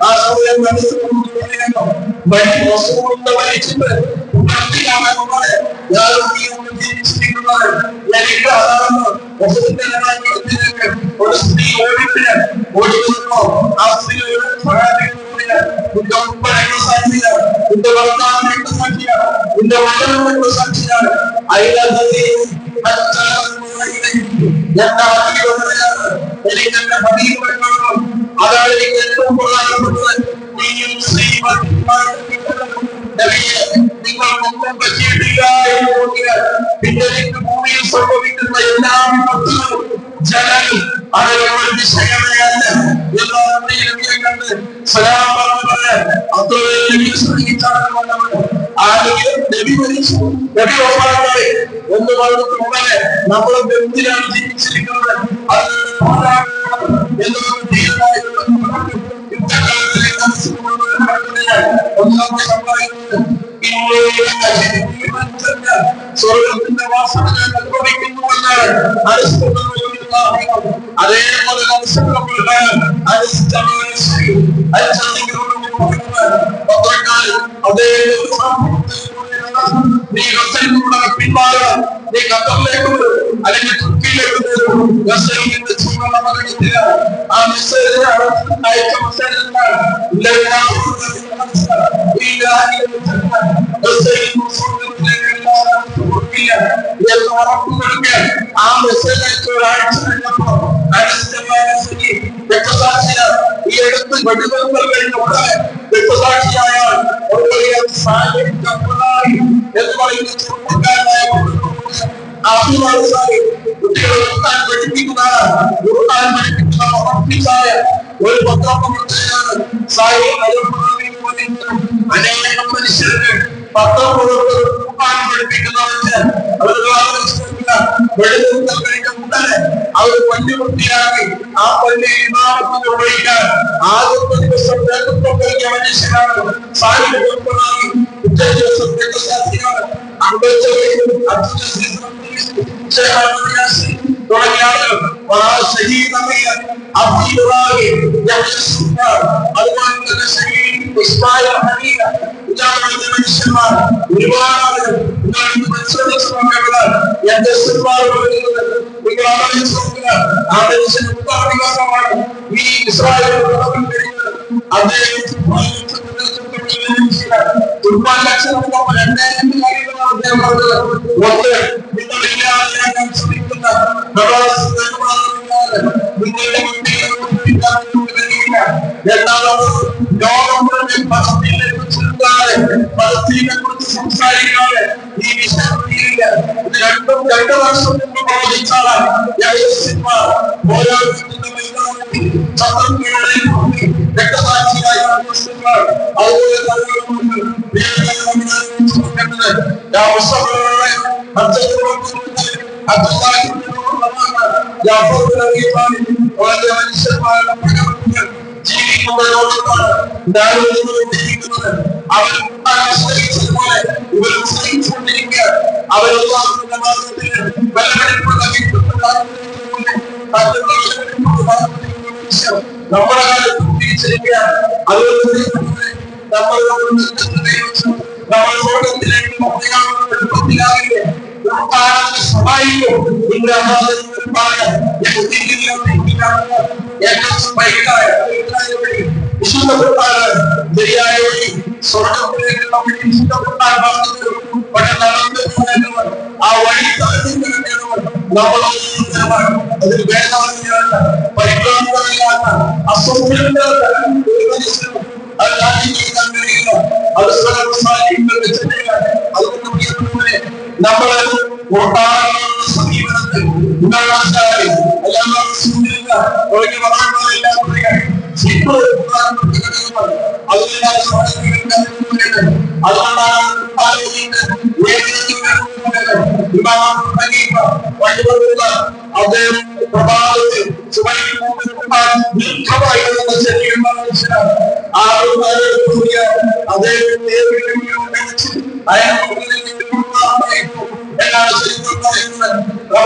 ആ സമയം മനസ്സിലാക്കണം. വലിച്ചിട്ട് എനിക്ക് അതാണ് ഒരു സ്ത്രീ ഓടിപ്പിന് ഓടിക്കുന്നോ ആ സ്ത്രീ നിന്റെ ഭർത്താവിന്റെ സാക്ഷിയാണ്, നിന്റെ മകളുടെ സാക്ഷിയാണ്. എനിക്ക് എന്റെ പതിവ് അതാണ് എനിക്ക് ഏറ്റവും പ്രധാനപ്പെട്ടത്. നിങ്ങൾക്കൊന്നും പറ്റിയിട്ടില്ല എന്ന് തോന്നിയാൽ പിന്നെ എനിക്ക് ഭൂമിയിൽ സംഭവിക്കുന്ന എല്ലാ വിപത്തുകളും ജനലും അവരുടെ വിഷയമല്ല എല്ലാവരെയും കണ്ട് സലാം പറഞ്ഞത് അത്രയും ശ്രദ്ധിച്ചാണ്. ആരെങ്കിലും നബി മരിച്ചു നബി ഒപ്പായി എന്ന് പറഞ്ഞിട്ട് ഉടനെ നമ്മളെ എന്തിനാണ് ജീവിച്ചിരിക്കുന്നത് അത് എന്നൊരു തീരുമാനമായിട്ടുള്ള സ്വർഗത്തിന്റെ വാസനകൾ അനുഭവിക്കുന്നുവെന്നാണ് അതേപോലെ നീ ഗസലിലൂടെ പിന്മാറണം. നീ ഖത്തറിലേക്ക് വരും അല്ലെങ്കിൽ തുർക്കിയിലേക്ക് വരും. ഗസലിന്റെ ചൂടുള്ള മകനത്തില്ല ആ മെസ്സേജ് അയച്ച മെസ്സേജ് ആ മെസ്സേജ് അയച്ച ഒരാഴ്ച കഴിഞ്ഞപ്പോ രക്തസാക്ഷിയാണ് ഈ അടുത്ത് വെടിവെപ്പൽ കഴിഞ്ഞ ഉടനെ രക്തസാക്ഷിയായാൽ എന്ന് പറയുന്ന ചെറുപ്പക്കാരനായ കുട്ടികളെ പഠിപ്പിക്കുന്ന ഒരു പത്രപ്രവർത്തകനാണ് സായി. അനേകം മനുഷ്യർക്ക് പത്രം പഠിപ്പിക്കുന്നവർക്ക് വെടിവെപ്പൽ കഴിഞ്ഞ ഉടനെ അവർ പള്ളി വൃത്തിയാക്കി ആ പള്ളി ഇമാമത്തിന് ഉപയോഗിക്കാൻ ആദ്യത്തെ ദിവസം നേതൃത്വം നൽകിയ മനുഷ്യനാണ് സായി. പിറ്റേ ദിവസം രക്തസാക്ഷിയാണ് തുടങ്ങിയ ആളുകൾ ഷഹീദ് അബ്ദുൽ ഇബ്രാഹിം അതുപോലെ തന്നെ ഷഹീദ് ഇസ്മായിൽ ഹനീഫ ഉദാഹരണ മനുഷ്യന്മാർ ഒരുപാട് ആളുകൾ പരിശോധിച്ച് നോക്കേണ്ടതാണ്. എന്റെ നിങ്ങൾ ആലോചിച്ച് നോക്കുക, ആ മനുഷ്യൻ ഉദാഹരണമാണ് ഈ ഇസ്രായേൽ അദ്ദേഹം സംസാരിക്കാതെ ഈ വിഷയത്തിലില്ല. രണ്ടും 2 വർഷം മുമ്പ് പ്രവചിച്ചാണ് രക്തസാക്ഷിയായി ജീവിക്കുന്ന ലോകത്താണ് അവർ ആശ്രയിച്ചതുപോലെ ഇവരും ശ്രമിച്ചുകൊണ്ടിരിക്കുക. അവരുടെ നമ്മുടെ കാലത്ത് തിരിച്ചിരിക്കുക. അതുകൊണ്ട് നമ്മൾ ലോകത്തിലേക്ക് എളുപ്പത്തിലാകില്ലേ സഹായിക്കും. വിശുദ്ധപ്പെട്ടാണ് ശരിയായ വഴി സ്വർഗത്തിലേക്ക് നമ്മൾ വിശുദ്ധപ്പെട്ടാൽ നടന്നു ആ വഴി നമ്മൾ അതിൽ വേദനയില്ലാത്ത പരിഭ്രാന്തമില്ലാത്ത അസ്വസ്ഥമില്ലാത്ത നമ്മള് സമീപനത്തിൽ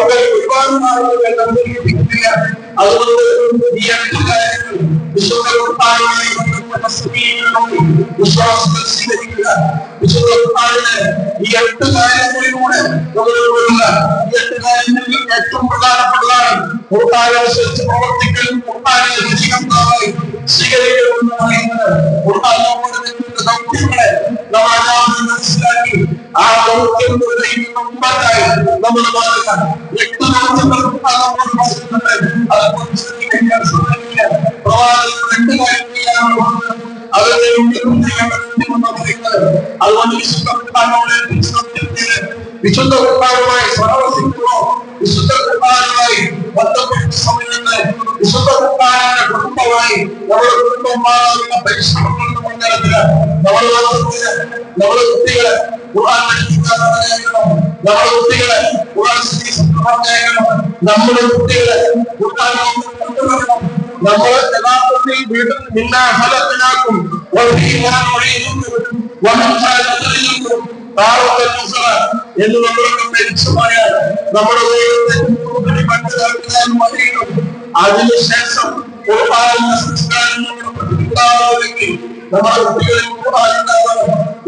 അദ്ദേഹം പ്രഭാതത്തിൽ അതുകൊണ്ട് ഈ 8 കാര്യങ്ങൾ വിശ്വാസത്തിൽ സ്വീകരിക്കുക. വിശുദ്ധ ഈ 8 കാര്യങ്ങളിലൂടെ ഈ 8 കാര്യങ്ങളിൽ ഏറ്റവും പ്രധാനപ്പെട്ടതാണ് അനുസരിച്ച് പ്രവർത്തിക്കലും സ്വീകരിക്കണമെന്ന് പറയുന്നത്. ദൗത്യങ്ങളെ നമ്മൾ മനസ്സിലാക്കി ആ ദൗത്യം മുമ്പായി നമ്മൾ മാറുക. 8 ദൗത്യങ്ങൾ അതുകൊണ്ട് വിശുദ്ധ കുർബാനുമായി സഹവസിക്കുമോ, വിശുദ്ധ കുർബാനുമായി ബന്ധപ്പെട്ട സമയത്ത് വിശുദ്ധ കുർബാനയുടെ കുടുംബമായി നമ്മുടെ കുടുംബമാകുന്ന പരിശ്രമങ്ങളുടെ മുൻനിരത്തിൽ നമ്മുടെ കുട്ടികളെ ഖുർആൻ പഠിപ്പിക്കാൻ, നമ്മുടെ കുട്ടികളെ ഖുർആൻ നമ്മുടെ കുട്ടികളെ ഖുർആൻ കൊണ്ടുവരണം. നമ്മൾ യഥാർത്ഥത്തിൽ വീട്ടിൽ നിന്ന ഫലത്തിനാക്കും എന്ന് നമ്മളൊക്കെ മരിച്ചുപോയാൽ നമ്മുടെ ദൈവത്തെ മനസ്സിലാക്കാൻ മതിയും. അതിനുശേഷം സംസ്കാരം നമ്മുടെ കുട്ടികളിൽ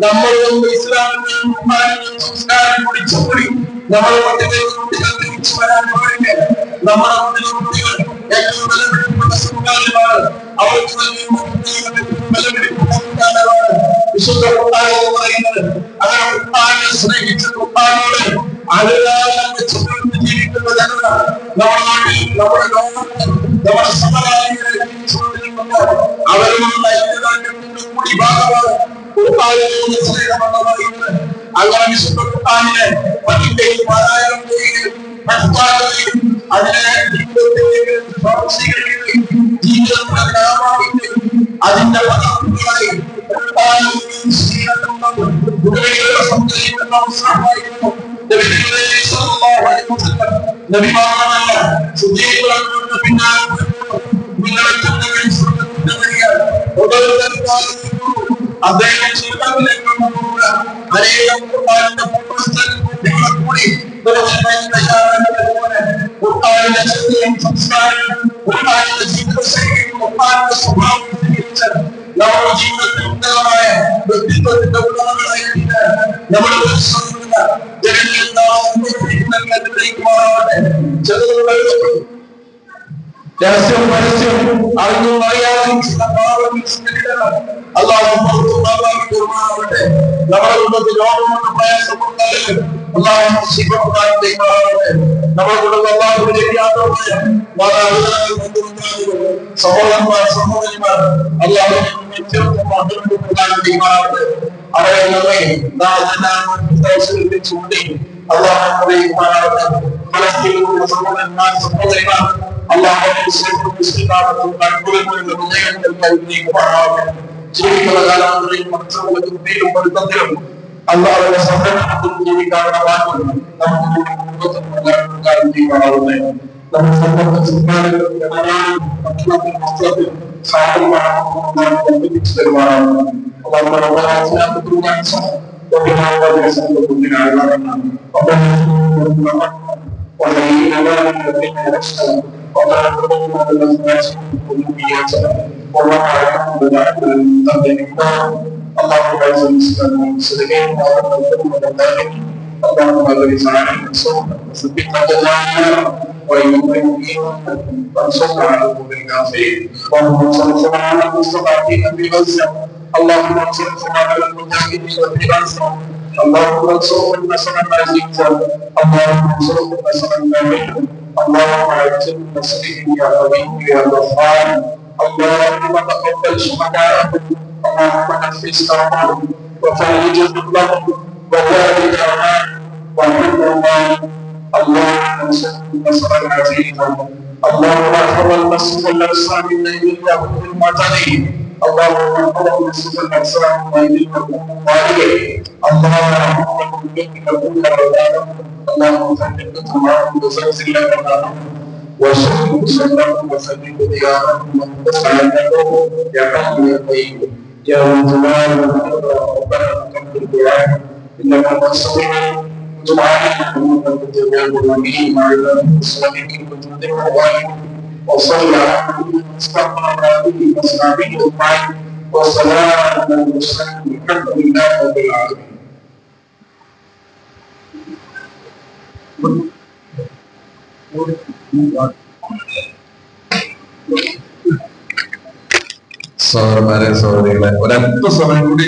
നമ്മളും ഇസ്ലാമിന്റെ സംസ്കാരം പിടിച്ചുകൂടി നമ്മുടെ കുട്ടികൾ തിരിച്ചു വരാൻ പാടില്ല. നമ്മുടെ കുട്ടികൾ ഏറ്റവും ബലപ്പെടുത്തപ്പെട്ട സമുദായമാണ്. അവർക്ക് വിശുദ്ധ ഖുർആൻ എന്ന് പറയുന്നത്. അങ്ങനെ ഖുർആനെ സ്നേഹിച്ച ഖുർആനോട് അനുരാഗം ജീവിക്കുന്ന ജനത നമ്മുടെ നാട്ടിൽ, നമ്മുടെ ലോകത്ത്, നമ്മുടെ സമുദായങ്ങളിൽ അവരുമുള്ള ഐക്യദാർഢ്യത്തിന്റെ കൂടി ഭാഗമാണ് ഖുർആനിന്റെ സ്നേഹമെന്ന് പറയുന്നത്. അങ്ങനെ വിശുദ്ധ ഖുർആനിനെ പഠിക്കുകയും പാരായണം ചെയ്യുകയും പഠിപ്പാക്കുകയും അതിനെ ജീവിതത്തിലേക്ക് സ്വാംശീകരിക്കുകയും ജീവിതത്തിലെ ലാഭമാക്കുകയും അതിന്റെ പദാർത്ഥങ്ങളായി അദ്ദേഹം ജീവിതത്തിലേക്ക് അനേകം കൂടി ഖുർആനിന്റെ ചിന്തയും സംസ്കാരവും ഖുർആനിന്റെ ജീവിതശൈലിയും ഖുർആനിന്റെ സ്വഭാവം സ്വീകരിച്ച് നമ്മുടെ ജീവിതത്തിൽ ഉന്നതമായ വ്യക്തിത്വത്തിന്റെ ഉടമകളായി നമ്മുടെ ജനങ്ങളിൽ രഹസ്യം പരസ്യം അറിഞ്ഞും അറിയാതെയും ചില പാവങ്ങൾ അള്ളാഹു പുറത്തുമാവട്ടെ. നമ്മുടെ കുടുംബത്തിൽ രോഗമെന്ന് പ്രയാസമുണ്ടായാലും അള്ളാഹു ശിവമാവട്ടെ. നമ്മുടെ കുടുംബം അള്ളാഹുവിലേക്ക് യാത്രമായ മാതാപിതാക്കൾ, സഹോദരന്മാർ, സഹോദരിമാർ അള്ളാഹുവിനെ അവരെ നമ്മെ നാളെ ചൂണ്ടി അള്ളാഹുമാവട്ടെ. ഫലസ്തീനിലുള്ള സഹോദരന്മാർ, സഹോദരിമാർ ജീവിക്കുന്ന കാലങ്ങളിലും മത്സരത്തിലും പഠിത്തത്തിലും അള്ളാഹുവിന്റെ സംരക്ഷണത്തിൽ ജീവിക്കാനുള്ള വാക്കുകൾ اللهم انصرنا على المجاهدين والنصارى. اللهم انصرنا نصرا عزيزا. اللهم انصرنا نصرا كاملا. اللهم اعز المسلمين يا قوي يا غفار. اللهم تقبل شهداءهم. اللهم نفس كربهم وفرج ذنوبهم وبارك اعمالهم وحفظهم. اللهم انصرنا نصرا عزيزا. اللهم احفظ المسجد الاقصى من نيل المعتدين. اللهم احفظ المسجد الاقصى من نيل الظالمين. اللهم احفظ منك كل رمضان. اللهم ثبت معهم وزلزل لنا وشد صدرهم وثبت ديارهم وسعادتهم يا حي يا قيوم يا ذا الجلال والاكرام. ربنا تقبل دعاء انك انت السميع وتب علينا انك انت التواب الرحيم وعلى الصالحين وجود الظالمين. وصلى على استغفر به واصحابه اجمعين والسلام على المرسلين والحمد لله رب العالمين. സഹോദരന്മാരെ, സഹോദരികളെ, ഒരല്പ സമയം കൂടി